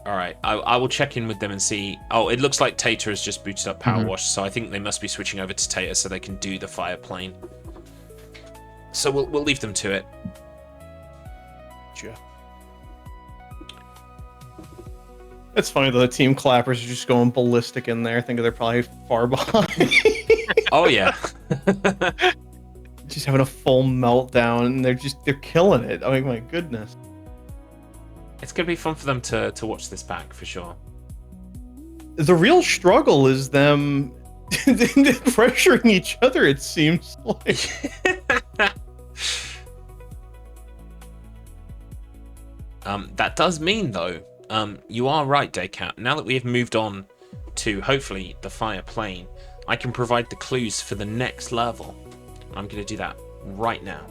All right, I will check in with them and see. Oh, it looks like Tater has just booted up PowerWash, so I think they must be switching over to Tater so they can do the fire plane. So we'll leave them to it. Sure. It's funny though, the Team Clappers are just going ballistic in there. I think they're probably far behind. Oh yeah. Just having a full meltdown, and they're killing it. I mean, my goodness. It's gonna be fun for them to watch this back for sure. The real struggle is them pressuring each other, it seems like. That does mean, though, you are right, Daycat. Now that we have moved on to, hopefully, the fire plane, I can provide the clues for the next level. I'm going to do that right now.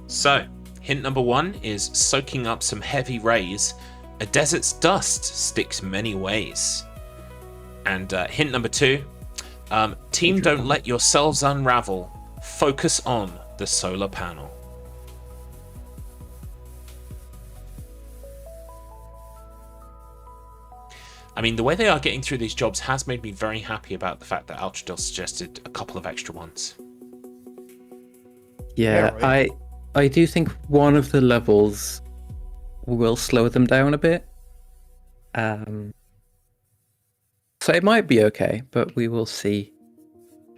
So, hint number 1 is soaking up some heavy rays. A desert's dust sticks many ways. And hint number 2, team, don't let yourselves unravel. Focus on the solar panel. I mean, the way they are getting through these jobs has made me very happy about the fact that Altradil suggested a couple of extra ones. Yeah, right. I do think one of the levels will slow them down a bit. So it might be okay, but we will see.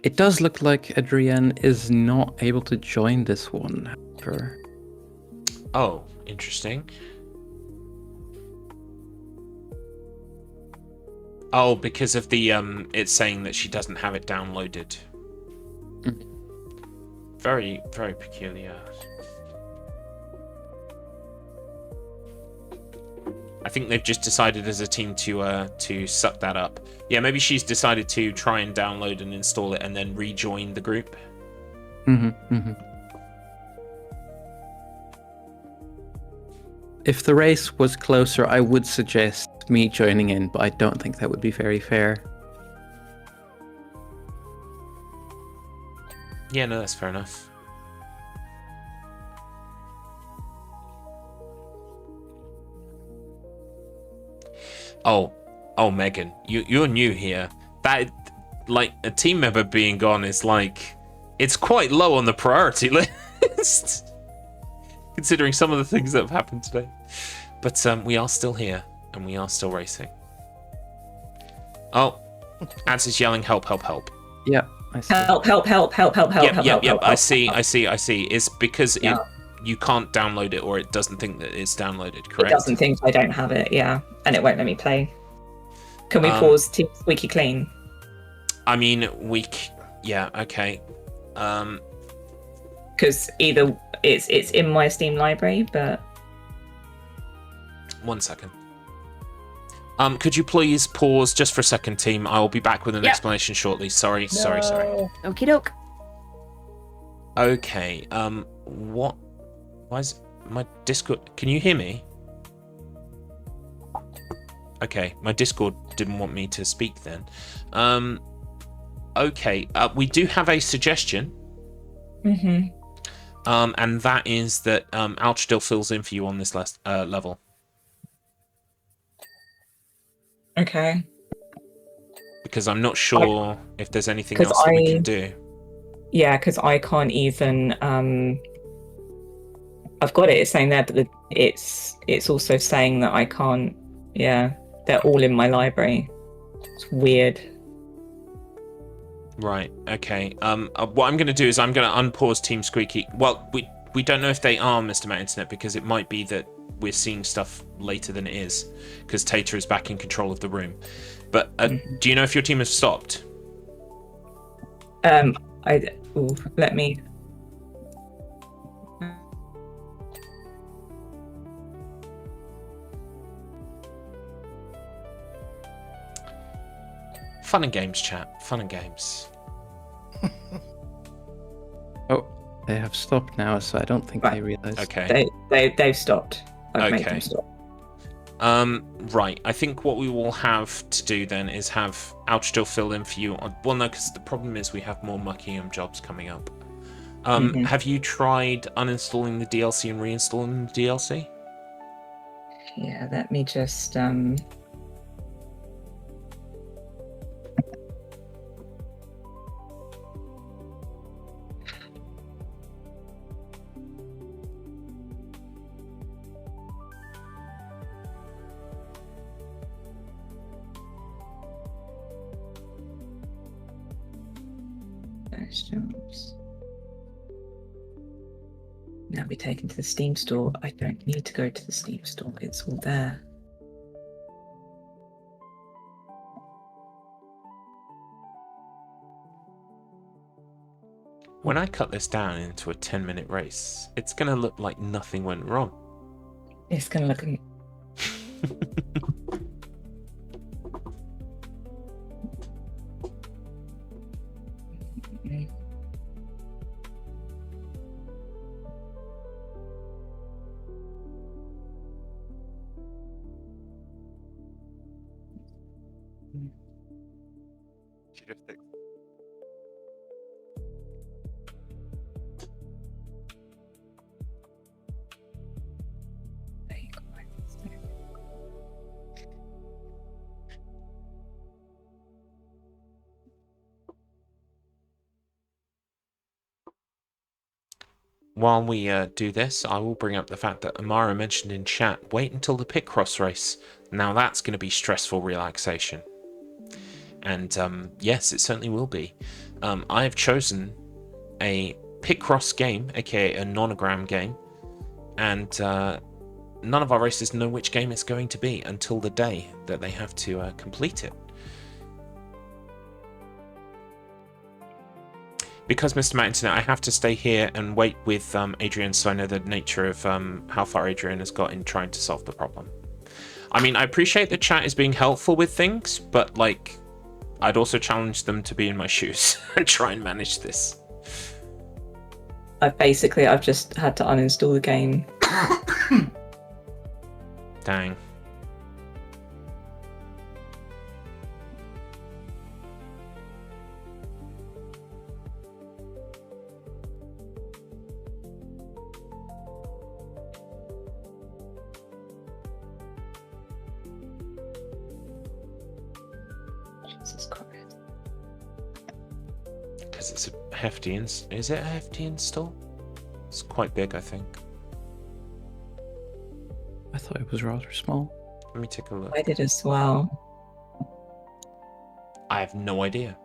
It does look like Adrienne is not able to join this one, however. Oh, interesting. Oh, because of the it's saying that she doesn't have it downloaded. Very, very peculiar. I think they've just decided as a team to suck that up. Yeah, maybe she's decided to try and download and install it and then rejoin the group. If the race was closer, I would suggest me joining in, but I don't think that would be very fair. Yeah, no, that's fair enough. Oh, Megan, you're new here. That, like, a team member being gone is like, it's quite low on the priority list. Considering some of the things that have happened today. But we are still here, and we are still racing. Oh, Ads is yelling, help, help, help. Yeah, I see. Help. Yep, I see. It's because you can't download it, or it doesn't think that it's downloaded, correct? It doesn't think I don't have it, yeah. And it won't let me play. Can we pause Team Squeaky Clean? I mean, yeah, okay. Because either it's in my Steam library, but 1 second. Could you please pause just for a second, team? I will be back with an explanation shortly. Sorry. Okie doke. Okay. What? Why is my Discord? Can you hear me? Okay, my Discord didn't want me to speak then. Okay. We do have a suggestion. And that is that Altradil fills in for you on this last level. okay. Because I'm not sure if there's anything else that we can do. Yeah, because I can't even. I've got it. It's saying there, but it's also saying that I can't. Yeah, they're all in my library. It's weird. Right. Okay. What I'm going to do is I'm going to unpause Team Squeaky. Well, we don't know if they are, Mr. Matt Internet, because it might be that we're seeing stuff later than it is, because Tater is back in control of the room. But do you know if your team has stopped? Let me. Fun and games, chat. Fun and games. Oh, they have stopped now, so I don't think they realize. Okay. They've stopped. I've made Okay. them stop. Right. I think what we will have to do then is have Altradil fill in for you. Well, no, because the problem is we have more Muckingham jobs coming up. Have you tried uninstalling the DLC and reinstalling the DLC? Yeah, let me just now be taken to the Steam store. I don't need to go to the Steam store. It's all there. When I cut this down into a 10-minute race, it's going to look like nothing went wrong. It's going to look... While we do this, I will bring up the fact that Amara mentioned in chat, wait until the Picross race. Now that's going to be stressful relaxation. And yes, it certainly will be. I have chosen a Picross game, aka a nonogram game, and none of our racers know which game it's going to be until the day that they have to complete it. Because Mr. Mountain, I have to stay here and wait with Adrian, so I know the nature of how far Adrian has got in trying to solve the problem. I mean, I appreciate the chat is being helpful with things, but like, I'd also challenge them to be in my shoes and try and manage this. I've just had to uninstall the game. Dang. Because it's a hefty is it a hefty install? It's quite big, I think. I thought it was rather small. Let me take a look. I did as well. I have no idea.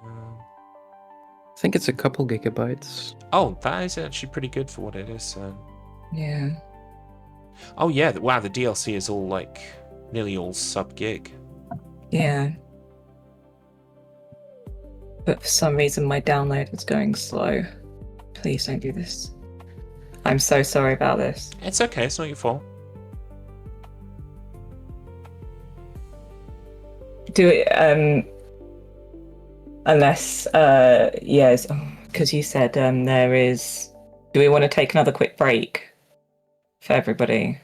I think it's a couple gigabytes. Oh, that is actually pretty good for what it is. Yeah. Oh yeah, wow, the DLC is all like nearly all sub-gig. Yeah. But for some reason my download is going slow. Please don't do this. I'm so sorry about this. It's okay, it's not your fault. Do it, unless, yes, because you said there is... Do we want to take another quick break for everybody?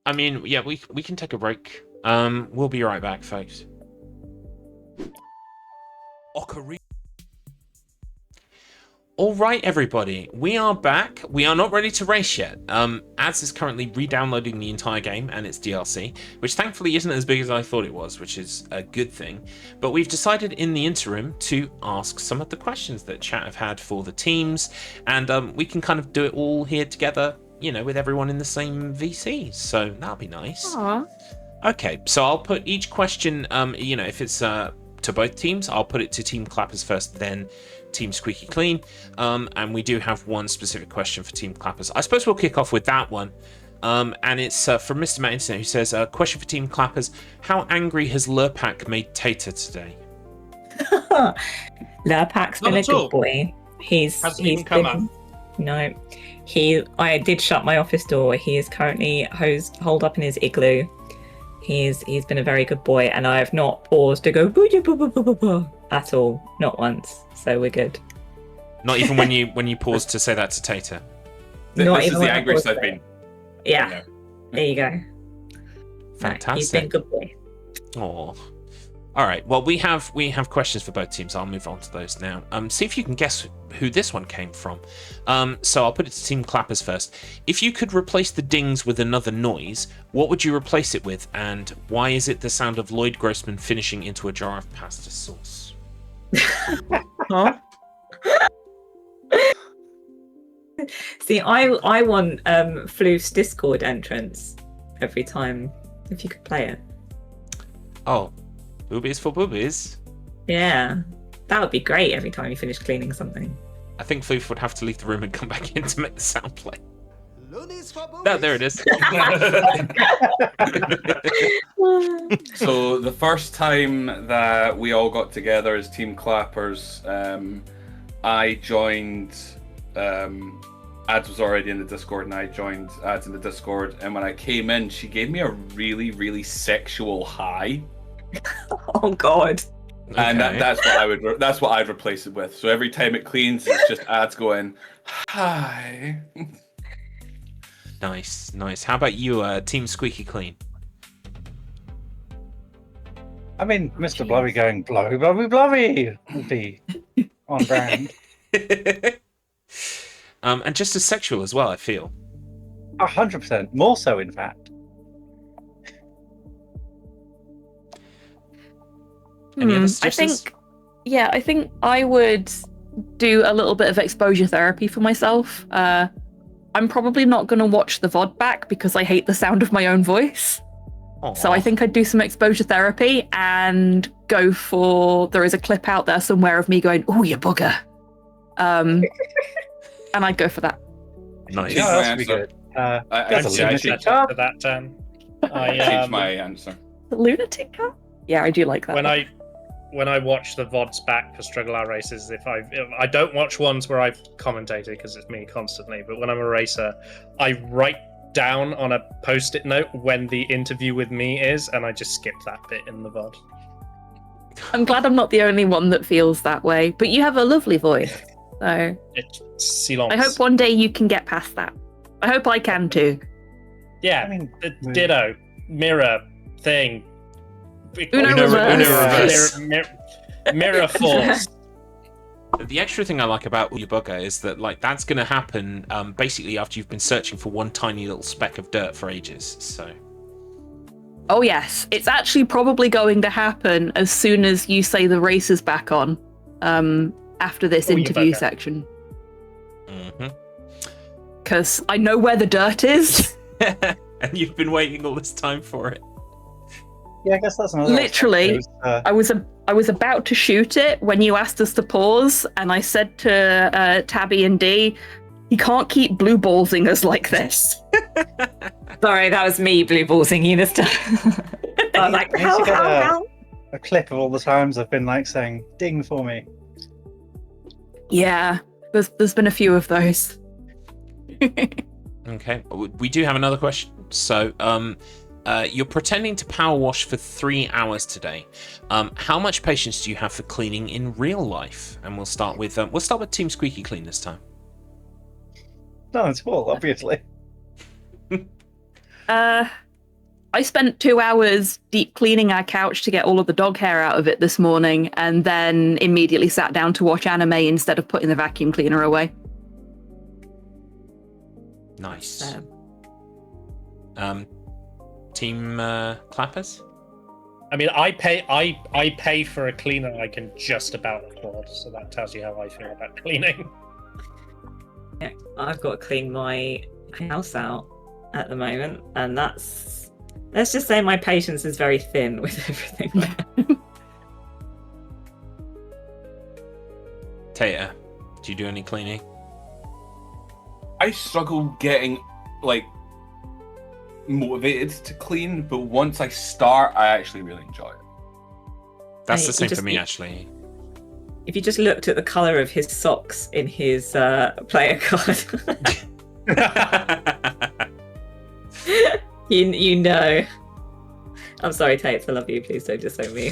I mean, yeah, we can take a break. We'll be right back, folks. All right, everybody, we are back. We are not ready to race yet. Ads is currently re-downloading the entire game and its DLC, which thankfully isn't as big as I thought it was, which is a good thing. But we've decided in the interim to ask some of the questions that chat have had for the teams, and we can kind of do it all here together, you know, with everyone in the same VC. So that'll be nice. Aww. Okay, so I'll put each question, you know, if it's to both teams, I'll put it to Team Clappers first, then Team Squeaky Clean, and we do have one specific question for Team Clappers. I suppose we'll kick off with that one, and it's from Mr. Matt Internet, who says, question for Team Clappers, how angry has Lurpak made Tater today? Lurpak's been Not a at all. good boy. Hasn't even come up. No. I did shut my office door. He is currently holed up in his igloo. He's been a very good boy, and I have not paused to go at all. Not once. So we're good. Not even when you pause to say that to Tater. Not This even is when the I angriest paused I've been. Yeah. There you go. Fantastic. He's been a good boy. Oh. All right. Well, we have questions for both teams. I'll move on to those now. See if you can guess who this one came from. So I'll put it to Team Clappers first. If you could replace the dings with another noise, what would you replace it with, and why is it the sound of Lloyd Grossman finishing into a jar of pasta sauce? Huh? See, I want Floof's Discord entrance every time, if you could play it. Oh, boobies for boobies. Yeah, that would be great every time you finish cleaning something. I think Floof would have to leave the room and come back in to make the sound play. No, there it is. So the first time that we all got together as Team Clappers, I joined. Ads was already in the Discord, and I joined Ads in the Discord. And when I came in, she gave me a really, really sexual high. Oh God! And Okay. that's what I'd replace it with. So every time it cleans, it's just Ads going, "Hi." Nice. How about you, Team Squeaky Clean? I mean, Mr. Blubby going blubby, blubby, blubby would be on brand. And just as sexual as well, I feel. 100%. More so, in fact. Any other I suggestions? think I would do a little bit of exposure therapy for myself. I'm probably not going to watch the VOD back because I hate the sound of my own voice. So I think I'd do some exposure therapy and go for, there is a clip out there somewhere of me going, "Oh, you bugger." And I'd go for that. Nice. Yeah, that would be good. I That's a changed lunatic Set up for that. I changed my answer. The lunatic car? Yeah, I do like that. When I watch the VODs back for StruggleR races, if I don't watch ones where I've commentated because it's me constantly, but when I'm a racer, I write down on a post-it note when the interview with me is, and I just skip that bit in the VOD. I'm glad I'm not the only one that feels that way, but you have a lovely voice. So It's silence. I hope one day you can get past that. I hope I can too. Yeah, I mean, ditto, mirror, thing. Uno reverse. Mirror force. The extra thing I like about your bugger is that that's going to happen basically after you've been searching for one tiny little speck of dirt for ages. So. Oh yes, it's actually probably going to happen as soon as you say the race is back on. After this interview section. Mm-hmm. Because I know where the dirt is. And you've been waiting all this time for it. Yeah, I guess that's another. Literally, I was about to shoot it when you asked us to pause, and I said to Tabby and Dee, "You can't keep blue ballsing us like this." Sorry, that was me blue ballsing you this time. I was like, how? A clip of all the times I've been saying "ding" for me. Yeah, there's been a few of those. Okay, we do have another question. So, you're pretending to power wash for 3 hours today. How much patience do you have for cleaning in real life? And we'll start with Team Squeaky Clean this time. No, it's all obviously. I spent 2 hours deep cleaning our couch to get all of the dog hair out of it this morning, and then immediately sat down to watch anime instead of putting the vacuum cleaner away. Nice. Team Clappers? I mean, I pay for a cleaner I can just about afford, so that tells you how I feel about cleaning. Yeah, I've got to clean my house out at the moment, and let's just say my patience is very thin with everything. Tater, do you do any cleaning? I struggle getting motivated to clean, but once I start, I actually really enjoy it. That's the same for me, actually. If you just looked at the colour of his socks in his player card, you know. I'm sorry, Tates. I love you. Please don't disown me.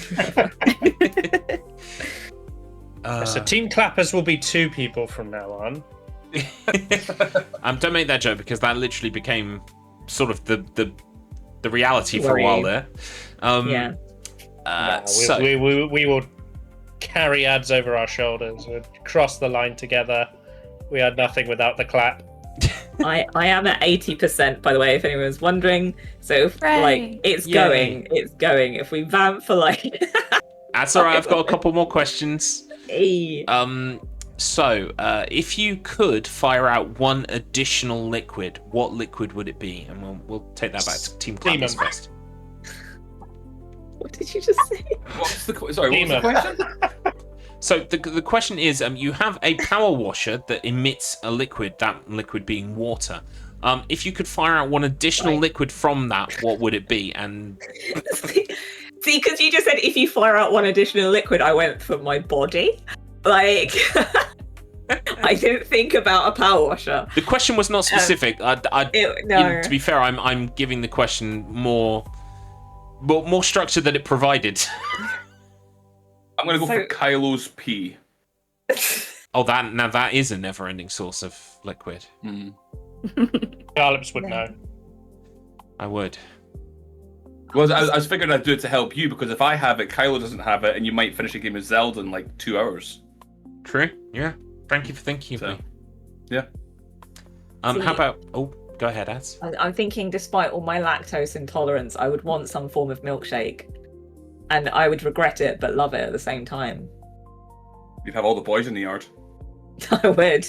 So Team Clappers will be 2 people from now on. Don't make that joke because that literally became sort of the reality for a while there. Yeah. We will carry ads over our shoulders. We'll cross the line together. We are nothing without the clap. I am at 80%, by the way, if anyone's wondering. So it's going. If we vamp for That's alright, I've got a couple more questions. Hey. So if you could fire out one additional liquid, what liquid would it be? And we'll take that back to Team Clappers first. What did you just say? What's the question? So the question is, you have a power washer that emits a liquid, that liquid being water. If you could fire out one additional liquid from that, what would it be? And see, because you just said if you fire out one additional liquid, I went for my body. I didn't think about a power washer. The question was not specific. To be fair, I'm giving the question more structure than it provided. I'm gonna go for Kylo's pee. Oh, that is a never-ending source of liquid. Garlips would know. I would. Well, I was figuring I'd do it to help you because if I have it, Kylo doesn't have it, and you might finish a game of Zelda in 2 hours. True. Yeah. Thank you for thinking of me. Yeah. How about? Oh, go ahead, Az. I'm thinking, despite all my lactose intolerance, I would want some form of milkshake, and I would regret it but love it at the same time. You'd have all the boys in the yard. I would.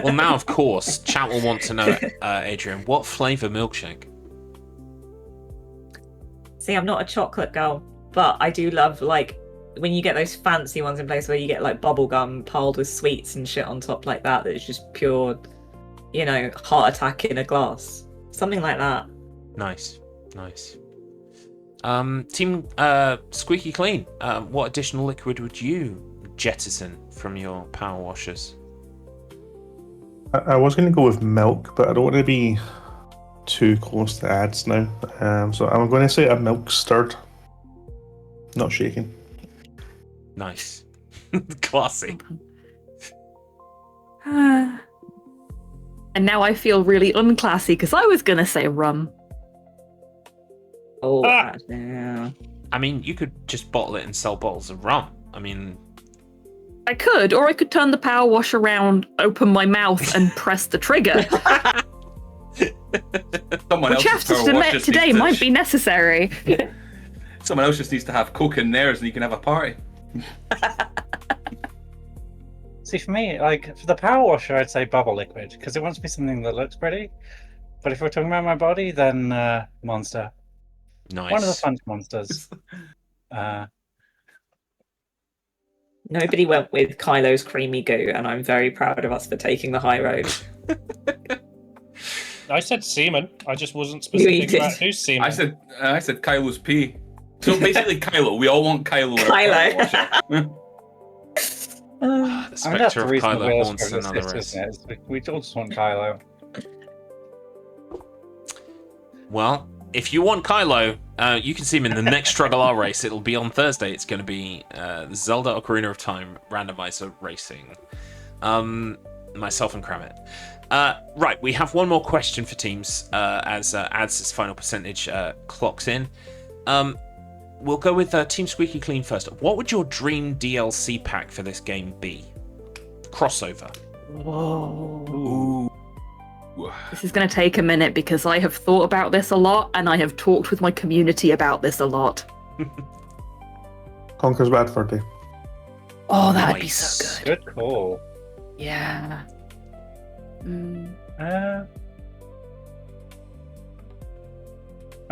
Well, now of course, chat will want to know, Adrian, what flavour milkshake? See, I'm not a chocolate girl, but I do love when you get those fancy ones in place where you get bubble gum piled with sweets and shit on top like that. That's just pure, heart attack in a glass. Something like that. Nice. Team Squeaky Clean, what additional liquid would you jettison from your power washers? I was going to go with milk, but I don't want to be too close to ads now. So I'm going to say a milk stirred, not shaken. Nice. Classy. And now I feel really unclassy because I was going to say rum. Oh, yeah. I mean, you could just bottle it and sell bottles of rum. I mean, I could, or I could turn the power wash around, open my mouth, and press the trigger. Which I have to admit today might be necessary. Someone else just needs to have Coke in theirs and you can have a party. See, for me, for the power washer, I'd say bubble liquid, because it wants to be something that looks pretty. But if we're talking about my body, then Monster. Nice. One of the fun monsters. Nobody went with Kylo's creamy goo, and I'm very proud of us for taking the high road. I said semen. I just wasn't specific about who's semen. I said Kylo's pee. So basically, Kylo. We all want Kylo. The spectre of Kylo haunts another race. We all just want Kylo. Well, if you want Kylo, you can see him in the next StruggleR race. It'll be on Thursday. It's going to be Zelda Ocarina of Time randomizer racing. Myself and Kramit. Right, we have one more question for teams as Ads' final percentage clocks in. We'll go with Team Squeaky Clean first. What would your dream DLC pack for this game be? Crossover. Whoa. Ooh. This is going to take a minute because I have thought about this a lot and I have talked with my community about this a lot. Conker's Bad Fur Day. Oh, that would be so good. Good call. Yeah. I'm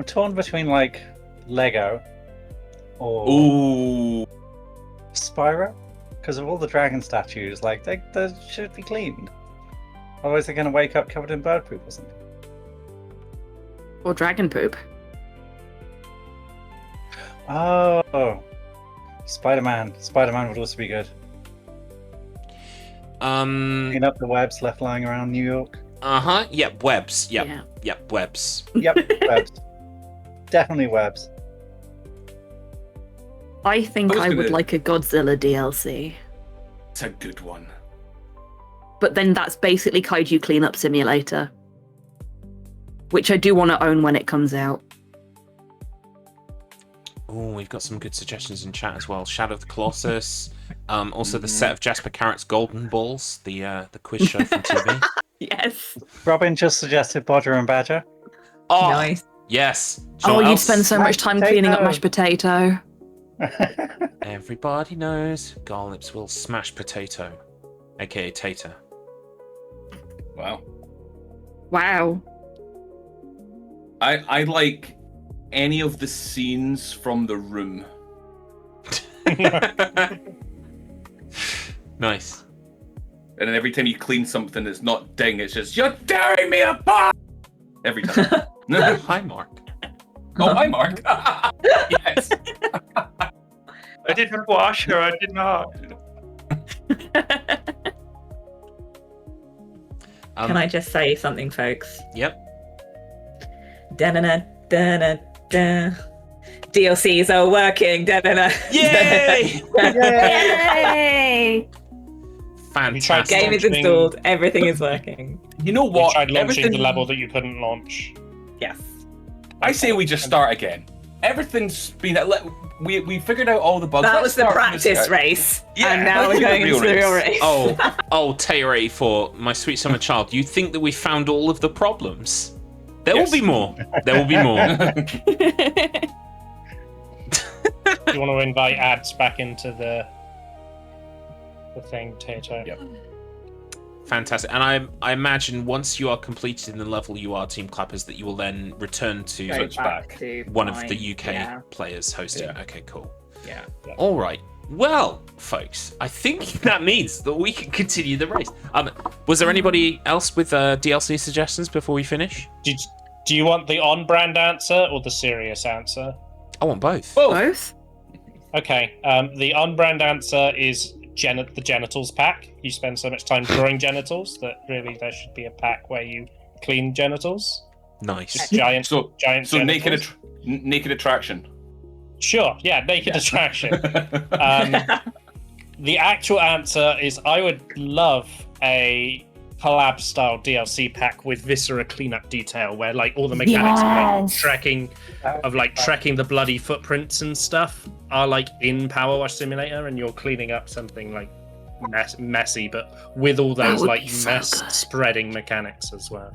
torn between Lego or Spyro, because of all the dragon statues, they should be cleaned. Otherwise, they're going to wake up covered in bird poop or something. Or dragon poop. Oh. Spider-Man. Spider-Man would also be good. Clean up the webs left lying around New York. Yep, webs. Yep. Yeah. Yep, webs. Yep, webs. Definitely webs. I think I was I would gonna- like a Godzilla DLC. It's a good one. But then that's basically Kaiju Cleanup Simulator, which I do want to own when it comes out. Oh, we've got some good suggestions in chat as well. Shadow of the Colossus. Also the set of Jasper Carrot's Golden Balls, the quiz show from TV. Yes. Robin just suggested Bodger and Badger. Oh, Nice. yes. Do you know Oh, what you'd else? spend so much time cleaning up mashed potato. Everybody knows Garlips will smash potato, aka tater. Wow. Wow. I like any of the scenes from The Room. Nice. And then every time you clean something that's not ding, it's just, you're tearing me apart! Every time. Hi, Mark. Oh, hi, Mark. Yes. I didn't wash her. I did not. Can I just say something, folks? Yep. Da-na-na, da-na-da. DLCs are working. Da-na-na. Yay! Yay! Fantastic. Game is installed. Everything is working. You know We what? tried launching Everything- the level that you couldn't launch. Yes. I say we just start again. Everything's been... We figured out all the bugs. That Let's was the start from practice start. race. Yeah, And now let's we're do the going into the real race. Oh, Tay for my sweet summer child. You think that we found all of the problems? There will be more. There will be more. Do you want to invite ads back into the thing, Tato? Yep. Fantastic. And I imagine once you are completed in the level you are, Team Clappers, that you will then return to Go back to one of mine. the UK Yeah. players hosting. Yeah. Okay, cool. Yeah. All right. Well, folks, I think that means that we can continue the race. Was there anybody else with DLC suggestions before we finish? Do you want the on-brand answer or the serious answer? I want both. Both? Okay. The on-brand answer is the genitals pack. You spend so much time drawing genitals that really there should be a pack where you clean genitals. Nice. Just giant So genitals. naked attraction. Sure. Yeah, naked attraction. The actual answer is I would love a collab style DLC pack with viscera cleanup detail where like all the mechanics of like tracking the bloody footprints and stuff are like in PowerWash Simulator, and you're cleaning up something like messy, but with all those would like be so mess good. spreading mechanics as well.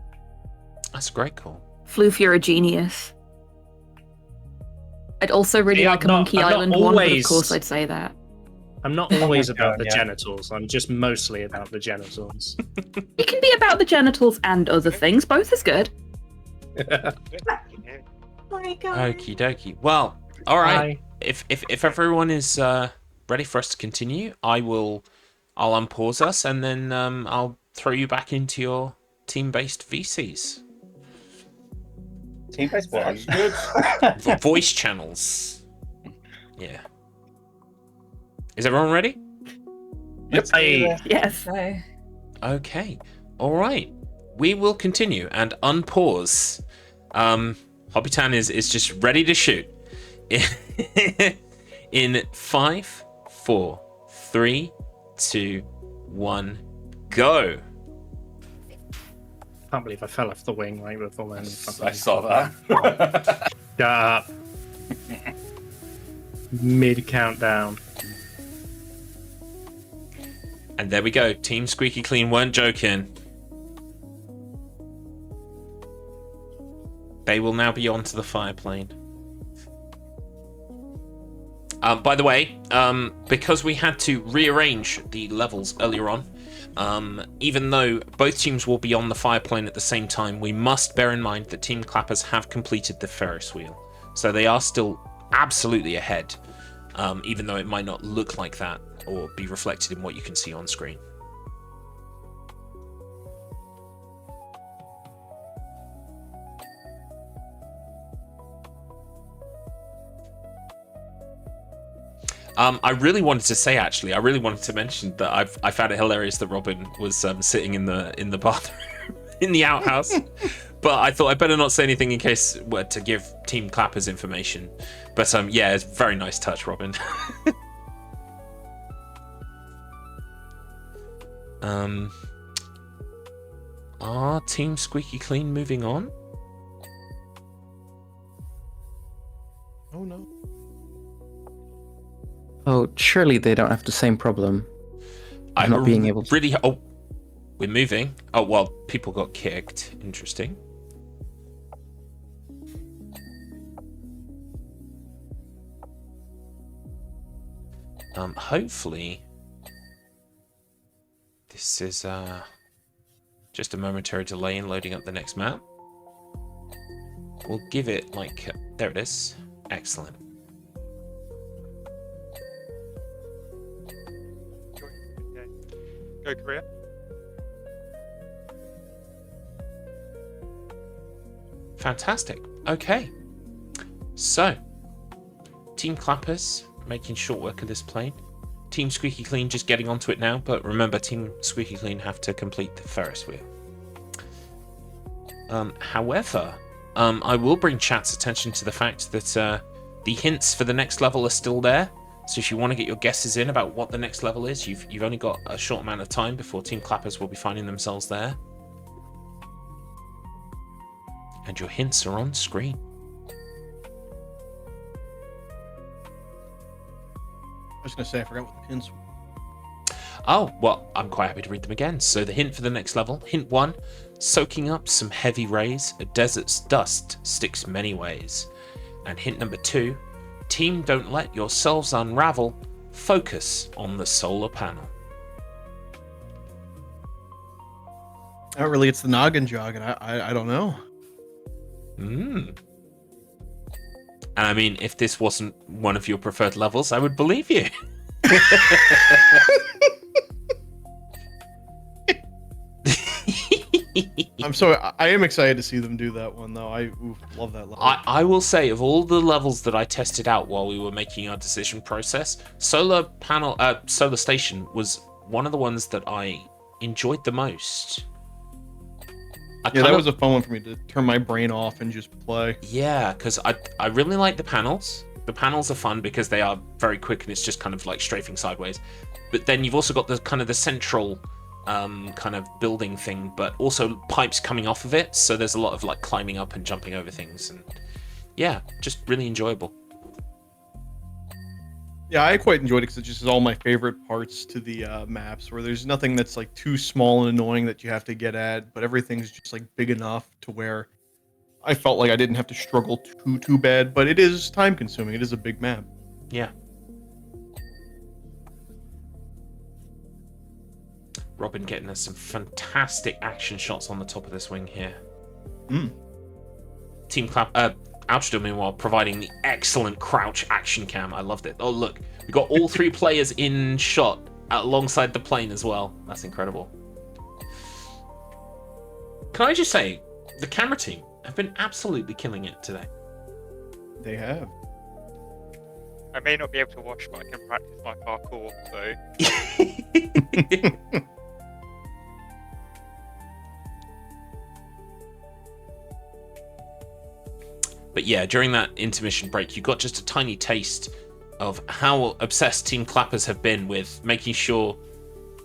That's great, cool. Floof, you're a genius. I'd also really Yeah, like a I'm not- Monkey I'm not Island one, but of always- course I'd say that. I'm not always about the yeah. genitals. I'm just mostly about the genitals. It can be about the genitals and other things. Both is good. My God. Okie dokie. Well, all right. If everyone is ready for us to continue, I'll unpause us and then I'll throw you back into your team-based VCs. Team-based what? Voice channels. Yeah. Is everyone ready? Yep. Yes. Okay. All right. We will continue and unpause. Hobbitan is just ready to shoot. In 5, 4, 3, 2, 1, go. I can't believe I fell off the wing right before my I saw that. Shut up. Mid countdown. And there we go. Team Squeaky Clean weren't joking. They will now be onto the fireplane. By the way, because we had to rearrange the levels earlier on, even though both teams will be on the fireplane at the same time, we must bear in mind that Team Clappers have completed the Ferris wheel. So they are still absolutely ahead, even though it might not look like that or be reflected in what you can see on screen. I really wanted to say, actually, I really wanted to mention that I found it hilarious that Robin was sitting in the bathroom in the outhouse, but I thought I better not say anything in case to give Team Clappers information. But yeah, it's a very nice touch, Robin. Are Team Squeaky Clean moving on? Oh no. Oh, surely they don't have the same problem. I'm not being able to. Really. Oh, we're moving. Oh well, people got kicked. Interesting. Hopefully, this is just a momentary delay in loading up the next map. We'll give it like there it is. Excellent. Go Korea. Fantastic. Okay. So, Team Clappers making short work of this plane. Team Squeaky Clean just getting onto it now, but remember, Team Squeaky Clean have to complete the Ferris wheel. However, I will bring chat's attention to the fact that the hints for the next level are still there. So if you want to get your guesses in about what the next level is, you've only got a short amount of time before Team Clappers will be finding themselves there. And your hints are on screen. I was going to say, I forgot what the hints were. Oh, well, I'm quite happy to read them again. So the hint for the next level. Hint 1, soaking up some heavy rays. A desert's dust sticks many ways. And hint number 2, team don't let yourselves unravel. Focus on the solar panel. Not really, it's the noggin jog, and I don't know. And I mean, if this wasn't one of your preferred levels, I would believe you. I'm sorry, I am excited to see them do that one, though. I love that level. I will say, of all the levels that I tested out while we were making our decision process, Solar Station was one of the ones that I enjoyed the most. Yeah, that was a fun one for me to turn my brain off and just play. Yeah, because I really like the panels. The panels are fun because they are very quick and it's just kind of like strafing sideways. But then you've also got the kind of the central kind of building thing, but also pipes coming off of it. So there's a lot of like climbing up and jumping over things, and yeah, just really enjoyable. Yeah, I quite enjoyed it because it just is all my favorite parts to the maps, where there's nothing that's like too small and annoying that you have to get at, but everything's just like big enough to where I felt like I didn't have to struggle too bad. But it is time consuming. It is a big map. Yeah. Robin getting us some fantastic action shots on the top of this wing here. Team Altradil, meanwhile, providing the excellent crouch action cam. I loved it. Oh, look. We got all 3 players in shot alongside the plane as well. That's incredible. Can I just say, the camera team have been absolutely killing it today. They have. I may not be able to watch, but I can practice my parkour, so... But yeah, during that intermission break, you got just a tiny taste of how obsessed Team Clappers have been with making sure,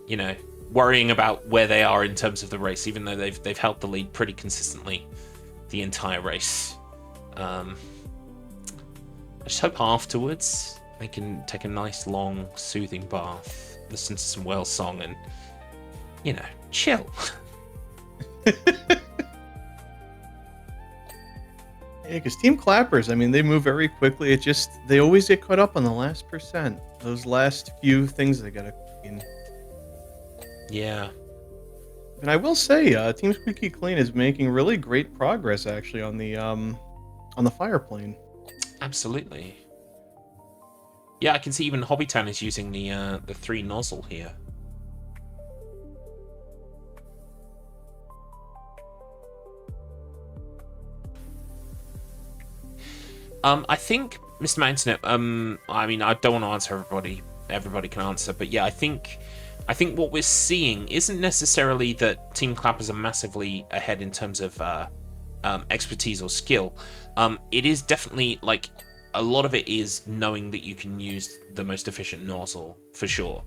you know, worrying about where they are in terms of the race, even though they've held the lead pretty consistently the entire race. I just hope afterwards they can take a nice, long, soothing bath, listen to some whale song, and, you know, chill. Yeah, because Team Clappers, I mean, they move very quickly. It just, they always get caught up on the last percent. Those last few things they gotta clean. Yeah. And I will say, Team Squeaky Clean is making really great progress, actually, on the fire plane. Absolutely. Yeah, I can see even Hobbytown is using the 3 nozzle here. I think Mr. Mountainep, I mean, I don't want to answer everybody. Everybody can answer, but yeah, I think what we're seeing isn't necessarily that Team Clappers are massively ahead in terms of expertise or skill. It is definitely like a lot of it is knowing that you can use the most efficient nozzle for sure.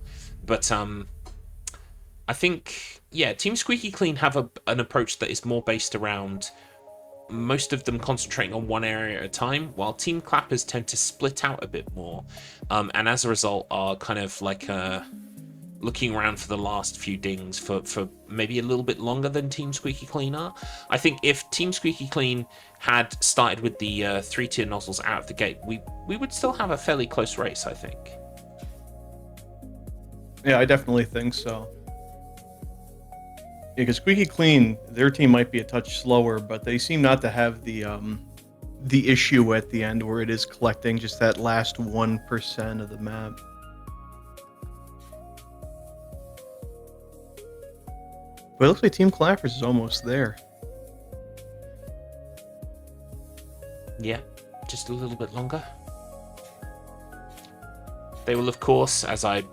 But I think Team Squeaky Clean have an approach that is more based around most of them concentrating on one area at a time, while Team Clappers tend to split out a bit more, and as a result are kind of like looking around for the last few dings for maybe a little bit longer than Team Squeaky Clean are. I think if Team Squeaky Clean had started with the 3-tier nozzles out of the gate, we would still have a fairly close race, I think. Yeah, I definitely think so. Yeah, because Squeaky Clean, their team might be a touch slower, but they seem not to have the issue at the end where it is collecting just that last 1% of the map. But it looks like Team Clappers is almost there. Yeah, just a little bit longer. They will, of course, as I,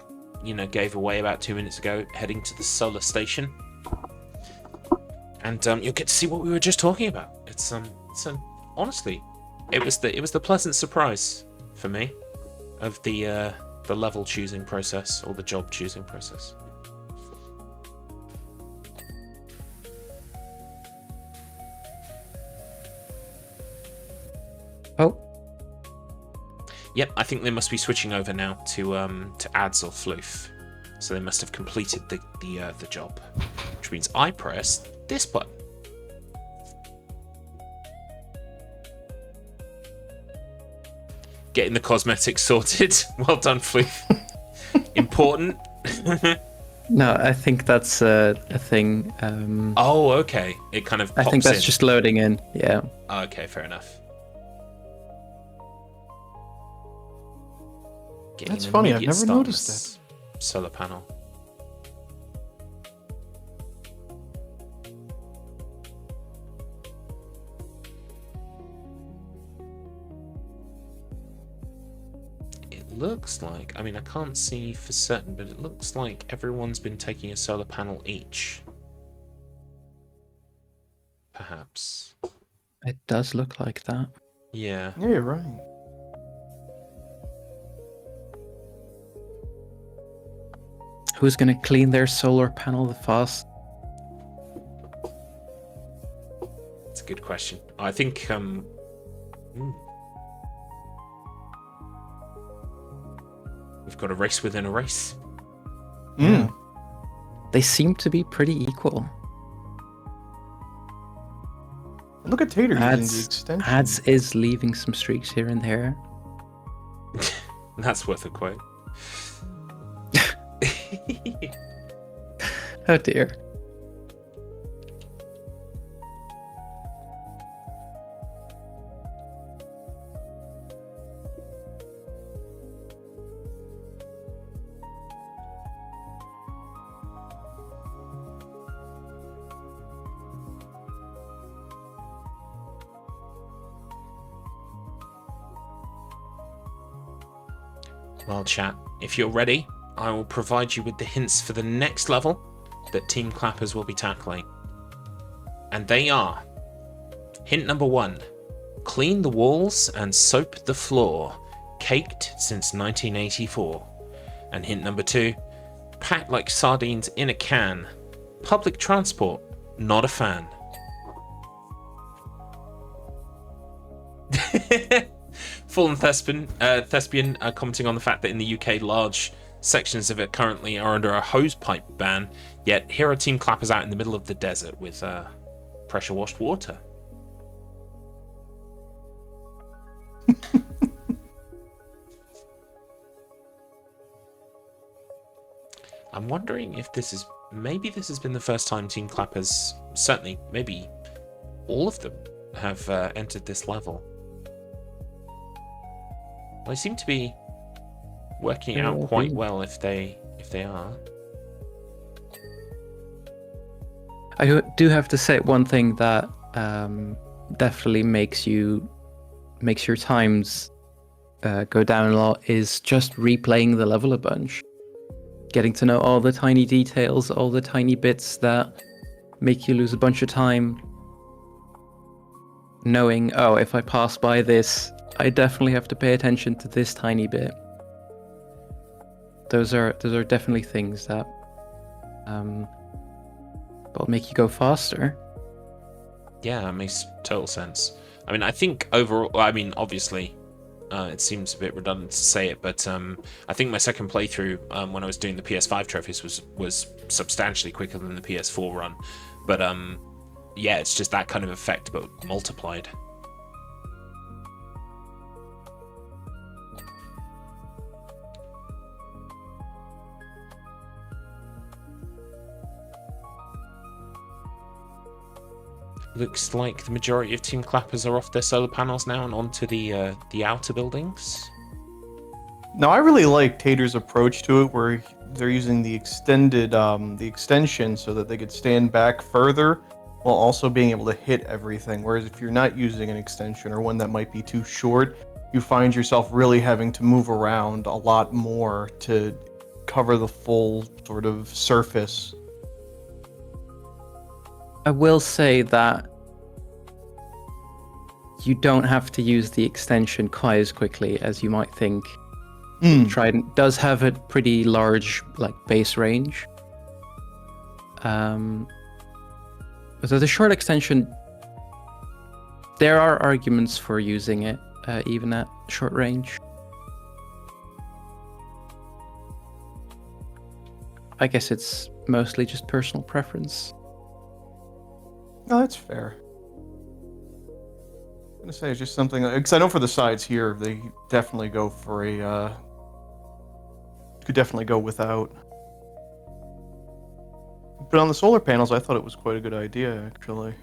gave away about 2 minutes ago, heading to the solar station. And you'll get to see what we were just talking about. Honestly, it was the pleasant surprise for me of the level choosing process or the job choosing process. Oh. Yep, I think they must be switching over now to ads or floof. So they must have completed the job, which means I press this button. Getting the cosmetics sorted. Well done, Floof. Important. No, I think that's a thing. Oh, okay. It kind of pops I think that's in. just loading in. Yeah. Okay, fair enough. Getting That's an funny, I've immediate never start on noticed this solar panel. It looks like, I mean, I can't see for certain, but it looks like everyone's been taking a solar panel each. Perhaps. It does look like that. Yeah. Yeah, you're right. Who's going to clean their solar panel the fast? It's a good question. I think we've got a race within a race. Yeah. They seem to be pretty equal. Look at Tater using the Ads extension. is leaving some streaks here and there. That's worth a quote. Oh dear. Well, chat, if you're ready, I will provide you with the hints for the next level that Team Clappers will be tackling. And they are: hint number 1, clean the walls and soap the floor, caked since 1984. And hint number 2, packed like sardines in a can, public transport, not a fan. Fallen Thespian commenting on the fact that in the UK large sections of it currently are under a hosepipe ban, yet here are Team Clappers out in the middle of the desert with pressure washed water. I'm wondering if this is, maybe this has been the first time Team Clappers, certainly maybe all of them, have entered this level. Well, they seem to be working out quite well if they are. I do have to say one thing that definitely makes your times go down a lot is just replaying the level a bunch. Getting to know all the tiny details, all the tiny bits that make you lose a bunch of time. Knowing, oh, if I pass by this, I definitely have to pay attention to this tiny bit. Those are definitely things that will make you go faster. Yeah, that makes total sense. I mean, I think overall, I mean, obviously, it seems a bit redundant to say it, but I think my second playthrough when I was doing the PS5 trophies was substantially quicker than the PS4 run. But yeah, it's just that kind of effect, but multiplied. Looks like the majority of Team Clappers are off their solar panels now and onto the outer buildings. Now, I really like Tater's approach to it, where they're using the extension so that they could stand back further while also being able to hit everything. Whereas if you're not using an extension or one that might be too short, you find yourself really having to move around a lot more to cover the full sort of surface. I will say that you don't have to use the extension quite as quickly as you might think. Trident does have a pretty large base range. So the short extension, there are arguments for using it even at short range. I guess it's mostly just personal preference. No, that's fair. I'm gonna say it's just something because I know for the sides here they definitely go for a could definitely go without. But on the solar panels, I thought it was quite a good idea actually.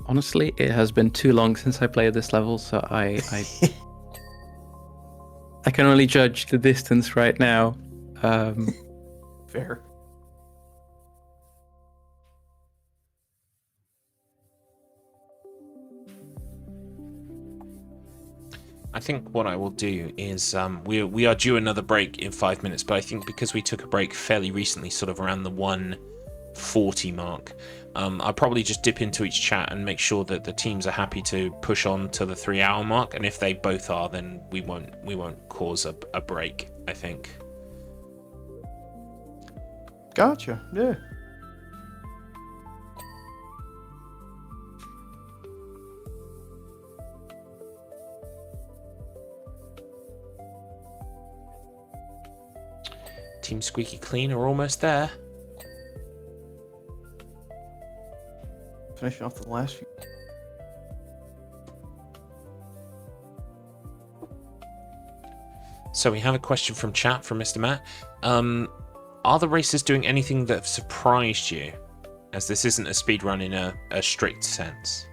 Honestly, it has been too long since I played this level, so I can only judge the distance right now. Fair. I think what I will do is we are due another break in 5 minutes, but I think because we took a break fairly recently, sort of around the 1:40 mark, I'll probably just dip into each chat and make sure that the teams are happy to push on to the 3-hour mark, and if they both are, then we won't cause a break, I think. Gotcha. Yeah. Team Squeaky Clean are almost there. Finishing off the last few. So we have a question from chat from Mr. Matt. Are the racers doing anything that have surprised you? As this isn't a speedrun in a strict sense.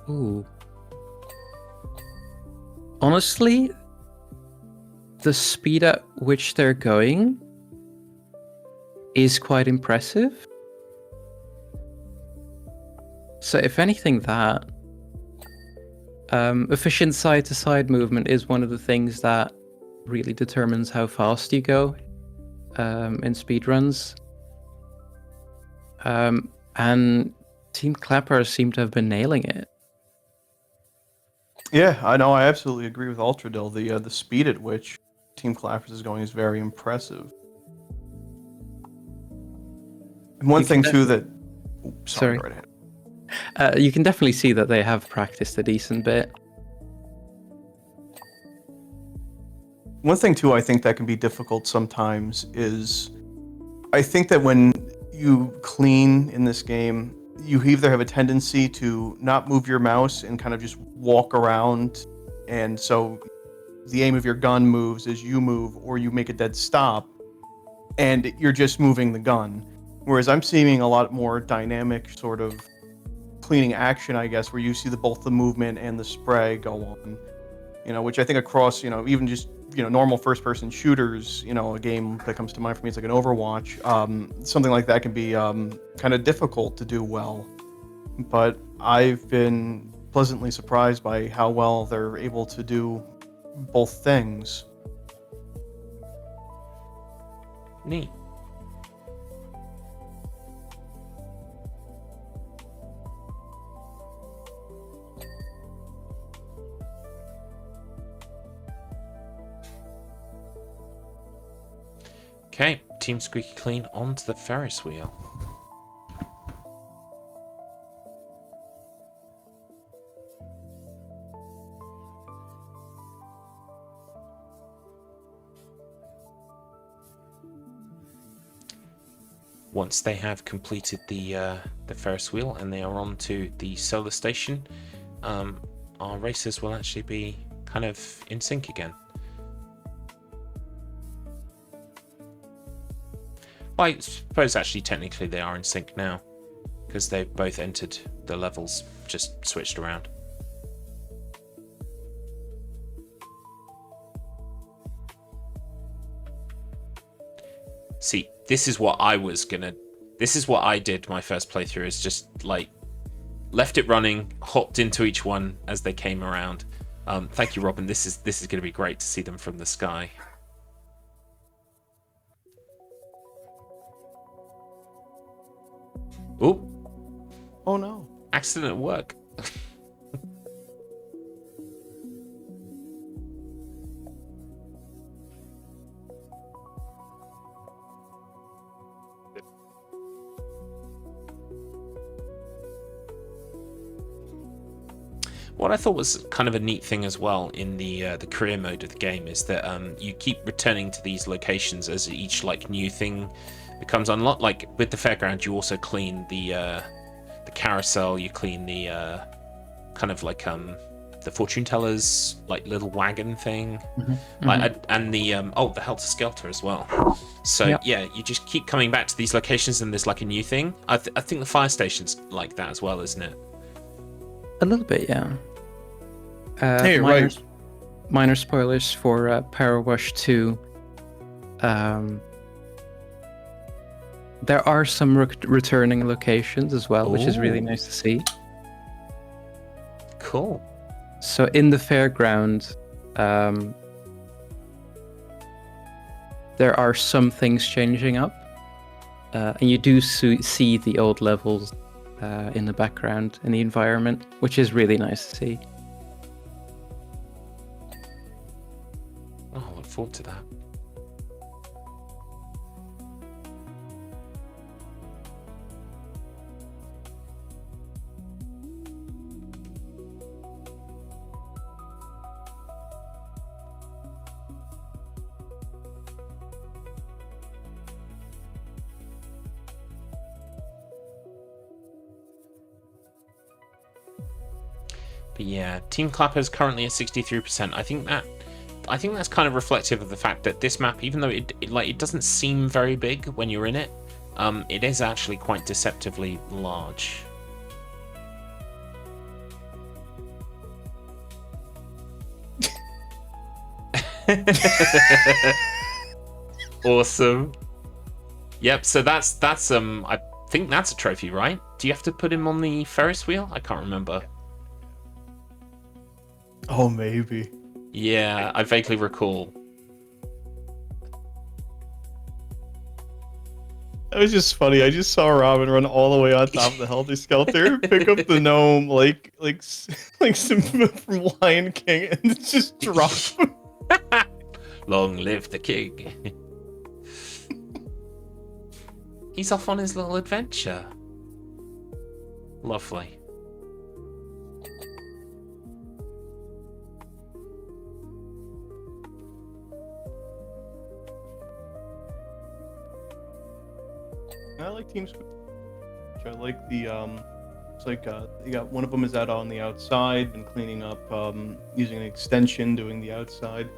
Ooh. Honestly, the speed at which they're going is quite impressive. So if anything, that efficient side-to-side movement is one of the things that really determines how fast you go in speedruns. And Team Clappers seem to have been nailing it. Yeah, I know. I absolutely agree with Altradil. The speed at which Team Clappers is going is very impressive. And one thing too that sorry. Right ahead. You can definitely see that they have practiced a decent bit. One thing too I think that can be difficult sometimes is I think that when you clean in this game, you either have a tendency to not move your mouse and kind of just walk around, and so the aim of your gun moves as you move, or you make a dead stop and you're just moving the gun. Whereas I'm seeing a lot more dynamic sort of cleaning action, I guess, where you see both the movement and the spray go on. which I think across, even just, normal first-person shooters, a game that comes to mind for me is like an Overwatch. Something like that can be kind of difficult to do well. But I've been pleasantly surprised by how well they're able to do both things. Neat. Okay, Team Squeaky Clean onto the Ferris wheel. Once they have completed the Ferris wheel and they are on to the solar station, our racers will actually be kind of in sync again. Well, I suppose actually technically they are in sync now, because they've both entered the levels, just switched around. See, this is what I did my first playthrough, is just like left it running, hopped into each one as they came around. Thank you, Robin. This is going to be great to see them from the sky. Oop. Oh no. Accident at work. What I thought was kind of a neat thing as well in the career mode of the game is that you keep returning to these locations as each like new thing becomes unlocked. Like with the fairground, you also clean the carousel, you clean the kind of like the fortune teller's like little wagon thing, and the the Helter Skelter as well. So yeah, you just keep coming back to these locations and there's like a new thing. I think the fire station's like that as well, isn't it? A little bit, yeah. Hey, minor spoilers for PowerWash 2. There are some returning locations as well, which is really nice to see. Cool. So in the fairground, there are some things changing up, and you do see the old levels in the background in the environment, which is really nice to see. Oh, I look forward to that. But yeah, Team Clapper is currently at 63%. I think that's kind of reflective of the fact that this map, even though it doesn't seem very big when you're in it, it is actually quite deceptively large. Awesome. Yep. So that's I think that's a trophy, right? Do you have to put him on the Ferris wheel? I can't remember. Oh, maybe. Yeah, I vaguely recall. That was just funny. I just saw Robin run all the way on top of the Helter Skelter, pick up the gnome like Simba from Lion King, and just drop him. Long live the king. He's off on his little adventure. Lovely. I like Team Squeaky. I like the it's like you got one of them is out on the outside and cleaning up, using an extension, doing the outside.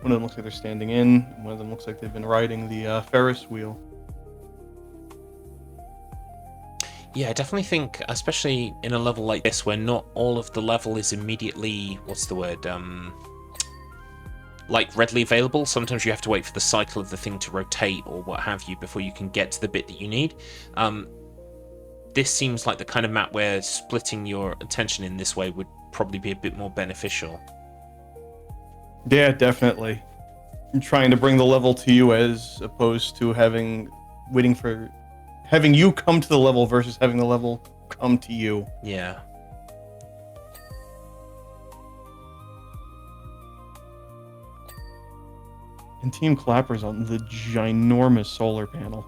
One of them looks like they're standing in. One of them looks like they've been riding the Ferris wheel. Yeah, I definitely think, especially in a level like this, where not all of the level is immediately, what's the word, like readily available. Sometimes you have to wait for the cycle of the thing to rotate or what have you before you can get to the bit that you need. This seems like the kind of map where splitting your attention in this way would probably be a bit more beneficial. Yeah, definitely. I'm trying to bring the level to you as opposed to having you come to the level versus having the level come to you. Yeah. And Team Clapper's on the ginormous solar panel.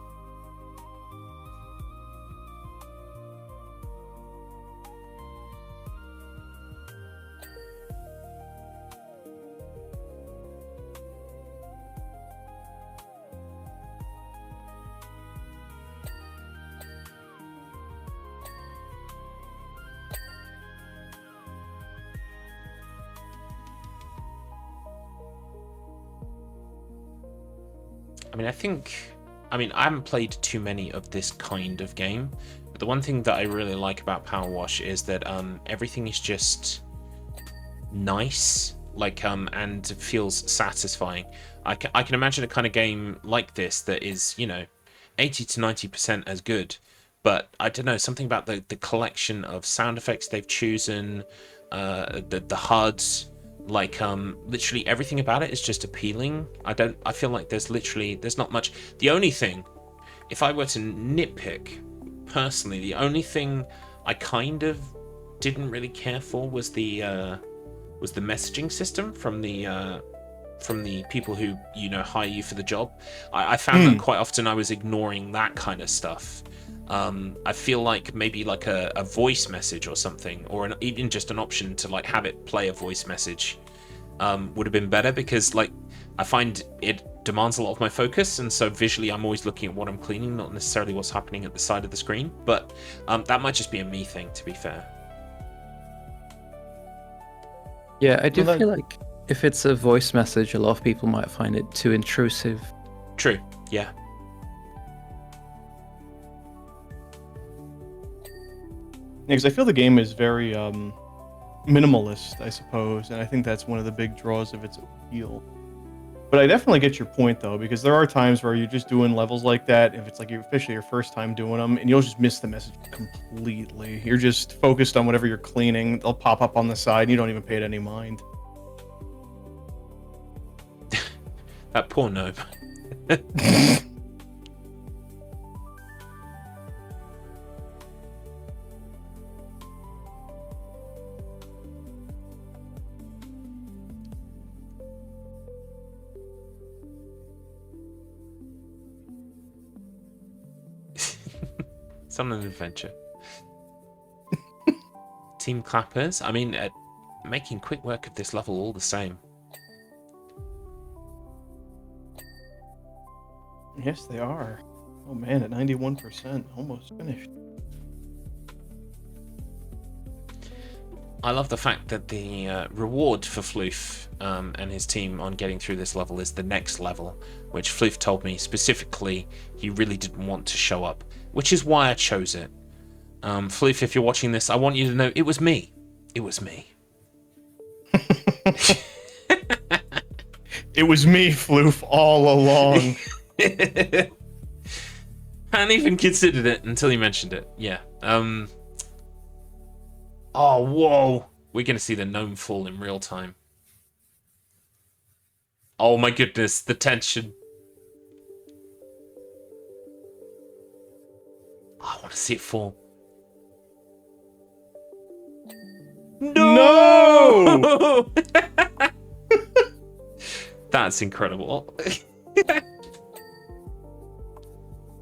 I mean, I haven't played too many of this kind of game, but the one thing that I really like about PowerWash is that everything is just nice, like, and feels satisfying. I can imagine a kind of game like this that is, 80 to 90% as good, but I don't know, something about the collection of sound effects they've chosen, the HUDs, like literally everything about it is just appealing. I feel like there's not much. The only thing, if I were to nitpick personally, the only thing I kind of didn't really care for was the messaging system from the people who hire you for the job. I found that quite often I was ignoring that kind of stuff. I feel like maybe like a voice message or something, or even just an option to like have it play a voice message would have been better, because like I find it demands a lot of my focus, and so visually I'm always looking at what I'm cleaning, not necessarily what's happening at the side of the screen. But that might just be a me thing, to be fair. Yeah, I do feel like if it's a voice message, a lot of people might find it too intrusive. True, yeah. Because I feel the game is very minimalist, I suppose, and I think that's one of the big draws of its appeal. But I definitely get your point, though, because there are times where you're just doing levels like that, if it's like officially your first time doing them, and you'll just miss the message completely. You're just focused on whatever you're cleaning. They'll pop up on the side, and you don't even pay it any mind. That poor noob. It's on an adventure. Team Clappers, I mean, making quick work of this level all the same. Yes, they are. Oh man, at 91%, almost finished. I love the fact that the reward for Floof and his team on getting through this level is the next level, which Floof told me specifically he really didn't want to show up, which is why I chose it. Floof, if you're watching this, I want you to know it was me. It was me. It was me, Floof, all along. I hadn't even considered it until you mentioned it. Yeah. Oh, whoa. We're going to see the gnome fall in real time. Oh my goodness, the tension. I want to see it fall. No! That's incredible.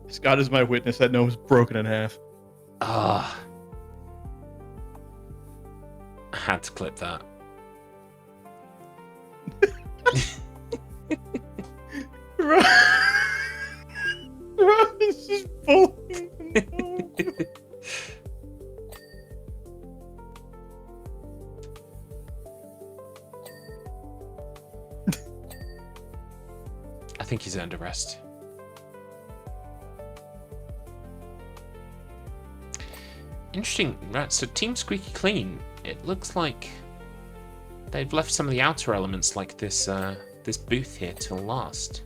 Scott is my witness. That gnome's broken in half. Ah. I had to clip that. Rob is just pulling. I think he's earned a rest. Interesting, right? So Team Squeaky Clean, it looks like they've left some of the outer elements like this this booth here till last.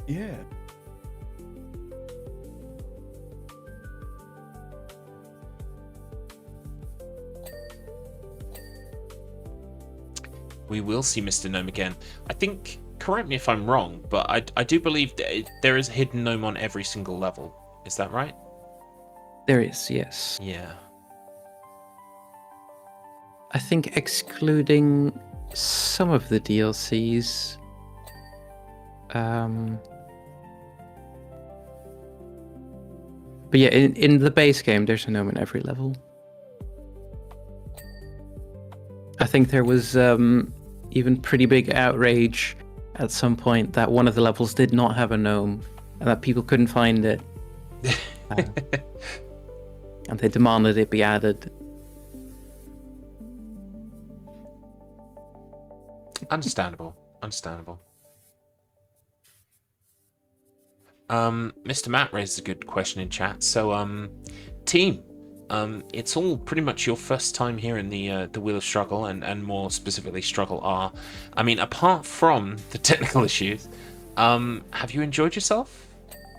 Yeah. We will see Mr. Gnome again. I think, correct me if I'm wrong, but I do believe that there is a hidden gnome on every single level. Is that right? There is, yes. Yeah. I think excluding some of the DLCs. But yeah, in the base game, there's a gnome in every level. I think there was even pretty big outrage at some point that one of the levels did not have a gnome and that people couldn't find it. And they demanded it be added. Understandable. Mr. Matt raised a good question in chat. So, team, it's all pretty much your first time here in the Wheel of Struggle, and more specifically StruggleR. I mean, apart from the technical issues, have you enjoyed yourself?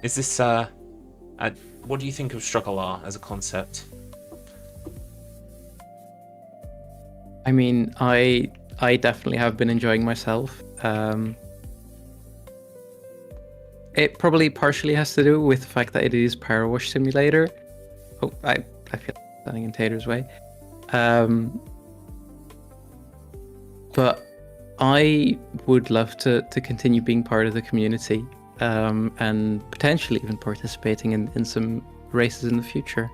Is this what do you think of StruggleR as a concept? I mean, I definitely have been enjoying myself. It probably partially has to do with the fact that it is PowerWash Simulator. Oh, I feel like standing in Tater's way. But I would love to continue being part of the community, and potentially even participating in some races in the future.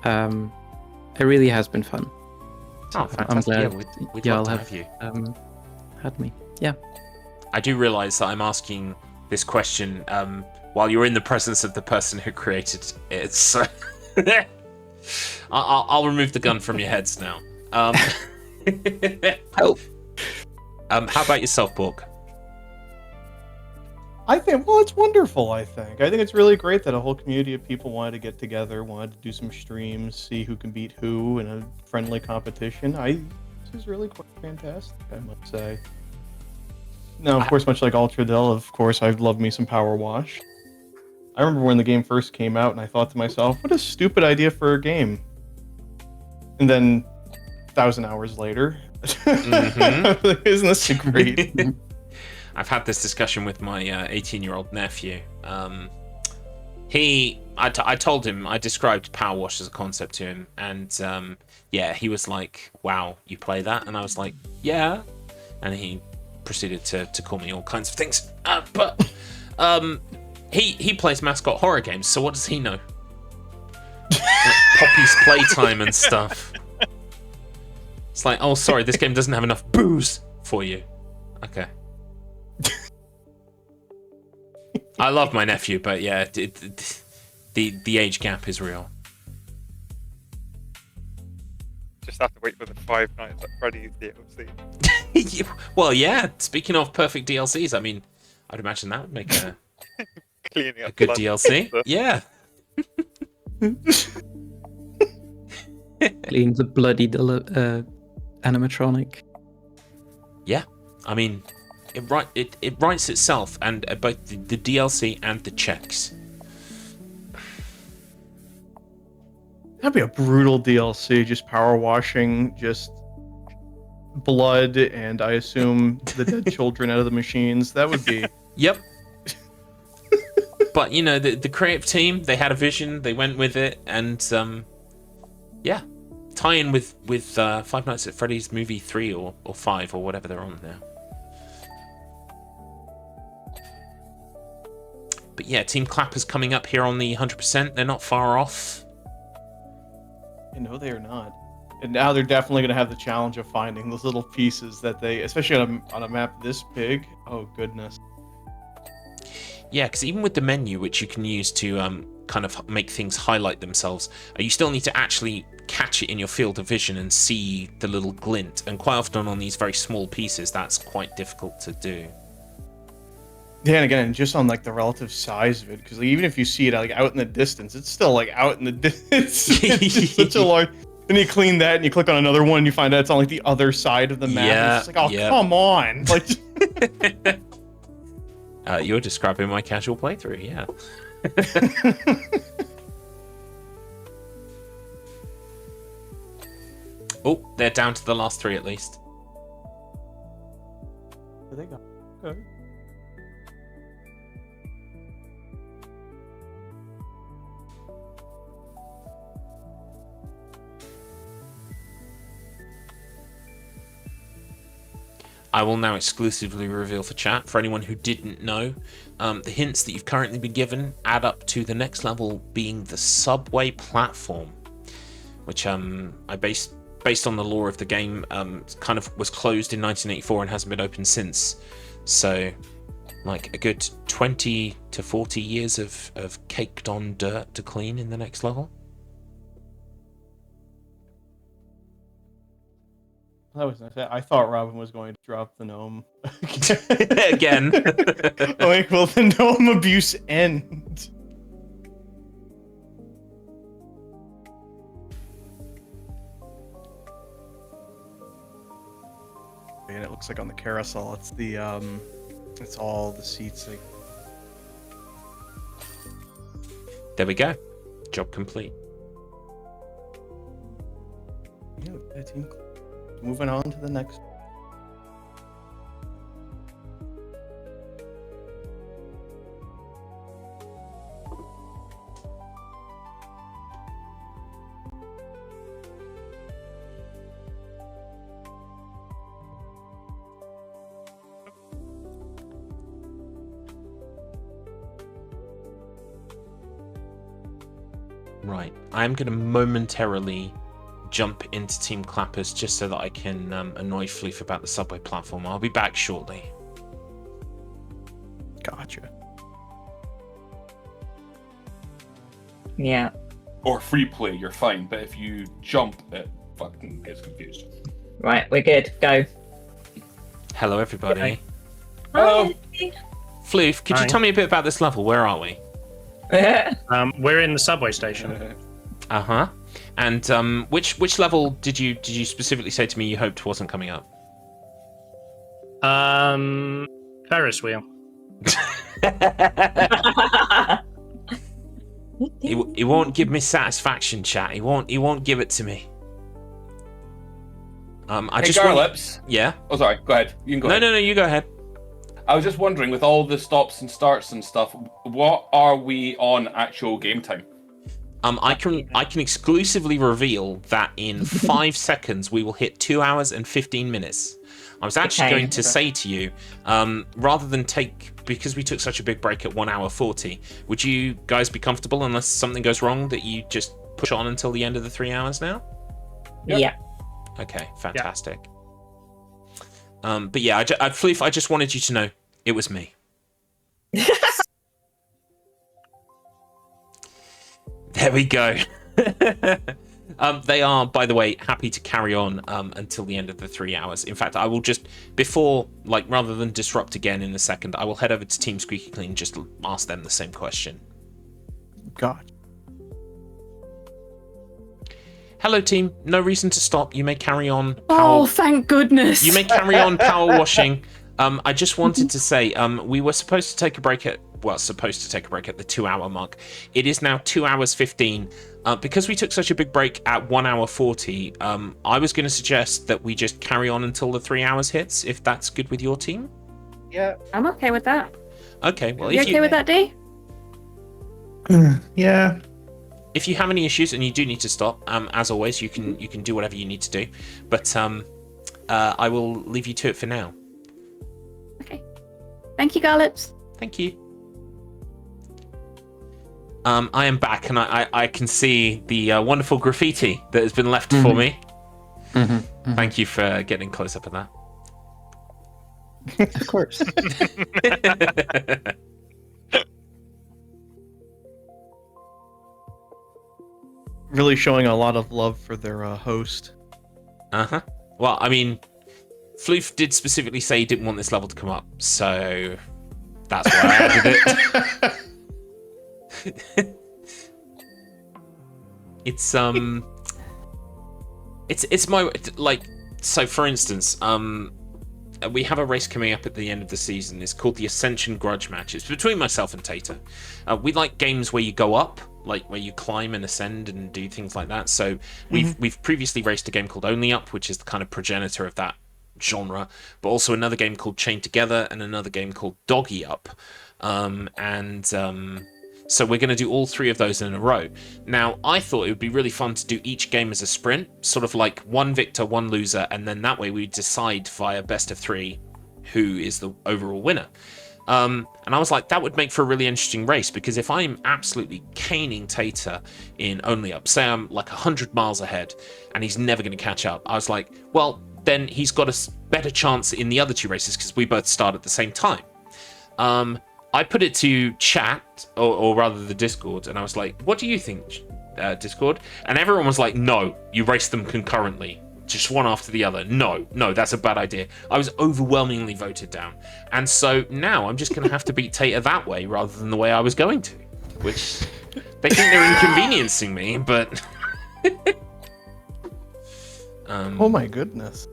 It really has been fun. Oh, fantastic. I'm glad we'd y'all love to have have you. Had me. Yeah. I do realise that I'm asking this question while you're in the presence of the person who created it. So I'll remove the gun from your heads now. Help. How about yourself, Borg? I think, well, it's wonderful, I think it's really great that a whole community of people wanted to get together, wanted to do some streams, see who can beat who in a friendly competition. This is really quite fantastic, I must say. Now, of course, much like Altradil, of course, I love me some PowerWash. I remember when the game first came out, and I thought to myself, what a stupid idea for a game. And then, 1,000 hours later, isn't this great? I've had this discussion with my 18-year-old nephew. I told him, I described PowerWash as a concept to him, and yeah, he was like, wow, you play that? And I was like, yeah. And he proceeded to call me all kinds of things. But he plays mascot horror games, so what does he know? Like Poppy's Playtime and stuff. It's like, oh, sorry, this game doesn't have enough booze for you. Okay. I love my nephew, but yeah, the age gap is real. Just have to wait for the 5 Nights at Freddy's DLC. Well, yeah. Speaking of perfect DLCs, I mean, I'd imagine that would make a good DLC. Yeah. Clean the bloody animatronic. Yeah, I mean, it writes itself, and both the DLC and the checks. That'd be a brutal DLC, just power washing, just blood, and I assume the dead children out of the machines. That would be... Yep. But, you know, the creative team, they had a vision, they went with it, and, yeah. Tie in with Five Nights at Freddy's movie 3 or 5 or whatever they're on now. But yeah, Team Clapper's coming up here on the 100%. They're not far off. No, they are not. And now they're definitely going to have the challenge of finding those little pieces that they, especially on a map this big. Oh, goodness. Yeah, because even with the menu, which you can use to kind of make things highlight themselves, you still need to actually catch it in your field of vision and see the little glint. And quite often on these very small pieces, that's quite difficult to do. Yeah, and again, just on like the relative size of it, because like, even if you see it like out in the distance, it's still like out in the distance. It's such a large. Then you clean that and you click on another one and you find out it's on like the other side of the map. Yeah, And it's just like, oh, come on. Like, you're describing my casual playthrough, yeah. Oh, they're down to the last 3 at least. there they go. Okay. I will now exclusively reveal for chat. For anyone who didn't know, the hints that you've currently been given add up to the next level being the subway platform, which based on the lore of the game, kind of was closed in 1984 and hasn't been opened since. So, like a good 20 to 40 years of caked on dirt to clean in the next level. I thought Robin was going to drop the gnome again. Like, will the gnome abuse end? And it looks like on the carousel, it's it's all the seats. Like... There we go. Job complete. Yeah, that team. Moving on to the next. Right, I'm going to momentarily jump into Team Clappers just so that I can annoy Floof about the subway platform. I'll be back shortly. Gotcha. Yeah. Or free play, you're fine, but if you jump, it fucking gets confused. Right, we're good. Go. Hello, everybody. Hello. Floof, could you tell me a bit about this level? Where are we? We're in the subway station. Uh-huh. And which level did you specifically say to me you hoped wasn't coming up? Ferris wheel. He won't give me satisfaction, chat. He won't give it to me. I just Garlips. Yeah. Oh, sorry. Go ahead. You can go ahead. No, you go ahead. I was just wondering, with all the stops and starts and stuff, what are we on actual game time? I can exclusively reveal that in 5 seconds we will hit 2 hours and 15 minutes. I was actually going to say to you, rather than because we took such a big break at 1 hour 40, would you guys be comfortable unless something goes wrong that you just push on until the end of the 3 hours now? Yeah. Okay, fantastic. But yeah, Floof, I just wanted you to know it was me. There we go. They are, by the way, happy to carry on until the end of the 3 hours. In fact, I will just, rather than disrupt again in a second, I will head over to Team Squeaky Clean just to ask them the same question. God. Hello, team. No reason to stop. You may carry on. Thank goodness. You may carry on power washing. I just wanted to say, we were supposed to take a break at the 2 hour mark. It is now 2 hours 15. Because we took such a big break at 1 hour 40, I was going to suggest that we just carry on until the 3 hours hits, if that's good with your team. Yeah. I'm okay with that. Okay, well, You okay with that, D? Yeah. If you have any issues and you do need to stop, as always, you can do whatever you need to do. But I will leave you to it for now. Okay. Thank you, Garlips. Thank you. I am back, and I can see the wonderful graffiti that has been left for me. Thank you for getting close up of that. Of course. Really showing a lot of love for their host. Uh-huh. Well, I mean, Floof did specifically say he didn't want this level to come up, so that's why I added it. It's It's my like. So for instance, we have a race coming up at the end of the season. It's called the Ascension Grudge Match. It's between myself and Tater. We like games where you go up, like where you climb and ascend and do things like that. So we've previously raced a game called Only Up, which is the kind of progenitor of that genre, but also another game called Chained Together and another game called Doggy Up. So we're going to do all three of those in a row. Now, I thought it would be really fun to do each game as a sprint, sort of like one victor, one loser, and then that way we decide via best of three who is the overall winner. And I was like, that would make for a really interesting race, because if I'm absolutely caning Tater in Only Up, say I'm like 100 miles ahead and he's never going to catch up, I was like, well, then he's got a better chance in the other two races because we both start at the same time. I put it to chat, or rather the Discord, and I was like, what do you think, Discord? And everyone was like, no, you race them concurrently, just one after the other. No, that's a bad idea. I was overwhelmingly voted down. And so now I'm just going to have to beat Tater that way rather than the way I was going to, which they think they're inconveniencing me, but... oh my goodness.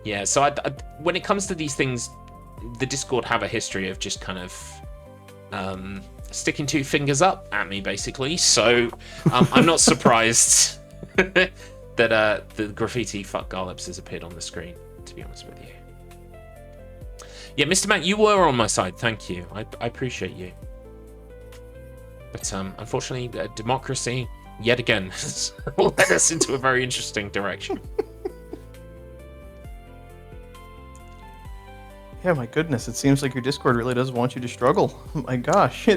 Yeah, so I, when it comes to these things, the Discord have a history of just kind of sticking two fingers up at me, basically. So I'm not surprised that the graffiti "fuck Garlips" has appeared on the screen, to be honest with you. Yeah, Mr. Matt, you were on my side. Thank you. I appreciate you. But unfortunately, democracy, yet again, has led us into a very interesting direction. Yeah, my goodness, it seems like your Discord really does want you to struggle. Oh my gosh. They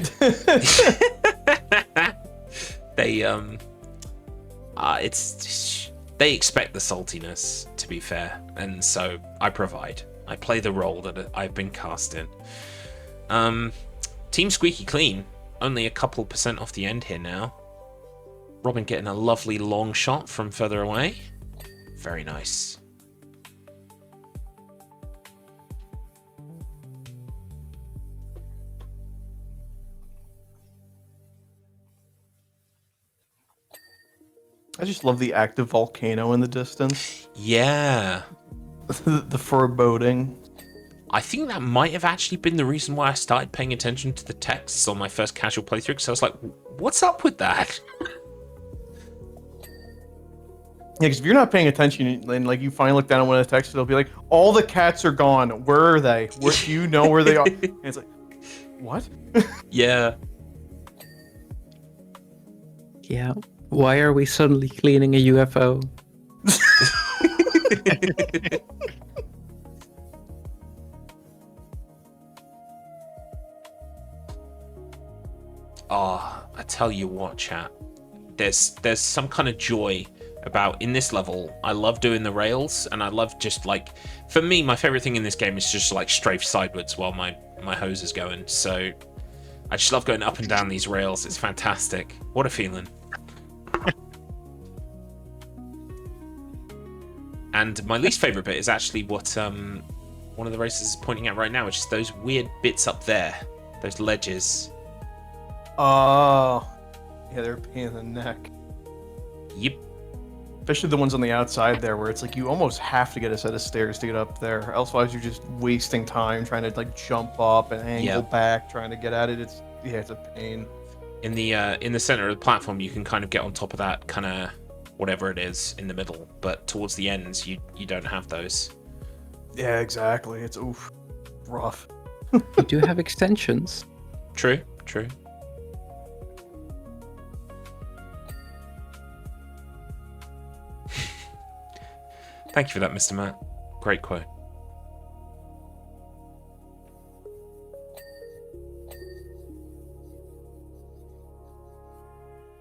expect the saltiness, to be fair, and so I provide. I play the role that I've been cast in. Team Squeaky Clean, only a couple % off the end here now. Robin getting a lovely long shot from further away. Very nice. I just love the active volcano in the distance. Yeah. The foreboding. I think that might have actually been the reason why I started paying attention to the texts on my first casual playthrough, because I was like, what's up with that? Yeah, because if you're not paying attention and like you finally look down at one of the texts, it'll be like, all the cats are gone. Where are they? Where do you know where they are? And it's like, what? Yeah. Yeah. Why are we suddenly cleaning a UFO? Oh, I tell you what, chat. There's some kind of joy about, in this level, I love doing the rails, and I love just like, for me, my favorite thing in this game is just like strafe sideways while my hose is going. So I just love going up and down these rails. It's fantastic. What a feeling. And my least favorite bit is actually what one of the racers is pointing out right now, which is those weird bits up there, those ledges. Oh, yeah, they're a pain in the neck. Yep. Especially the ones on the outside there, where it's like you almost have to get a set of stairs to get up there. Otherwise, you're just wasting time trying to like jump up and angle back, trying to get at it. It's a pain. In the center of the platform, you can kind of get on top of that kind of whatever it is in the middle, but towards the ends, you don't have those. Yeah, exactly. It's rough. You do have extensions. True. Thank you for that, Mr. Matt. Great quote.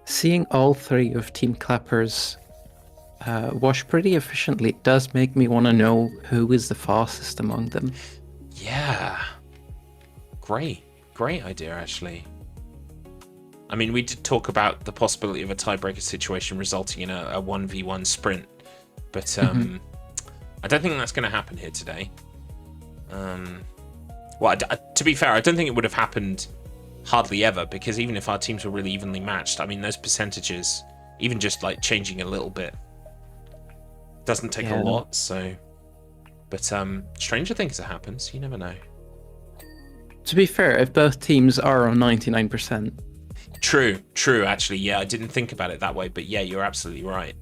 Seeing all three of Team Clapper's wash pretty efficiently does make me want to know who is the fastest among them. Yeah. Great idea, actually. I mean, we did talk about the possibility of a tiebreaker situation resulting in a 1v1 sprint, but I don't think that's going to happen here today. Well, to be fair, I don't think it would have happened hardly ever, because even if our teams were really evenly matched, I mean, those percentages, even just like changing a little bit, Doesn't take a lot, so. But stranger things that happens. You never know. To be fair, if both teams are on 99%. True. Actually, yeah, I didn't think about it that way, but yeah, you're absolutely right.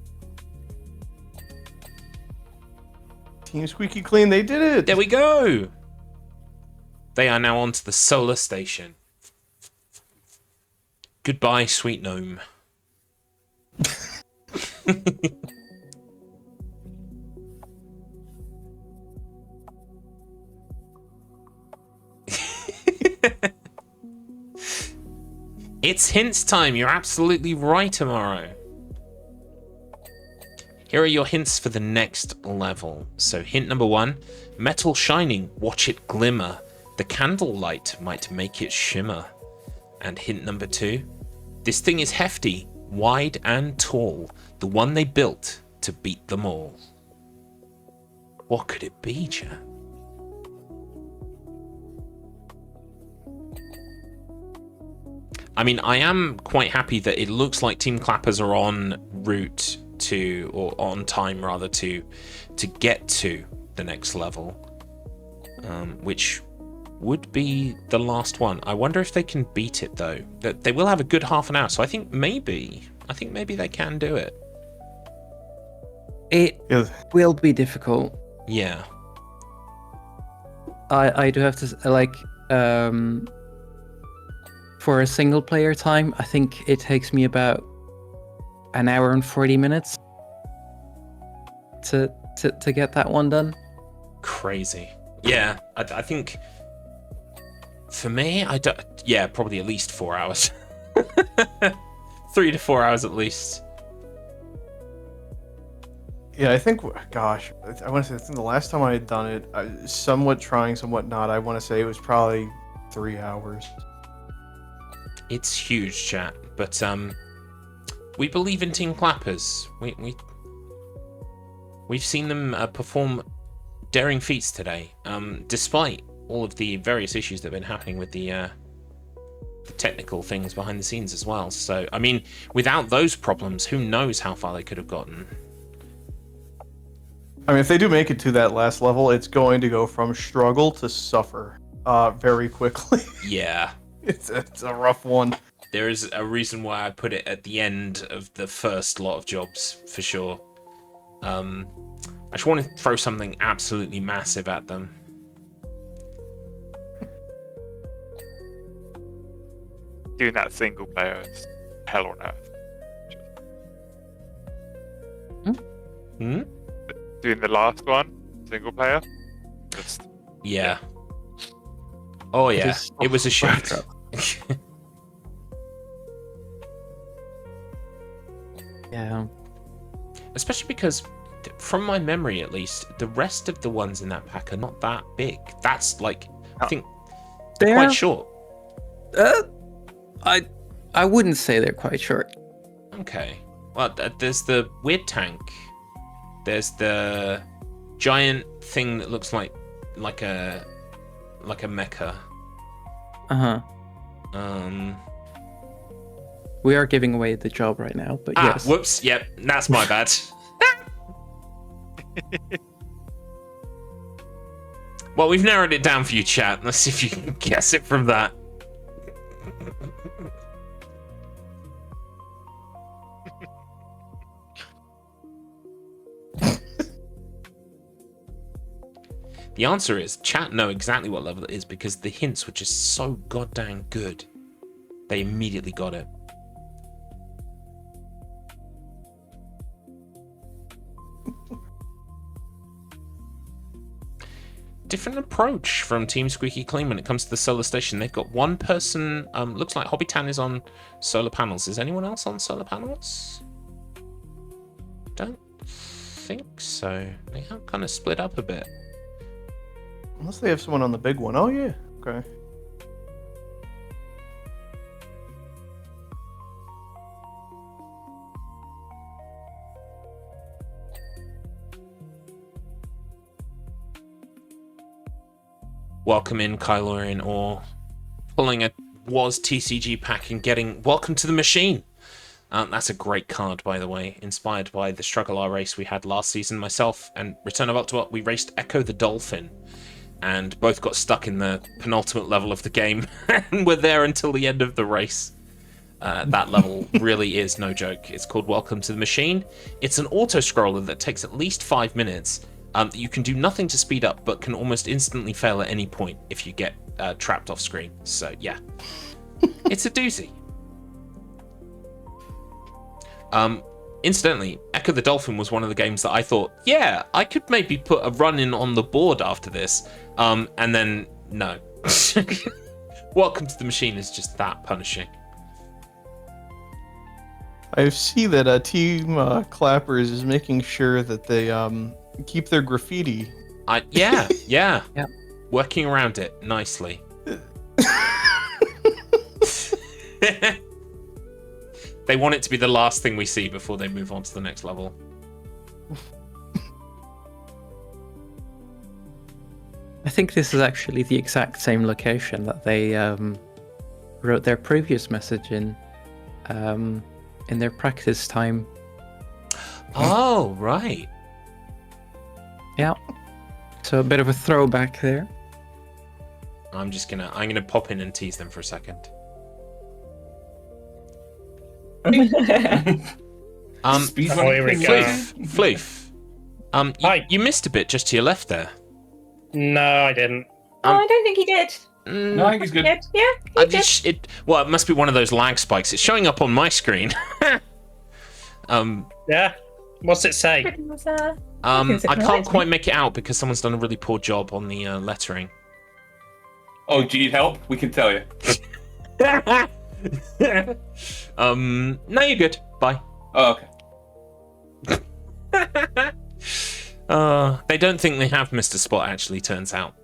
Team Squeaky Clean, they did it! There we go! They are now onto the solar station. Goodbye, sweet gnome. It's hints time. You're absolutely right, Amaro. Here are your hints for the next level. So hint number 1, metal shining, watch it glimmer. The candlelight might make it shimmer. And hint number 2, this thing is hefty, wide and tall. The one they built to beat them all. What could it be, chat? I mean, I am quite happy that it looks like Team Clappers are en route to, or on time rather, to get to the next level, which would be the last one. I wonder if they can beat it though. That they will have a good half an hour, so I think maybe they can do it. It will be difficult. Yeah. I do have to like for a single player time, I think it takes me about an hour and 40 minutes to get that one done. Crazy. Yeah, I think for me, yeah, probably at least 4 hours. 3 to 4 hours at least. Yeah, I think, gosh, I want to say, I think the last time I had done it, somewhat trying, somewhat not, I want to say it was probably 3 hours. It's huge, chat, but we believe in Team Clappers. We've seen them perform daring feats today, despite all of the various issues that have been happening with the technical things behind the scenes as well. So, I mean, without those problems, who knows how far they could have gotten. I mean, if they do make it to that last level, it's going to go from struggle to suffer very quickly. Yeah. It's a rough one. There is a reason why I put it at the end of the first lot of jobs, for sure. I just want to throw something absolutely massive at them. Doing that single player is hell on earth. Hmm? Doing the last one, single player, just... Yeah. Oh yeah, it was a shift. Yeah. Especially because, from my memory at least, the rest of the ones in that pack are not that big. That's like, I think, they're quite short. I wouldn't say they're quite short. Okay. Well, there's the weird tank. There's the giant thing that looks like a mecha. We are giving away the job right now, but yes. Whoops. Yep, that's my bad. Well, we've narrowed it down for you, chat. Let's see if you can guess it from that. The answer is, chat know exactly what level it is because the hints were just so goddamn good. They immediately got it. Different approach from Team Squeaky Clean when it comes to the solar station. They've got one person, looks like Hobbytan is on solar panels. Is anyone else on solar panels? Don't think so. They have kind of split up a bit. Unless they have someone on the big one. Oh, yeah. Okay. Welcome in, Kylorian, or pulling a WoS TCG pack and getting welcome to the machine. That's a great card, by the way, inspired by the StruggleR race we had last season. Myself and Return of Ultimate, we raced Echo the Dolphin, and both got stuck in the penultimate level of the game, and were there until the end of the race. That level really is no joke. It's called Welcome to the Machine. It's an auto-scroller that takes at least 5 minutes. You can do nothing to speed up, but can almost instantly fail at any point if you get trapped off screen. So, yeah. It's a doozy. Incidentally, Echo the Dolphin was one of the games that I thought, yeah, I could maybe put a run in on the board after this. And then, no. Welcome to the Machine is just that punishing. I see that Team Clappers is making sure that they keep their graffiti. Yeah. Working around it nicely. They want it to be the last thing we see before they move on to the next level. I think this is actually the exact same location that they wrote their previous message in their practice time. Oh, right. Yeah. So a bit of a throwback there. I'm gonna pop in and tease them for a second. Floof. You missed a bit just to your left there. No, I didn't. I don't think he did. No, I think he's good. Yeah, he did. It must be one of those lag spikes. It's showing up on my screen. Yeah. What's it say? I can't quite make it out because someone's done a really poor job on the lettering. Oh, do you need help? We can tell you. No, you're good. Bye. Oh, okay. They don't think they have Mr. Spot, actually, turns out.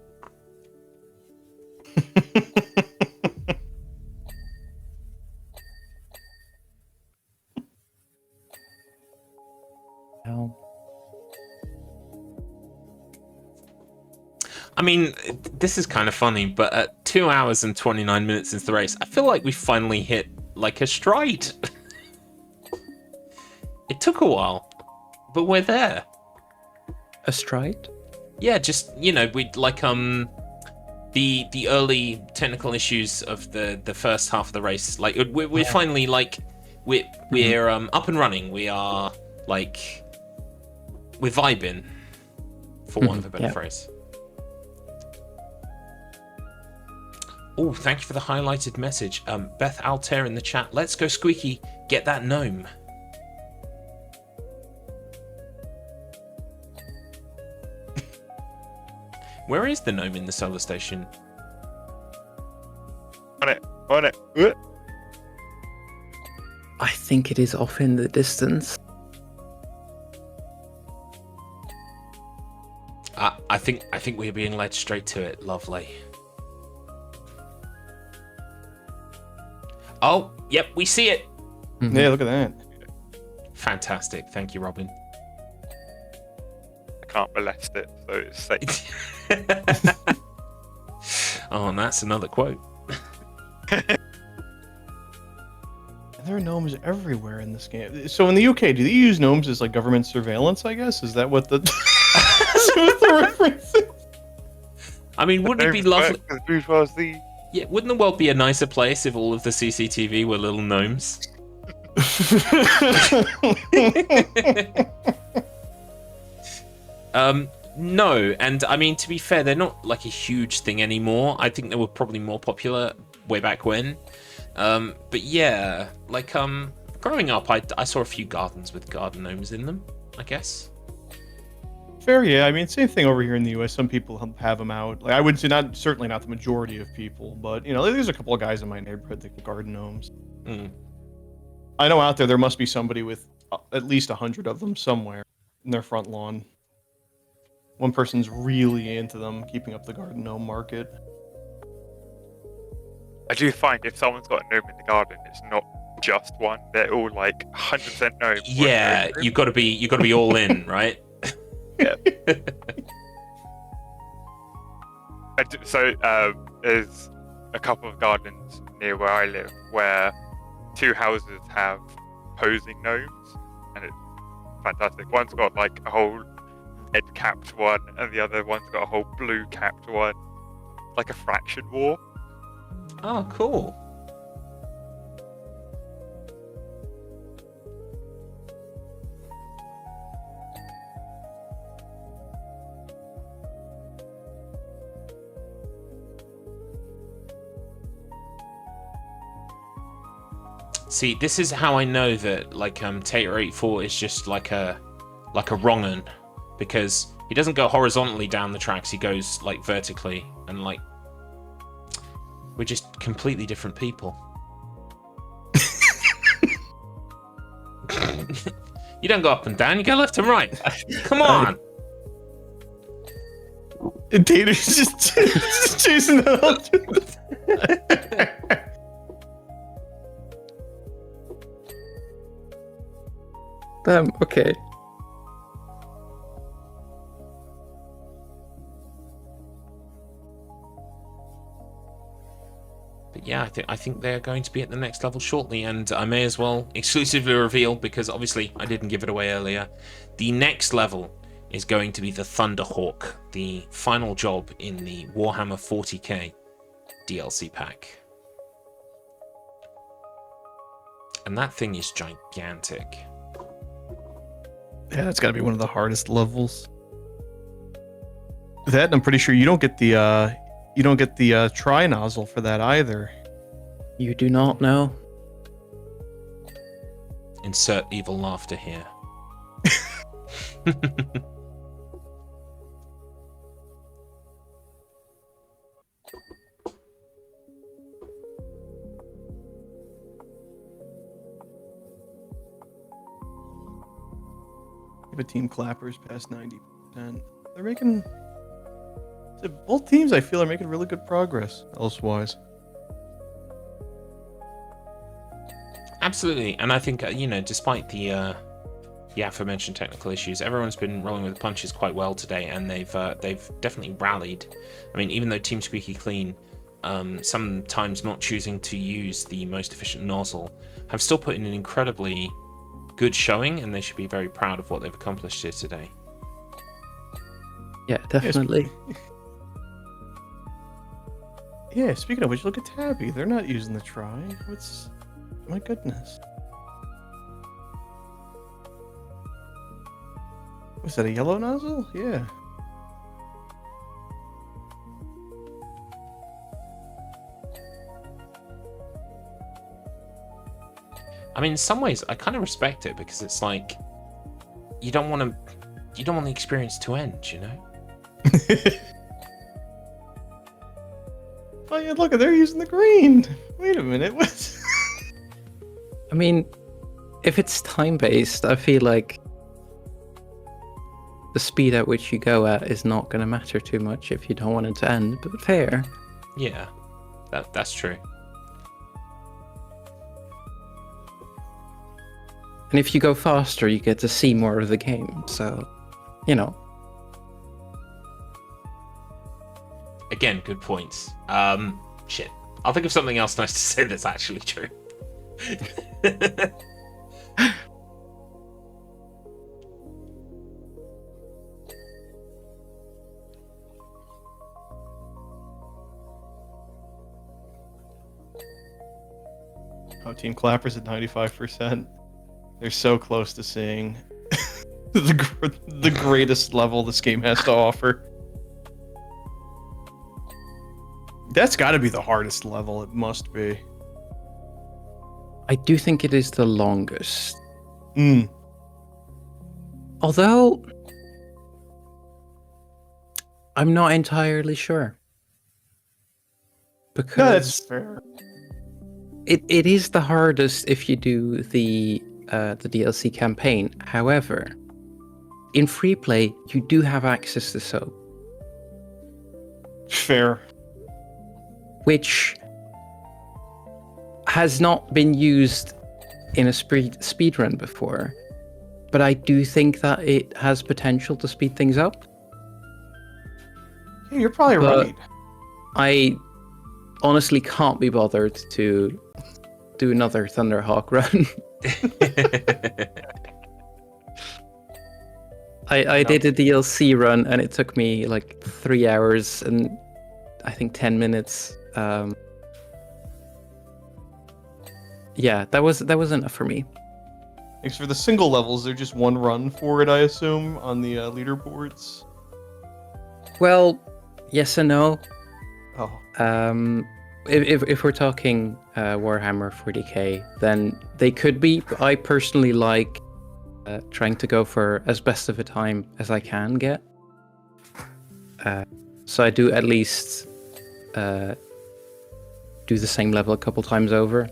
Oh. I mean, this is kind of funny, but at 2 hours and 29 minutes into the race, I feel like we finally hit, like, a stride. It took a while, but we're there. A stride? Yeah, just, we like, the early technical issues of the first half of the race. Like, we're finally, like, we're up and running. We are, like, we're vibing, for want of a better phrase. Oh, thank you for the highlighted message. Beth Altair in the chat. Let's go, Squeaky. Get that gnome. Where is the gnome in the solar station? On it. I think it is off in the distance. I think we're being led straight to it. Lovely. Oh, yep, we see it. Mm-hmm. Yeah, look at that. Fantastic. Thank you, Robin. I can't molest it, so it's safe. Oh, and that's another quote. There are gnomes everywhere in this game. So in the UK, do they use gnomes as like government surveillance, I guess? Is that what the, what the reference is? I mean, wouldn't it be lovely? Yeah, wouldn't the world be a nicer place if all of the CCTV were little gnomes? No, and I mean, to be fair, they're not like a huge thing anymore. I think they were probably more popular way back when. But yeah, like growing up, I saw a few gardens with garden gnomes in them, I guess. Fair, yeah. I mean, same thing over here in the US. Some people have them out. Like I would say, certainly not the majority of people, but there's a couple of guys in my neighborhood that get garden gnomes. Mm. I know out there must be somebody with at least 100 of them somewhere in their front lawn. One person's really into them, keeping up the garden gnome market. I do find if someone's got a gnome in the garden, it's not just one. They're all like 100% gnome. Yeah, you got to be all in, right? Yeah. So there's a couple of gardens near where I live where two houses have opposing gnomes, and it's fantastic. One's got like a whole red-capped one, and the other one's got a whole blue-capped one, like a fraction war. Oh, cool. See, this is how I know that like Tater84 is just like a wrong-un, because he doesn't go horizontally down the tracks, he goes like vertically, and like we're just completely different people. You don't go up and down, you go left and right. Come on. Tater's just chasing out. Okay. But yeah, I think they're going to be at the next level shortly, and I may as well exclusively reveal, because obviously I didn't give it away earlier. The next level is going to be the Thunderhawk, the final job in the Warhammer 40k DLC pack. And that thing is gigantic. Yeah, that's got to be one of the hardest levels. That, and I'm pretty sure you don't get the tri nozzle for that either. You do not know. Insert evil laughter here. But Team Clappers past 90%. They're making... Both teams, I feel, are making really good progress, elsewise. Absolutely, and I think, despite the aforementioned technical issues, everyone's been rolling with the punches quite well today, and they've definitely rallied. I mean, even though Team Squeaky Clean, sometimes not choosing to use the most efficient nozzle, have still put in an incredibly good showing, and they should be very proud of what they've accomplished here today. Yeah, definitely. Yeah, speaking of which, look at Tabby. They're not using the try. What's... My goodness. Was that a yellow nozzle? Yeah. I mean, in some ways, I kind of respect it, because it's like you don't want the experience to end, you know? Oh yeah, look, they're using the green. Wait a minute, what? I mean, if it's time-based, I feel like the speed at which you go at is not going to matter too much if you don't want it to end, but fair. Yeah, that's true. And if you go faster, you get to see more of the game, so, you know. Again, good points. Shit. I'll think of something else nice to say that's actually true. Oh, Team Clappers at 95%. They're so close to seeing the greatest level this game has to offer. That's got to be the hardest level. It must be. I do think it is the longest. Mm. Although, I'm not entirely sure. Because No, that's fair. it is the hardest if you do the DLC campaign. However, in free play, you do have access to soap. Fair. Which has not been used in a speed run before, but I do think that it has potential to speed things up. Yeah, you're probably right. I honestly can't be bothered to do another Thunderhawk run I did a DLC run and it took me like 3 hours and I think 10 minutes. Yeah, that was enough for me. Thanks for the single levels. They're just one run for it, I assume, on the leaderboards. Well, yes and no. Oh. If we're talking Warhammer 40k, then they could be. But I personally like trying to go for as best of a time as I can get. So I do at least do the same level a couple times over.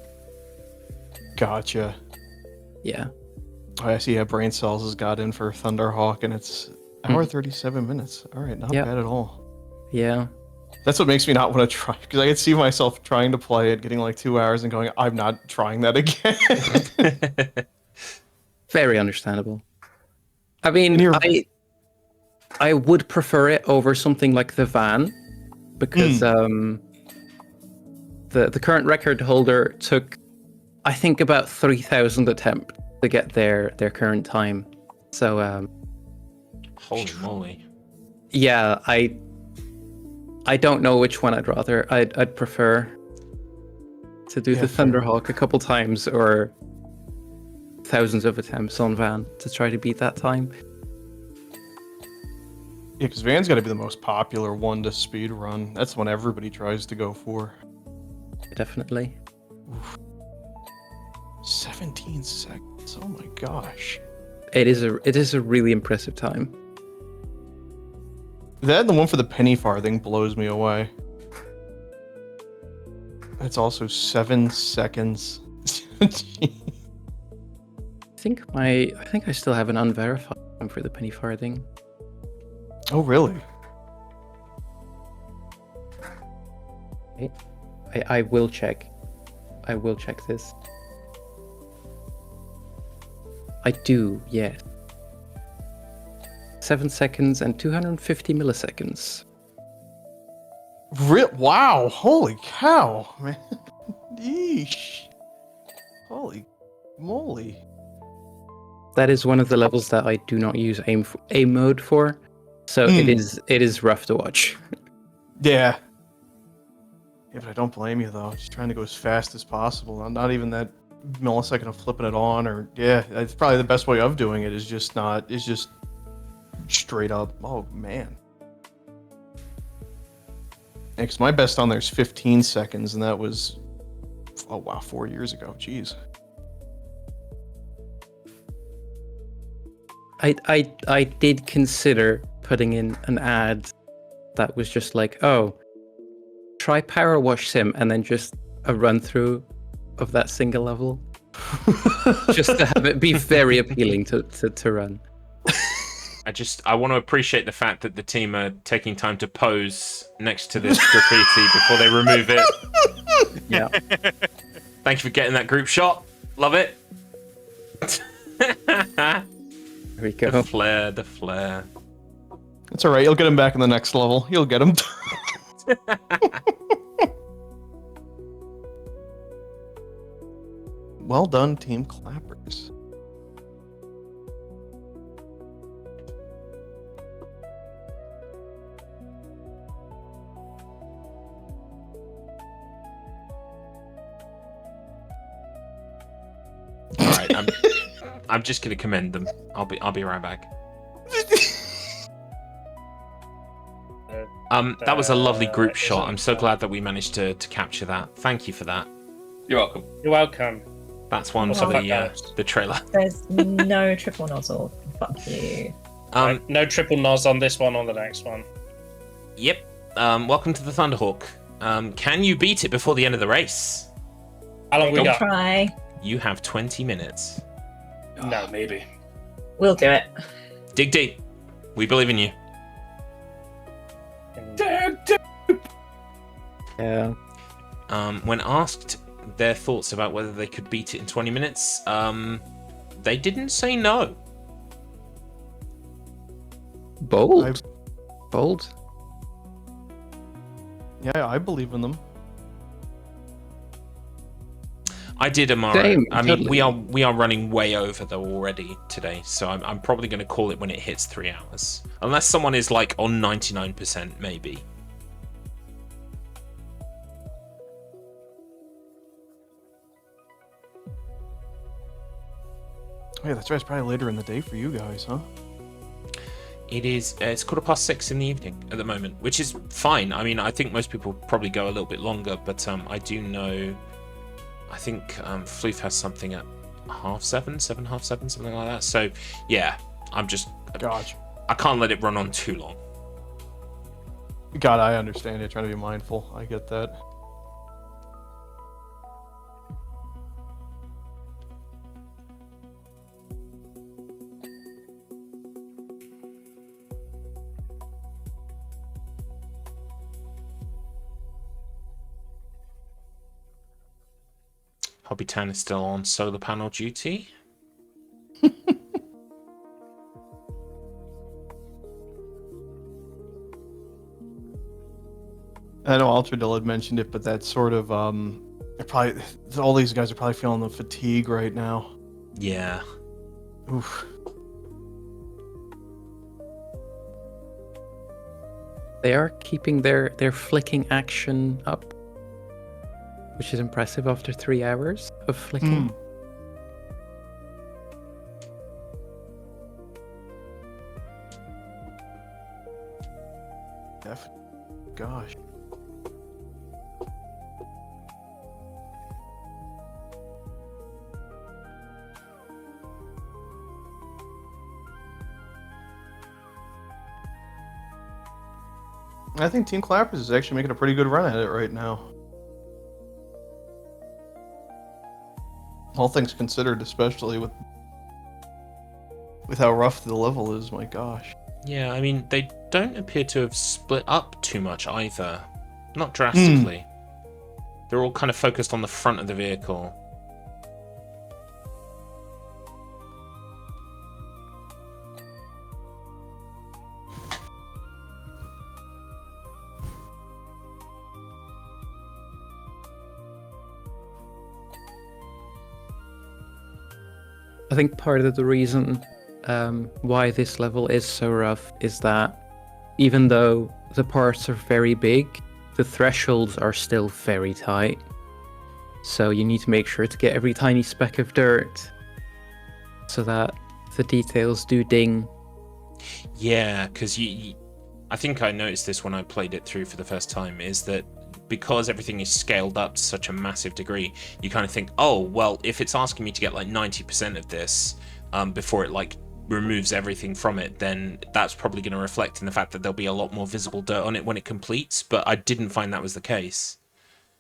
Gotcha. Yeah. Oh, I see. Yeah, Brain Cells has got in for Thunderhawk, and it's hour 37 minutes. All right, not bad at all. Yeah. That's what makes me not want to try, because I could see myself trying to play it, getting like 2 hours, and going, I'm not trying that again. Very understandable. I mean, I would prefer it over something like the Van, because the current record holder took, I think, about 3,000 attempts to get their current time. So, holy moly! Yeah, I don't know which one I'd rather. I'd prefer to do the Thunderhawk a couple times or thousands of attempts on Van to try to beat that time. Yeah, because Van's got to be the most popular one to speed run. That's the one everybody tries to go for. Definitely. Oof. 17 seconds. Oh my gosh. It is a really impressive time. That, the one for the penny farthing, blows me away. That's also 7 seconds. I think I still have an unverified one for the penny farthing. Oh really? I will check. I will check this. I do, yes. 7 seconds and 250 milliseconds. Wow! Holy cow, man! Yeesh! Holy moly! That is one of the levels that I do not use aim mode for, so it is rough to watch. Yeah. Yeah, but I don't blame you though. Just trying to go as fast as possible. I'm not even that millisecond of flipping it on, or it's probably the best way of doing it is just straight up. Oh man. Because my best on there is 15 seconds, and that was 4 years ago. Jeez. I did consider putting in an ad that was just like, oh, try PowerWash Sim, and then just a run through of that single level, just to have it be very appealing to run. I want to appreciate the fact that the team are taking time to pose next to this graffiti before they remove it. Yeah. Thank you for getting that group shot. Love it. There we go. The flair. It's all right. You'll get him back in the next level. You'll get him. Well done, Team Clappers. All right, I'm just gonna commend them. I'll be right back. That was a lovely group shot. I'm so glad that we managed to capture that. Thank you for that. You're welcome. You're welcome. That's one for the trailer. There's no triple nozzle. Fuck you. No triple nos on this one or the next one. Yep. Welcome to the Thunderhawk. Can you beat it before the end of the race? How long we got? Try. You have 20 minutes. No, maybe. We'll do it. Dig deep. We believe in you. Yeah. When asked their thoughts about whether they could beat it in 20 minutes, they didn't say no. Bold. Bold. Yeah, I believe in them. I did tomorrow. Same, I mean, totally. we are running way over though already today, so I'm probably going to call it when it hits 3 hours, unless someone is like on 99%, maybe. Yeah, that's right. It's probably later in the day for you guys, huh? It is. It's 6:15 in the evening at the moment, which is fine. I mean, I think most people probably go a little bit longer, but I do know. I think Floof has something at 7:30, something like that. So yeah, I'm just. Gotcha. I can't let it run on too long. God, I understand. You're trying to be mindful. I get that. Hobby Tan is still on solar panel duty. I know Altradil had mentioned it, but that's sort of probably all these guys are probably feeling the fatigue right now. Yeah. Oof. They are keeping their flicking action up, which is impressive after 3 hours of flicking. Gosh. I think Team Clappers is actually making a pretty good run at it right now. All things considered, especially with how rough the level is, my gosh. Yeah, I mean, they don't appear to have split up too much either. Not drastically. They're all kind of focused on the front of the vehicle. I think part of the reason why this level is so rough is that even though the parts are very big, the thresholds are still very tight. So you need to make sure to get every tiny speck of dirt so that the details do ding. Yeah, because I think I noticed this when I played it through for the first time, is that because everything is scaled up to such a massive degree, you kind of think, oh, well, if it's asking me to get like 90% of this before it like removes everything from it, then that's probably going to reflect in the fact that there'll be a lot more visible dirt on it when it completes, but I didn't find that was the case.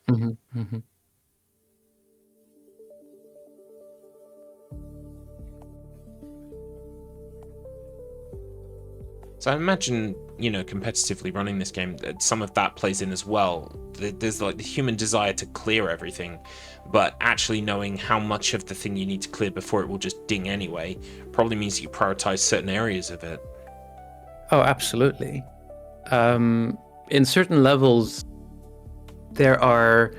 Mm-hmm, mm-hmm. So I imagine, you know, competitively running this game, some of that plays in as well. There's like the human desire to clear everything, but actually knowing how much of the thing you need to clear before it will just ding anyway probably means you prioritize certain areas of it. Oh, absolutely. In certain levels, there are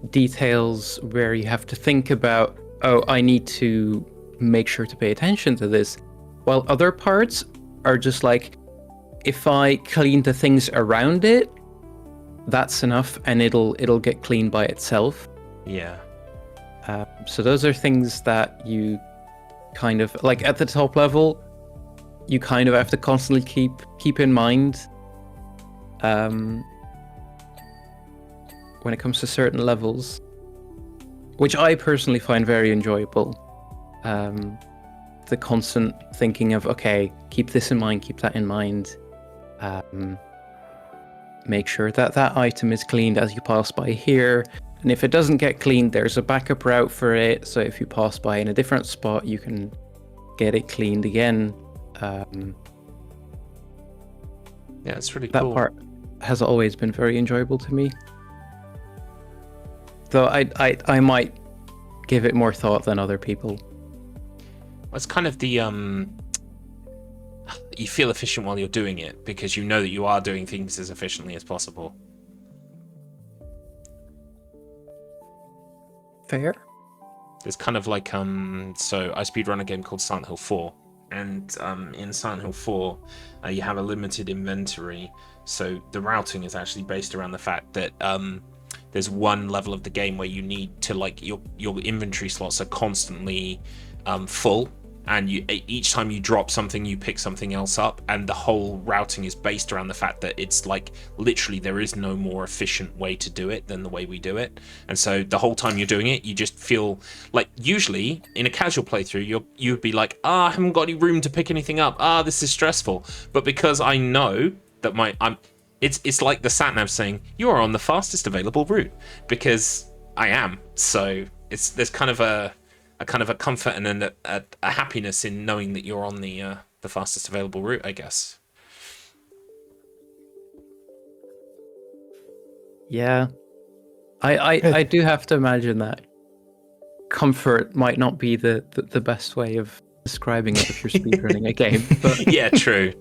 details where you have to think about, oh, I need to make sure to pay attention to this, while other parts are just like, if I clean the things around it, that's enough, and it'll get cleaned by itself. Yeah. So those are things that you kind of like at the top level. You kind of have to constantly keep in mind when it comes to certain levels, which I personally find very enjoyable. The constant thinking of, okay, keep this in mind, keep that in mind. Make sure that that item is cleaned as you pass by here, and if it doesn't get cleaned, there's a backup route for it, so if you pass by in a different spot, you can get it cleaned again. Yeah, it's really that cool. That part has always been very enjoyable to me, though I might give it more thought than other people. It's kind of the you feel efficient while you're doing it because you know that you are doing things as efficiently as possible. Fair. there's kind of like so I speedrun a game called Silent Hill 4, and in Silent Hill 4 you have a limited inventory, so the routing is actually based around the fact that there's one level of the game where you need to, like, your inventory slots are constantly full, and each time you drop something you pick something else up, and the whole routing is based around the fact that it's like literally there is no more efficient way to do it than the way we do it. And so the whole time you're doing it, you just feel like, usually in a casual playthrough you'd be like, I haven't got any room to pick anything up, this is stressful. But because I know that it's like the sat nav saying you are on the fastest available route, because I am. So there's kind of a comfort and a happiness in knowing that you're on the fastest available route, I guess. Yeah, I do have to imagine that comfort might not be the best way of describing it if you're speedrunning a game. But yeah, true.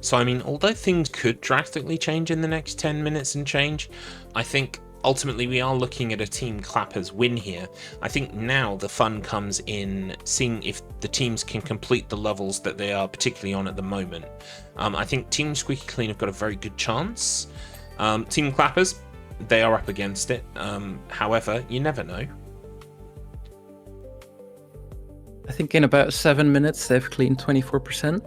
So, I mean, although things could drastically change in the next 10 minutes and change, I think ultimately we are looking at a Team Clappers win here. I think now the fun comes in seeing if the teams can complete the levels that they are particularly on at the moment. I think Team Squeaky Clean have got a very good chance. Team Clappers, they are up against it. However, you never know. I think in about 7 minutes they've cleaned 24%.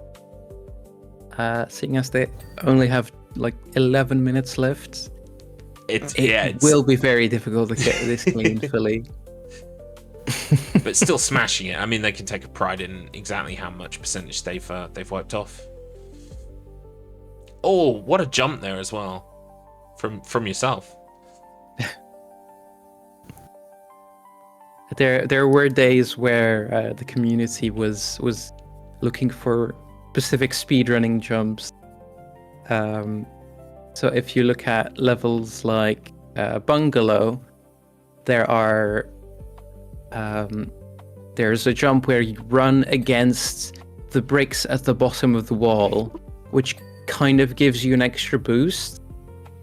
Seeing as they only have like 11 minutes left, it will be very difficult to get this clean fully. But still smashing it. I mean, they can take a pride in exactly how much percentage they've wiped off. Oh, what a jump there as well, from yourself. There were days where the community was looking for specific speedrunning jumps. So if you look at levels like Bungalow, there's a jump where you run against the bricks at the bottom of the wall, which kind of gives you an extra boost,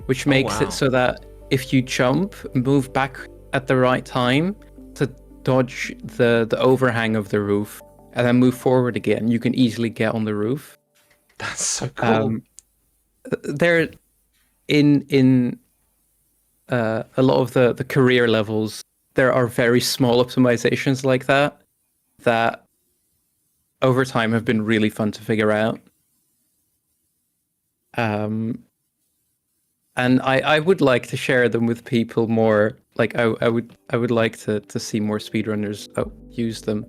which makes it so that if you jump, move back at the right time to dodge the overhang of the roof, and then move forward again, you can easily get on the roof. That's so cool. There, in a lot of the career levels, there are very small optimizations like that over time have been really fun to figure out. And I would like to share them with people more. Like I would like to see more speedrunners use them.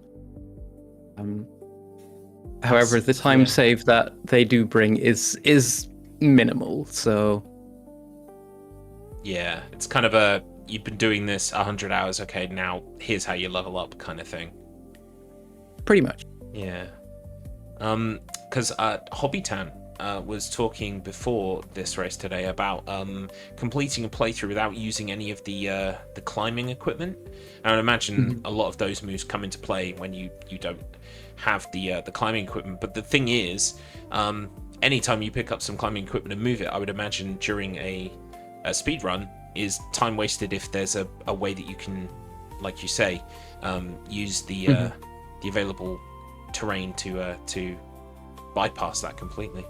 However, the time save that they do bring is minimal, so yeah, it's kind of you've been doing this 100 hours, okay, now here's how you level up kind of thing. Pretty much. Yeah. Because Hobbytan was talking before this race today about completing a playthrough without using any of the climbing equipment. And I would imagine a lot of those moves come into play when you don't have the climbing equipment. But the thing is, anytime you pick up some climbing equipment and move it, I would imagine during a speed run is time wasted if there's a way that you can, like you say, use the available terrain to bypass that completely.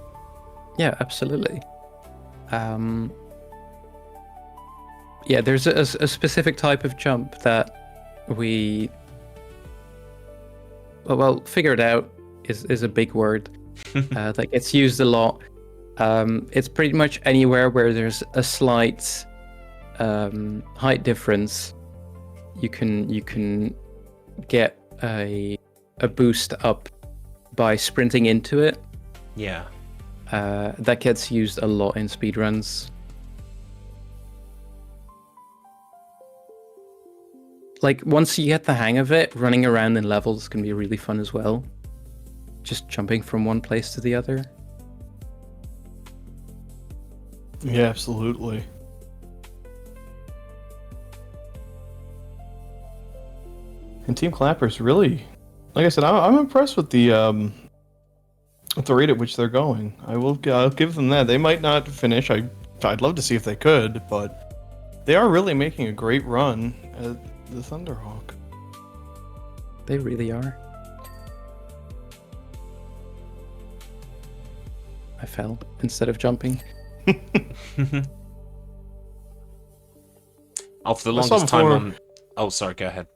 Yeah, absolutely. Yeah, there's a specific type of jump that we figured out is a big word that gets used a lot. It's pretty much anywhere where there's a slight height difference, you can get a boost up by sprinting into it. Yeah. That gets used a lot in speedruns. Like, once you get the hang of it, running around in levels can be really fun as well. Just jumping from one place to the other. Yeah, absolutely. And Team Clappers really, like I said, I'm impressed with the rate at which they're going. I'll give them that. They might not finish. I'd love to see if they could, but they are really making a great run at the Thunderhawk. They really are. I fell instead of jumping. Oh, for the longest time on... Oh, sorry, go ahead.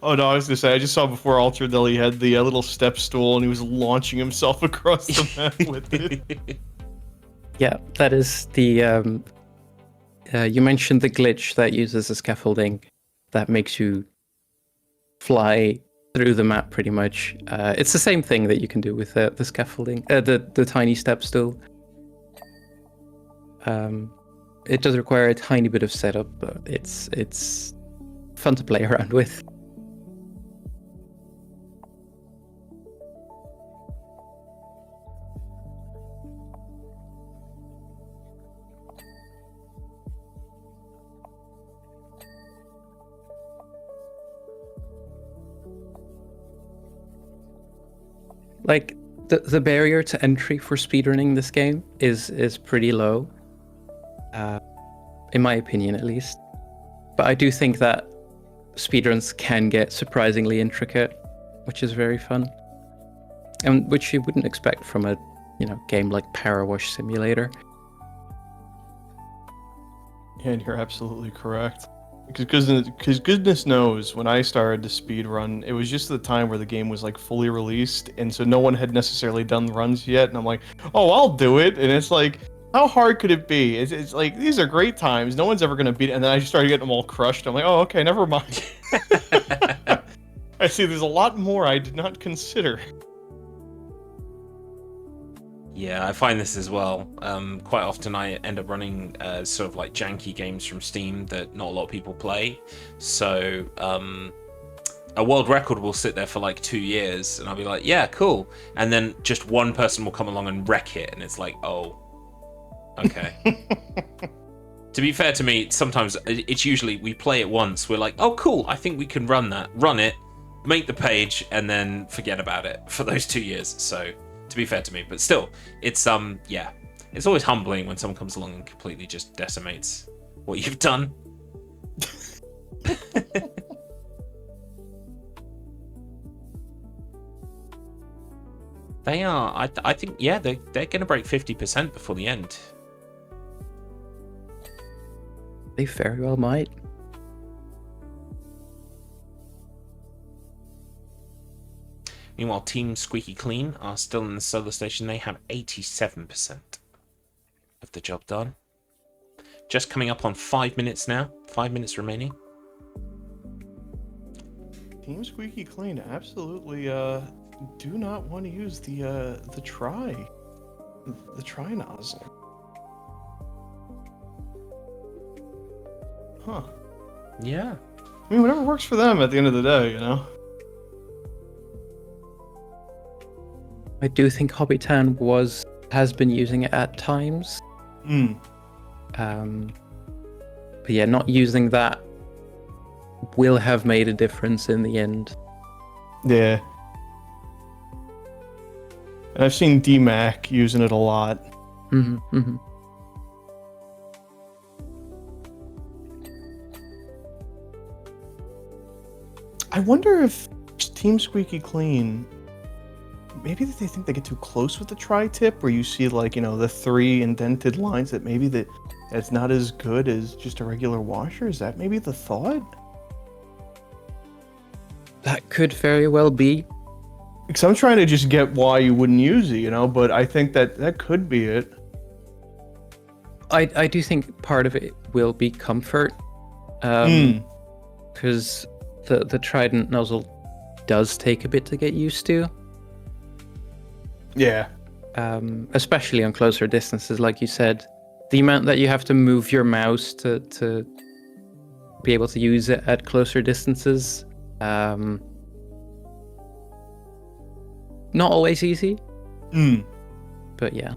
Oh, no, I was going to say, I just saw before Altradil, he had the little step stool, and he was launching himself across the map with it. Yeah, that is the... you mentioned the glitch that uses the scaffolding that makes you fly through the map, pretty much. It's the same thing that you can do with the scaffolding, the tiny step stool. It does require a tiny bit of setup, but it's fun to play around with. Like, the barrier to entry for speedrunning this game is pretty low. In my opinion, at least. But I do think that speedruns can get surprisingly intricate, which is very fun. And which you wouldn't expect from a, game like PowerWash Simulator. Yeah, and you're absolutely correct. Because goodness knows, when I started to speedrun, it was just the time where the game was like fully released, and so no one had necessarily done runs yet, and I'm like, oh, I'll do it, and it's like, how hard could it be? It's like, these are great times, no one's ever going to beat it, and then I just started getting them all crushed. I'm like, oh, okay, never mind. I see there's a lot more I did not consider. Yeah, I find this as well. Quite often I end up running sort of like janky games from Steam that not a lot of people play. So a world record will sit there for like 2 years, and I'll be like, yeah, cool. And then just one person will come along and wreck it, and it's like, oh, okay. To be fair to me, sometimes it's usually we play it once, we're like, oh, cool, I think we can run it, make the page, and then forget about it for those 2 years. So, to be fair to me, but still, it's yeah, it's always humbling when someone comes along and completely just decimates what you've done. They are, I think, yeah, they're going to break 50% before the end. They very well might. Meanwhile, Team Squeaky Clean are still in the solar station. They have 87% of the job done. Just coming up on 5 minutes now. 5 minutes remaining. Team Squeaky Clean absolutely do not want to use the try nozzle. Huh. Yeah. I mean, whatever works for them at the end of the day, you know? I do think Hobbiton has been using it at times. But yeah, not using that will have made a difference in the end. Yeah. And I've seen DMAC using it a lot. Mm-hmm, mm-hmm. I wonder if Team Squeaky Clean, maybe they think they get too close with the tri-tip, where you see, like, the 3 indented lines, that maybe that's not as good as just a regular washer. Is that maybe the thought? That could very well be. Because I'm trying to just get why you wouldn't use it, but I think that could be it. I do think part of it will be comfort. Because the Trident nozzle does take a bit to get used to. Yeah. Especially on closer distances, like you said. The amount that you have to move your mouse to be able to use it at closer distances. Not always easy. But yeah.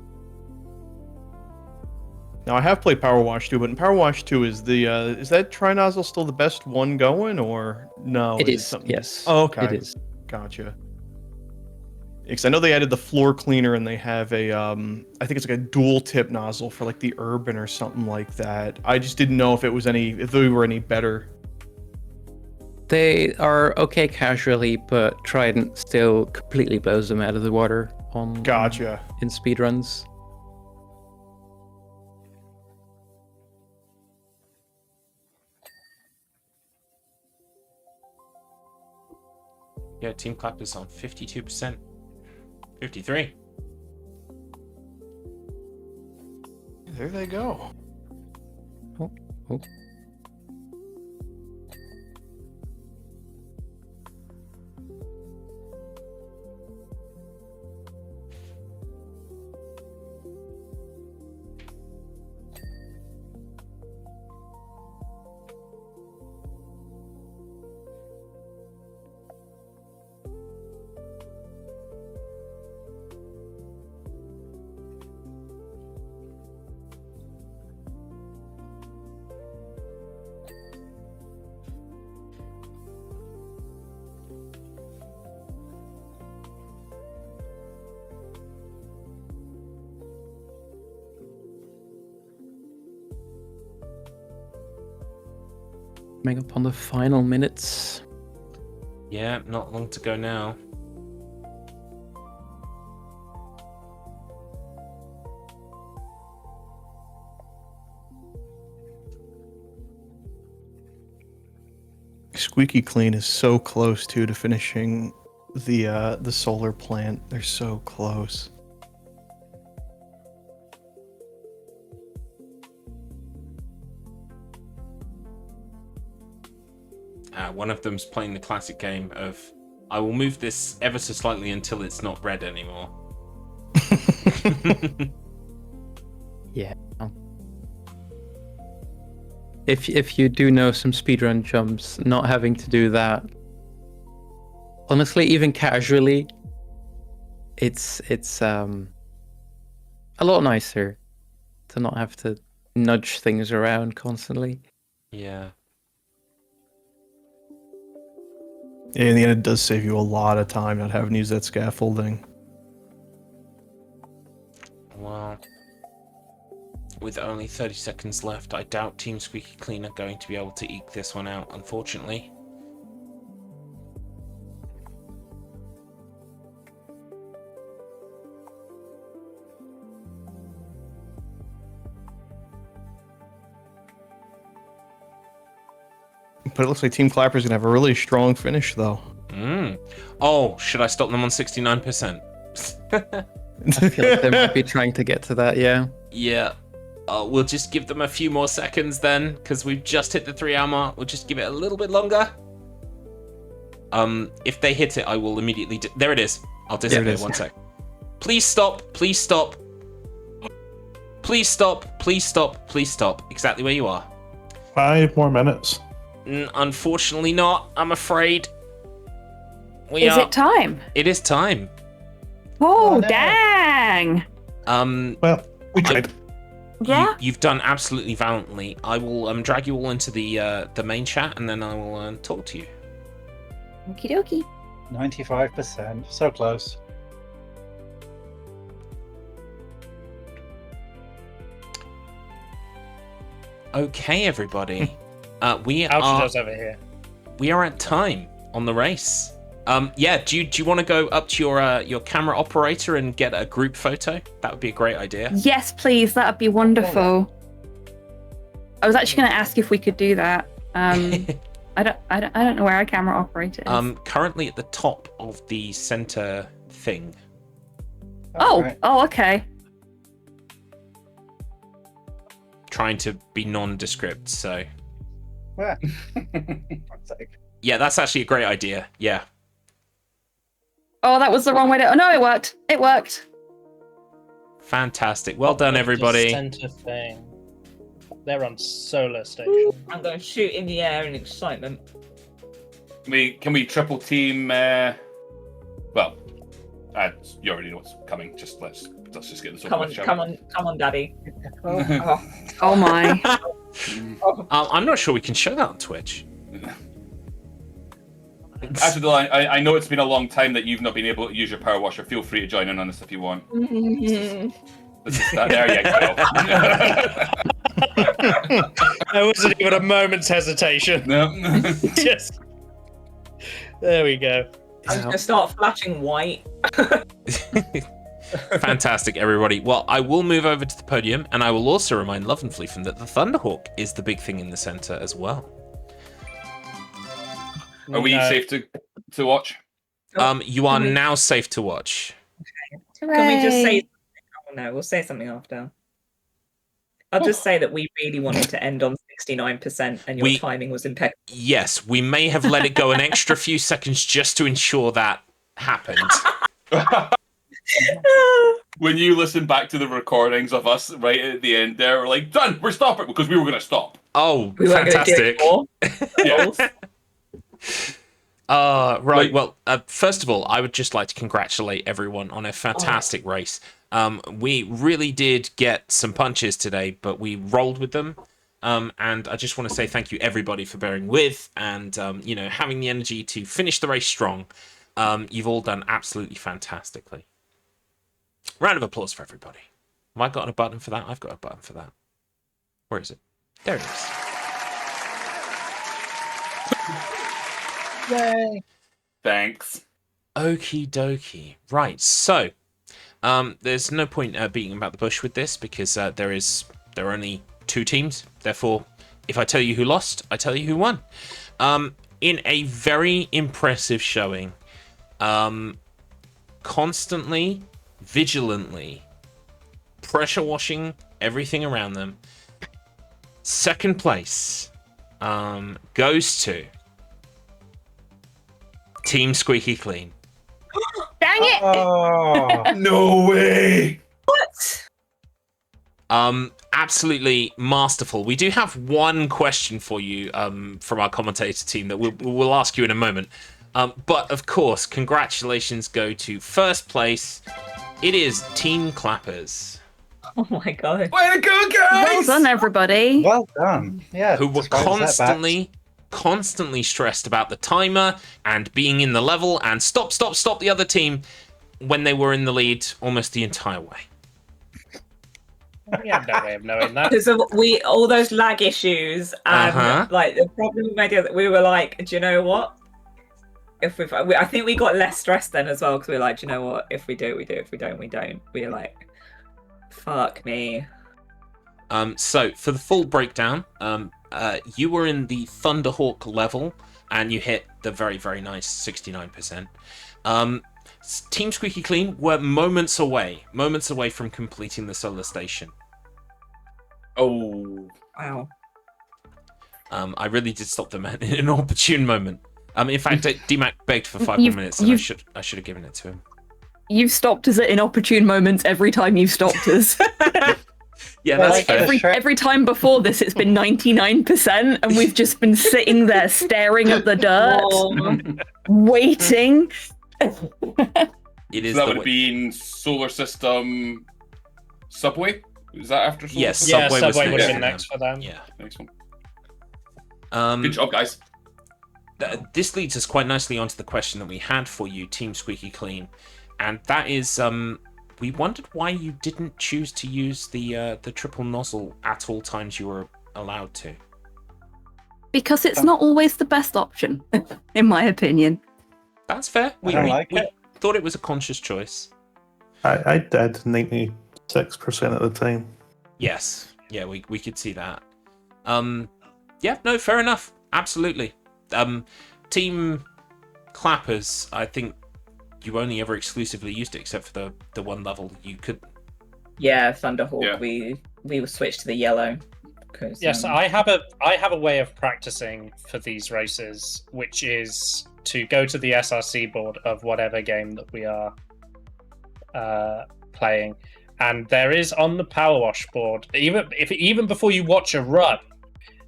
Now I have played PowerWash 2, but in PowerWash 2 is that tri-nozzle still the best one going, or no? It is. Something... Yes. Oh, okay. It is. Gotcha. Because I know they added the floor cleaner, and they have a I think it's like a dual tip nozzle for like the Urban or something like that. I just didn't know if they were any better. They are okay casually, but Trident still completely blows them out of the water on Gotcha. In speedruns. Yeah, Team Clappers on 52%. 53. There they go. Oh, oh. Coming up on the final minutes. Yeah, not long to go now. Squeaky Clean is so close to finishing the solar plant. They're so close. One of them's playing the classic game of, I will move this ever so slightly until it's not red anymore. Yeah. If you do know some speedrun jumps, not having to do that, honestly, even casually, it's a lot nicer to not have to nudge things around constantly. Yeah. In the end, it does save you a lot of time not having to use that scaffolding. Well, with only 30 seconds left, I doubt Team Squeaky Clean are going to be able to eke this one out, unfortunately. But it looks like Team Clapper's gonna have a really strong finish, though. Oh, should I stop them on 69%? I feel like they might be trying to get to that, yeah. Yeah. We'll just give them a few more seconds then, because we've just hit the 3-hour mark. We'll just give it a little bit longer. If they hit it, I will immediately... There it is. I'll disappear 1 sec. Please stop. Please stop. Please stop. Please stop. Please stop. Exactly where you are. 5 more minutes. Unfortunately not, I'm afraid. Is it time? It is time. Oh, dang! Well, we tried. Yeah. You've done absolutely valiantly. I will drag you all into the main chat, and then I will talk to you. Okie dokie. 95%. So close. Okay, everybody. We Altradil's over here. We are at time on the race. Yeah, do you want to go up to your camera operator and get a group photo? That would be a great idea. Yes, please. That would be wonderful. I was actually going to ask if we could do that. I don't know where our camera operator is. Currently at the top of the center thing. Oh, okay. Trying to be nondescript, so. Where? Yeah, that's actually a great idea. Yeah. Oh, that was the wrong way to... Oh, no, it worked. It worked. Fantastic. Well done, everybody. Center thing. They're on solar station. I'm going to shoot in the air in excitement. Can we triple team? Well, You already know what's coming. Just let's just get this over Come with. on, shall come we? on, come on, Daddy. Oh my. I'm not sure we can show that on Twitch. Actually, I know it's been a long time that you've not been able to use your power washer. Feel free to join in on this if you want. This is that. There you go. There wasn't even a moment's hesitation. No. Just there we go. I'm just gonna start flashing white. Fantastic, everybody. Well, I will move over to the podium, and I will also remind Love and Fleefan that the Thunderhawk is the big thing in the center as well. Are we safe to watch? You are now safe to watch. Can we just say? Oh no, we'll say something after. I'll just say that we really wanted to end on 69%, and your timing was impeccable. Yes, we may have let it go an extra few seconds just to ensure that happened. When you listen back to the recordings of us right at the end there, we're like, done, we're stopping, because we were going to stop. Oh, We weren't gonna do fantastic. it more. Right, well, first of all, I would just like to congratulate everyone on a fantastic race. We really did get some punches today, but we rolled with them. And I just want to say thank you, everybody, for bearing with and, having the energy to finish the race strong. You've all done absolutely fantastically. Round of applause for everybody. Have I got a button for that? I've got a button for that. Where is it? There it is. Yay! Thanks. Okie dokie. Right, so there's no point beating about the bush with this because there are only 2 teams. Therefore, if I tell you who lost, I tell you who won. In a very impressive showing, constantly, vigilantly, pressure washing everything around them. Second place goes to Team Squeaky Clean. Dang it! Oh, No way! What? Absolutely masterful. We do have one question for you from our commentator team that we'll ask you in a moment. But of course, congratulations go to first place. It is Team Clappers. Oh my god. Way to go, guys! Well done, everybody. well done. Yeah. Who were constantly stressed about the timer and being in the level and stop the other team when they were in the lead almost the entire way. We have no way of knowing that. Because of all those lag issues and like the problem we made is that we were like, do you know what? I think we got less stressed then as well because we were like, do you know what? If we do, we do. If we don't, we don't. We were like, fuck me. So for the full breakdown, you were in the Thunderhawk level and you hit the very, very nice 69%. Team Squeaky Clean were moments away from completing the solar station. Oh. Wow. I really did stop them at an opportune moment. In fact, DMAC begged for 5 more minutes, and I should have given it to him. You've stopped us at inopportune moments every time you've stopped us. Yeah, that's fair. Every time before this, it's been 99%, and we've just been sitting there staring at the dirt, waiting. It is. So that would have been Solar System Subway? Is that after Solar Yes, System? Subway was would have been next next for them. Yeah. Next one. Good job, guys. This leads us quite nicely onto the question that we had for you, Team Squeaky Clean, and that is, we wondered why you didn't choose to use the triple nozzle at all times you were allowed to. Because it's not always the best option, in my opinion. That's fair. We thought it was a conscious choice. I did 96% of the time. Yes. Yeah, we could see that. Yeah, no, fair enough. Absolutely. Team Clappers, I think you only ever exclusively used it except for the one level you could. Yeah, Thunderhawk. Yeah. We will switch to the yellow. Yes, I have a way of practicing for these races, which is to go to the SRC board of whatever game that we are playing, and there is on the PowerWash board, even before you watch a run,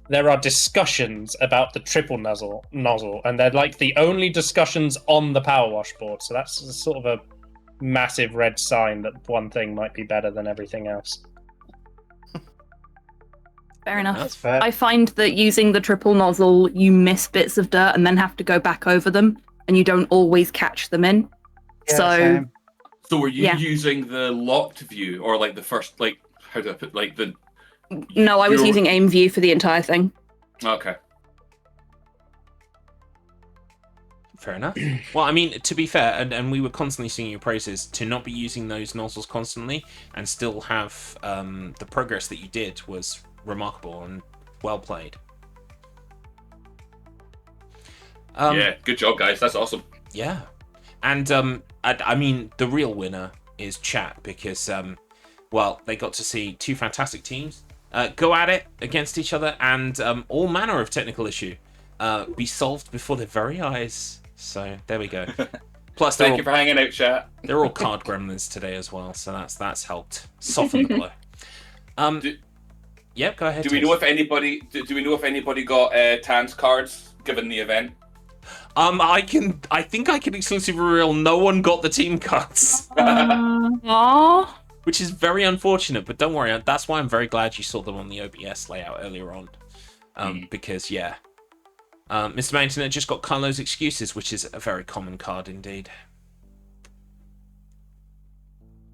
there are discussions about the triple nozzle, and they're like the only discussions on the PowerWash board. So that's sort of massive red sign that one thing might be better than everything else. Fair enough. That's fair. I find that using the triple nozzle, you miss bits of dirt and then have to go back over them, and you don't always catch them in. Yeah, so, same. So were you Yeah. using the locked view, or like the first, like, how do I put, like the... no, I was You're- using aim view for the entire thing. Okay. Fair enough. Well, I mean, to be fair, and we were constantly singing your praises, to not be using those nozzles constantly and still have the progress that you did was remarkable and well played. Yeah, good job, guys. That's awesome. Yeah. And, I mean, the real winner is chat because, well, they got to see two fantastic teams go at it against each other and all manner of technical issue be solved before their very eyes. So there we go. Plus, Thank you for hanging out, chat. they're all card gremlins today as well, so that's helped soften the blow. Yep, go ahead. Do we know if anybody? Do we know if anybody got Tan's cards given the event? I think I can exclusively reveal no one got the team cards, Aww. which is very unfortunate. But don't worry, that's why I'm very glad you saw them on the OBS layout earlier on, because yeah. Mr. Mountain just got Carlo's Excuses, which is a very common card indeed.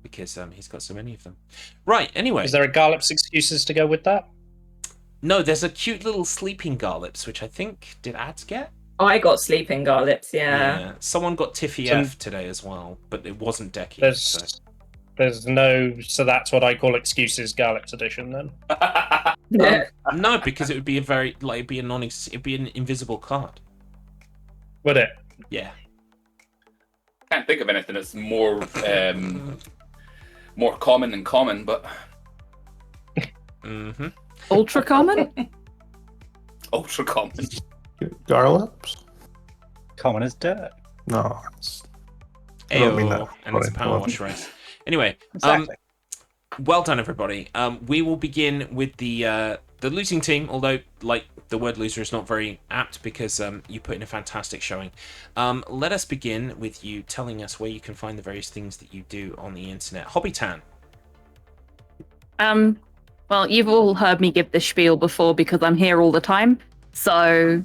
Because he's got so many of them. Right, anyway. Is there a Garlips Excuses to go with that? No, there's a cute little sleeping Garlips, which I think... Did Ads get? I got sleeping garlips, yeah. Someone got Tiffy F today as well, but it wasn't Decky. There's no... So that's what I call Excuses Garlips Edition, then? No, because it would be a very... Like, it'd be an invisible card. Would it? Yeah. Can't think of anything that's more more common than common, but Ultra common? ultra common. Garlips? Common as dirt. No. I don't mean that. Ayo, and it's a power wash race. Anyway, Exactly. well done, everybody. We will begin with the losing team, although, like, the word loser is not very apt because you put in a fantastic showing. Let us begin with you telling us where you can find the various things that you do on the internet. Hobby Tan. Well, you've all heard me give this spiel before because I'm here all the time. So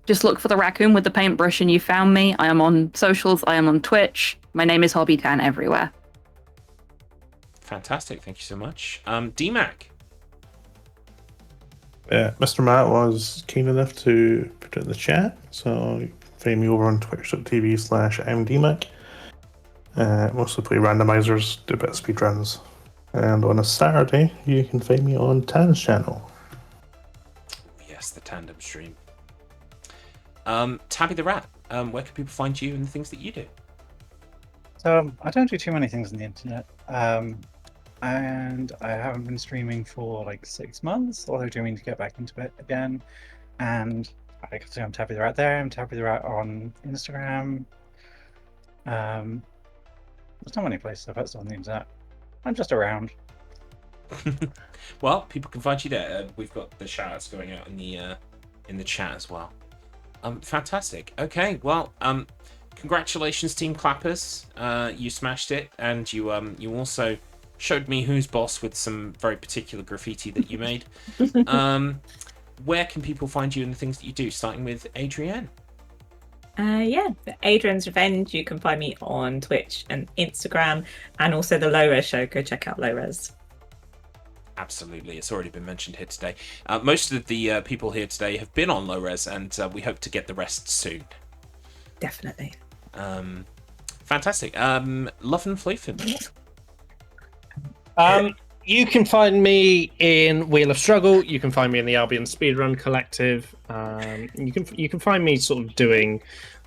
just look for the raccoon with the paintbrush and you found me. I am on socials. I am on Twitch. My name is Hobby Tan everywhere. Fantastic. Thank you so much. DMAC. Yeah, Mr. Matt was keen enough to put it in the chat, so you can find me over on twitch.tv/mdmac. Mostly play randomizers, do a bit of speedruns. And on a Saturday, you can find me on Tan's channel. Yes, the tandem stream. Tabby the Rat. Where can people find you and the things that you do? So I don't do too many things on the internet. And I haven't been streaming for like 6 months, although I do mean to get back into it again. And I can say I'm Tabby the Rat there, I'm Tabby the Rat on Instagram. There's not many places I've posted on the internet. I'm just around. Well, people can find you there. We've got the shout-outs going out in the chat as well. Fantastic. Okay, well, congratulations, Team Clappers. You smashed it, and you also showed me who's boss with some very particular graffiti that you made. Where can people find you and the things that you do, starting with Adrienne? Yeah, Adrian's Revenge. You can find me on Twitch and Instagram, and also the Low Res Show. Go check out Low Res. Absolutely, it's already been mentioned here today. Most of the people here today have been on Low Res, and we hope to get the rest soon. Definitely. Fantastic. Love and Fleefin. You can find me in Wheel of Struggle. You can find me in the Albion Speedrun Collective. You can find me sort of doing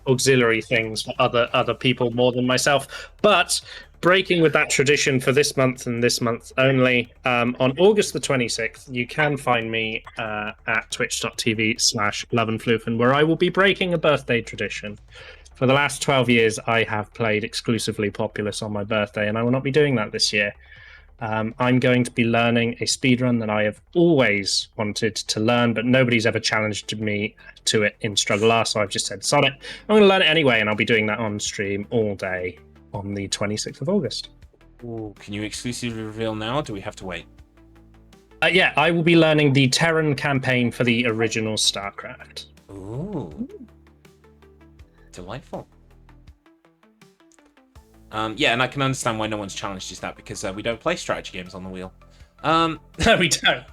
auxiliary things for other people more than myself. But breaking with that tradition for this month and this month only, on August the 26th, you can find me at twitch.tv/loveandfloofen, where I will be breaking a birthday tradition. For the last 12 years, I have played exclusively Populous on my birthday, and I will not be doing that this year. I'm going to be learning a speedrun that I have always wanted to learn, but nobody's ever challenged me to it in StruggleR, so I've just said, sod it. I'm going to learn it anyway, and I'll be doing that on stream all day on the 26th of August. Ooh, can you exclusively reveal now, or do we have to wait? Yeah, I will be learning the Terran campaign for the original StarCraft. Ooh. Delightful. Yeah, and I can understand why no one's challenged us that, because we don't play strategy games on the wheel. No, we don't.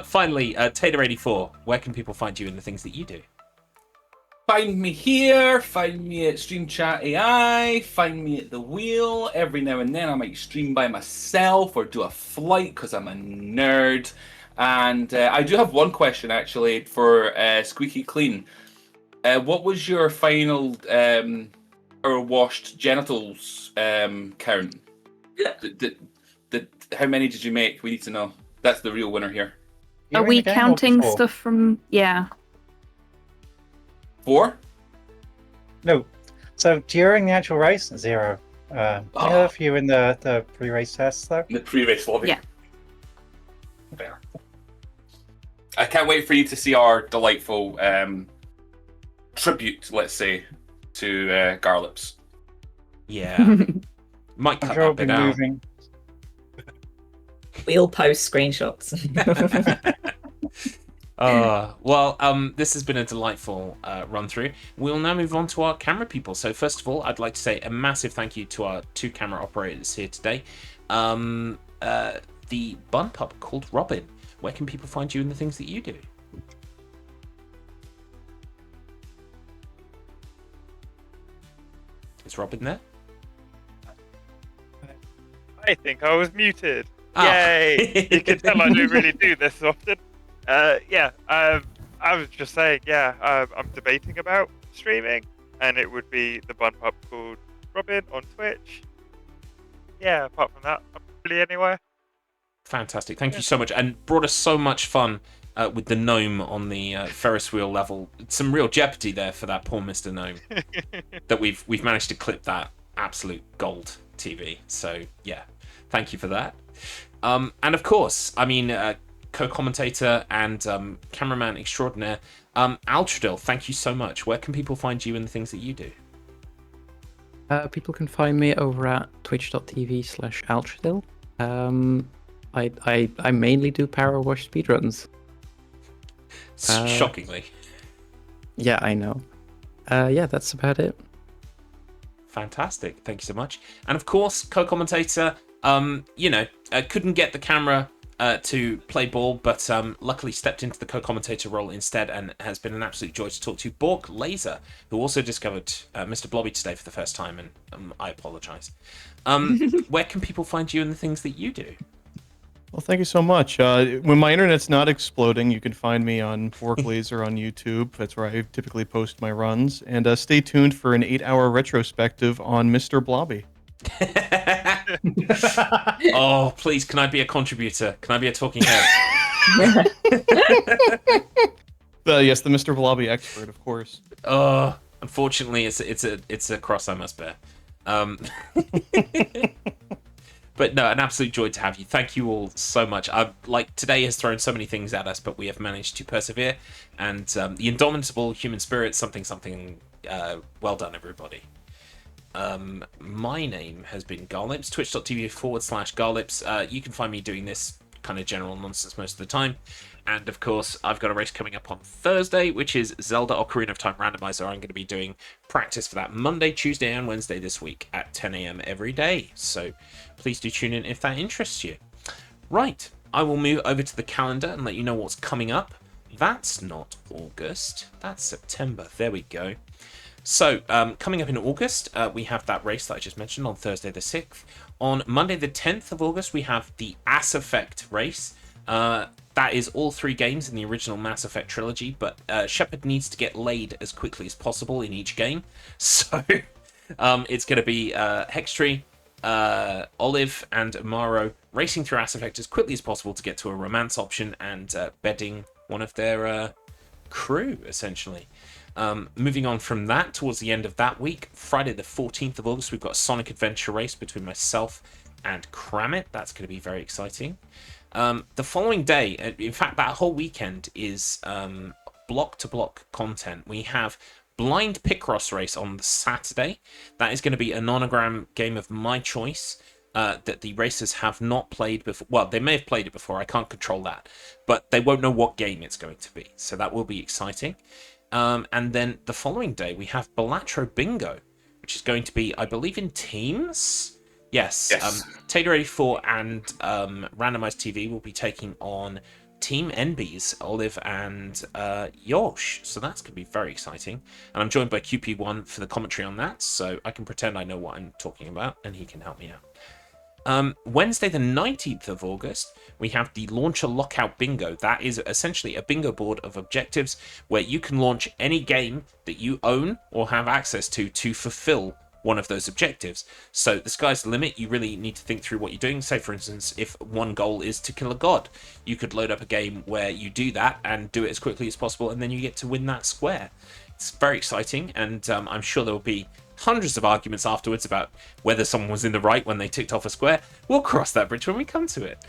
Finally, Tater84, where can people find you and the things that you do? Find me here, find me at Stream Chat AI, find me at the wheel. Every now and then I might stream by myself or do a flight because I'm a nerd. And I do have one question actually for Squeaky Clean. What was your final or washed genitals count? How many did you make? We need to know. That's the real winner here. Are we counting stuff from... Yeah. 4? No. So during the actual race, 0. The other few in the pre-race tests, though. The pre-race lobby. Yeah. Fair. I can't wait for you to see our delightful tribute, let's say, to Garlips. Yeah. Might cut that bit out. We'll post screenshots. Well, this has been a delightful run through. We'll now move on to our camera people. So first of all, I'd like to say a massive thank you to our 2 camera operators here today. The BunPupCalledRobyn. Where can people find you and the things that you do? Is Robin there? I think I was muted. Oh. Yay! You can tell I don't really do this often. I was just saying, I'm debating about streaming, and it would be the BunPupCalledRobyn on Twitch. Yeah, apart from that, I'm really anywhere. Fantastic. Thank you so much. And brought us so much fun with the gnome on the Ferris wheel level. Some real jeopardy there for that poor Mr. Gnome. That we've managed to clip that absolute gold TV. So, yeah, thank you for that. And of course, I mean, co-commentator and cameraman extraordinaire, Altradil, thank you so much. Where can people find you and the things that you do? People can find me over at twitch.tv/Altradil. I mainly do PowerWash speedruns. Shockingly. Yeah, I know. Yeah, that's about it. Fantastic. Thank you so much. And of course, co-commentator, couldn't get the camera to play ball, but luckily stepped into the co-commentator role instead, and has been an absolute joy to talk to. Bork Laser, who also discovered Mr. Blobby today for the first time, and I apologise. Where can people find you and the things that you do? Well, thank you so much. When my internet's not exploding, you can find me on Bork Laser on YouTube. That's where I typically post my runs. And stay tuned for an 8-hour retrospective on Mr. Blobby. Oh, please, can I be a contributor? Can I be a talking head? Yes, the Mr. Blobby expert, of course. Unfortunately, it's a cross I must bear. But no, an absolute joy to have you. Thank you all so much. Today has thrown so many things at us, but we have managed to persevere. And the indomitable human spirit, something. Well done, everybody. My name has been Garlips, twitch.tv/Garlips. You can find me doing this kind of general nonsense most of the time. And of course, I've got a race coming up on Thursday, which is Zelda Ocarina of Time Randomizer. I'm going to be doing practice for that Monday, Tuesday, and Wednesday this week at 10 a.m. every day. So please do tune in if that interests you. Right, I will move over to the calendar and let you know what's coming up. That's not August, that's September. There we go. So, coming up in August, we have that race that I just mentioned on Thursday the 6th. On Monday the 10th of August, we have the Ass Effect race. That is all 3 games in the original Mass Effect trilogy, but Shepard needs to get laid as quickly as possible in each game. So, it's going to be Hextree, Olive, and Amaro racing through Ass Effect as quickly as possible to get to a romance option and bedding one of their crew, essentially. Moving on from that, towards the end of that week, Friday the 14th of August, we've got a Sonic Adventure race between myself and Kramit. That's going to be very exciting. The following day, in fact, that whole weekend is block-to-block content. We have blind Picross race on the Saturday. That is going to be a nonogram game of my choice that the racers have not played before. Well, they may have played it before. I can't control that. But they won't know what game it's going to be. So that will be exciting. And then the following day, we have Balatro Bingo, which is going to be, I believe, in teams. Yes. Tater84 and Randomized TV will be taking on Team NB's Olive and Yosh. So that's going to be very exciting. And I'm joined by QP1 for the commentary on that, so I can pretend I know what I'm talking about, and he can help me out. Wednesday, the 19th of August, we have the Launcher Lockout Bingo. That is essentially a bingo board of objectives where you can launch any game that you own or have access to fulfill one of those objectives. So the sky's the limit. You really need to think through what you're doing. Say, for instance, if one goal is to kill a god, you could load up a game where you do that and do it as quickly as possible, and then you get to win that square. It's very exciting, and I'm sure there will be hundreds of arguments afterwards about whether someone was in the right when they ticked off a square. We'll cross that bridge when we come to it.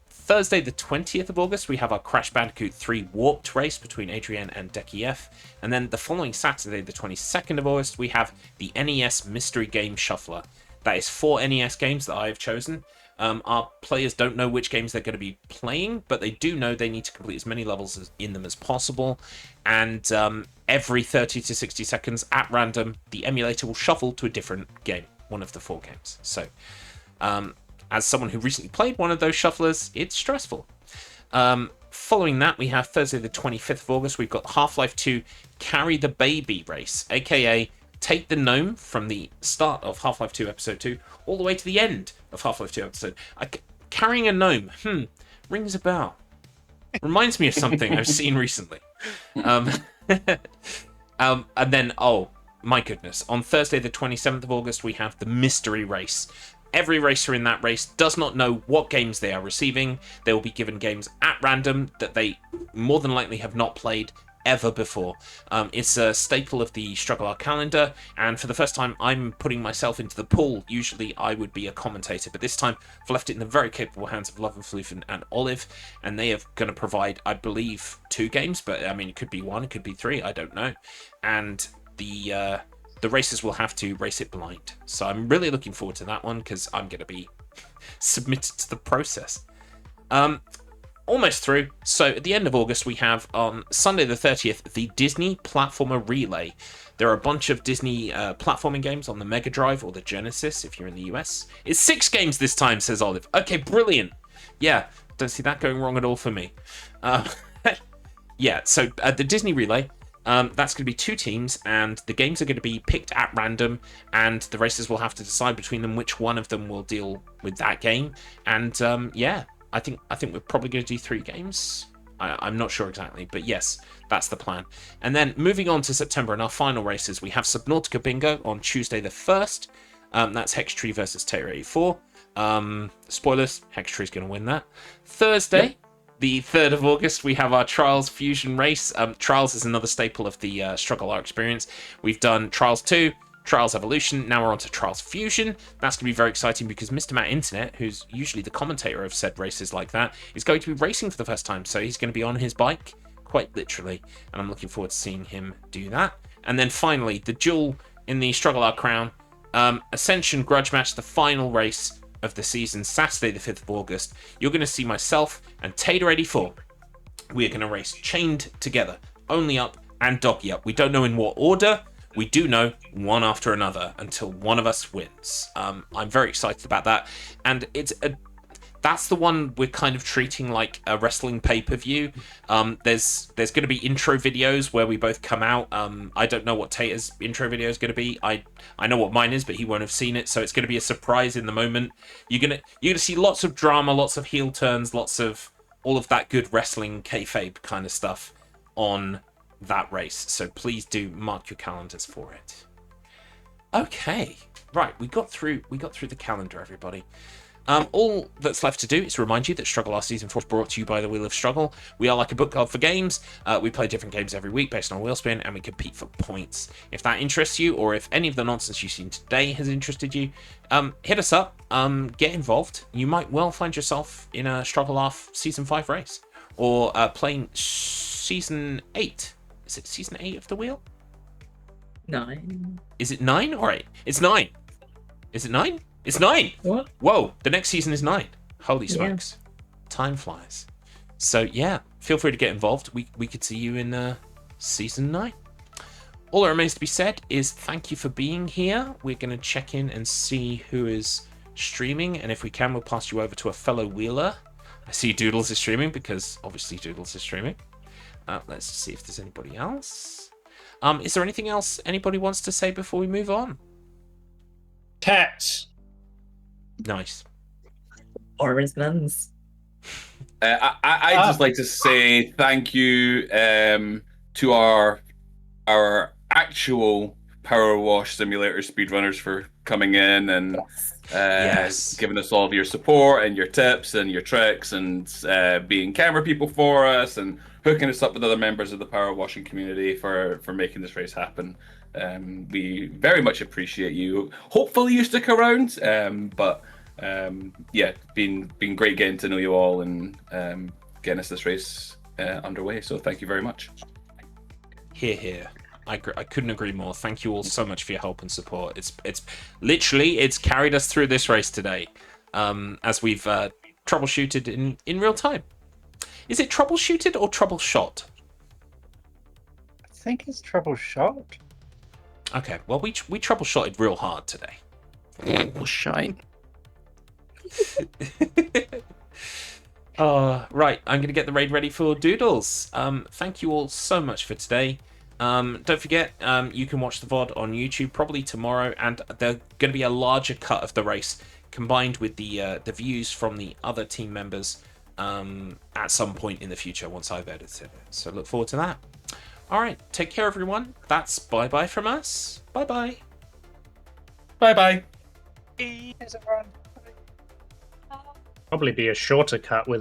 Thursday, the 20th of August, we have our Crash Bandicoot 3 Warped race between Adrienne and Decky F. And then the following Saturday, the 22nd of August, we have the NES Mystery Game Shuffler. That is 4 NES games that I have chosen. Our players don't know which games they're going to be playing, but they do know they need to complete as many levels in them as possible. And every 30 to 60 seconds, at random, the emulator will shuffle to a different game, one of the 4 games. So, as someone who recently played one of those shufflers, it's stressful. Following that, we have Thursday the 25th of August, we've got Half-Life 2 Carry the Baby race, aka take the gnome from the start of Half-Life 2 Episode 2 all the way to the end of Half-Life 2 Episode. Carrying a gnome, rings a bell. Reminds me of something I've seen recently. And then, oh my goodness, on Thursday the 27th of August, we have the Mystery Race. Every racer in that race does not know what games they are receiving. They will be given games at random that they more than likely have not played ever before. It's a staple of the StruggleR calendar, and for the first time I'm putting myself into the pool. Usually I would be a commentator, but this time I've left it in the very capable hands of Love and Floof and Olive, and they are going to provide, I believe, 2 games, but I mean, it could be 1, it could be 3, I don't know. And the racers will have to race it blind. So I'm really looking forward to that one because I'm going to be submitted to the process. Almost through. So at the end of August, we have on Sunday the 30th, the Disney Platformer Relay. There are a bunch of Disney platforming games on the Mega Drive or the Genesis if you're in the US. It's 6 games this time, says Olive. Okay, brilliant. Yeah, don't see that going wrong at all for me. Yeah, so the Disney Relay, that's going to be 2 teams, and the games are going to be picked at random, and the racers will have to decide between them which one of them will deal with that game. And yeah, I think we're probably going to do 3 games. I'm not sure exactly, but yes, that's the plan. And then moving on to September and our final races, we have Subnautica Bingo on Tuesday the 1st. That's Hextree versus Tater84. Spoilers, Hextree's going to win that. Thursday, the 3rd of August, we have our Trials Fusion race. Trials is another staple of the StruggleR experience. We've done Trials 2, Trials Evolution, now we're on to Trials Fusion. That's going to be very exciting because Mr. Matt Internet, who's usually the commentator of said races like that, is going to be racing for the first time. So he's going to be on his bike, quite literally, and I'm looking forward to seeing him do that. And then finally, the jewel in the StruggleR crown, Ascension Grudge Match, the final race of the season, Saturday the 5th of August. You're going to see myself and Tater84. We are going to race chained together, only up and doggy up. We don't know in what order. We do know one after another until one of us wins. I'm very excited about that, and that's the one we're kind of treating like a wrestling pay-per-view. There's going to be intro videos where we both come out. I don't know what Tater's intro video is going to be. I know what mine is, but he won't have seen it, so it's going to be a surprise in the moment. You're gonna see lots of drama, lots of heel turns, lots of all of that good wrestling kayfabe kind of stuff on that race. So please do mark your calendars for it. Okay, right, we got through the calendar, everybody. All that's left to do is remind you that StruggleR Season 4 is brought to you by the Wheel of Struggle. We are like a book club for games. We play different games every week based on wheel spin, and we compete for points. If that interests you, or if any of the nonsense you've seen today has interested you, hit us up, get involved. You might well find yourself in a StruggleR Season 5 race, or playing Season 8. Is it Season 8 of the Wheel? 9. Is it 9 or 8? It's 9. Is it 9? It's 9. What? Whoa, the next season is 9. Holy Yeah. smokes. Time flies. So yeah, feel free to get involved. We could see you in season 9. All that remains to be said is thank you for being here. We're going to check in and see who is streaming, and if we can, we'll pass you over to a fellow wheeler. I see Doodles is streaming because obviously Doodles is streaming. Let's see if there's anybody else. Is there anything else anybody wants to say before we move on? Tats. Nice. Orismans. I'd just like to say thank you to our actual PowerWash simulator speedrunners for coming in and giving us all of your support and your tips and your tricks and being camera people for us and hooking us up with other members of the PowerWashing community for making this race happen. We very much appreciate you. Hopefully you stick around, but yeah, been great getting to know you all and getting us this race underway. So thank you very much. Here. I couldn't agree more. Thank you all so much for your help and support. It's literally carried us through this race today, as we've troubleshooted in real time. Is it troubleshooted or troubleshot? I think it's troubleshot. Okay, well we troubleshotted real hard today. Shine. Right, I'm gonna get the raid ready for Doodles. Thank you all so much for today. Don't forget, you can watch the VOD on YouTube probably tomorrow, and there's going to be a larger cut of the race combined with the views from the other team members at some point in the future once I've edited it. So look forward to that. All right, take care, everyone. That's bye-bye from us. Bye-bye. Bye-bye. Probably be a shorter cut with all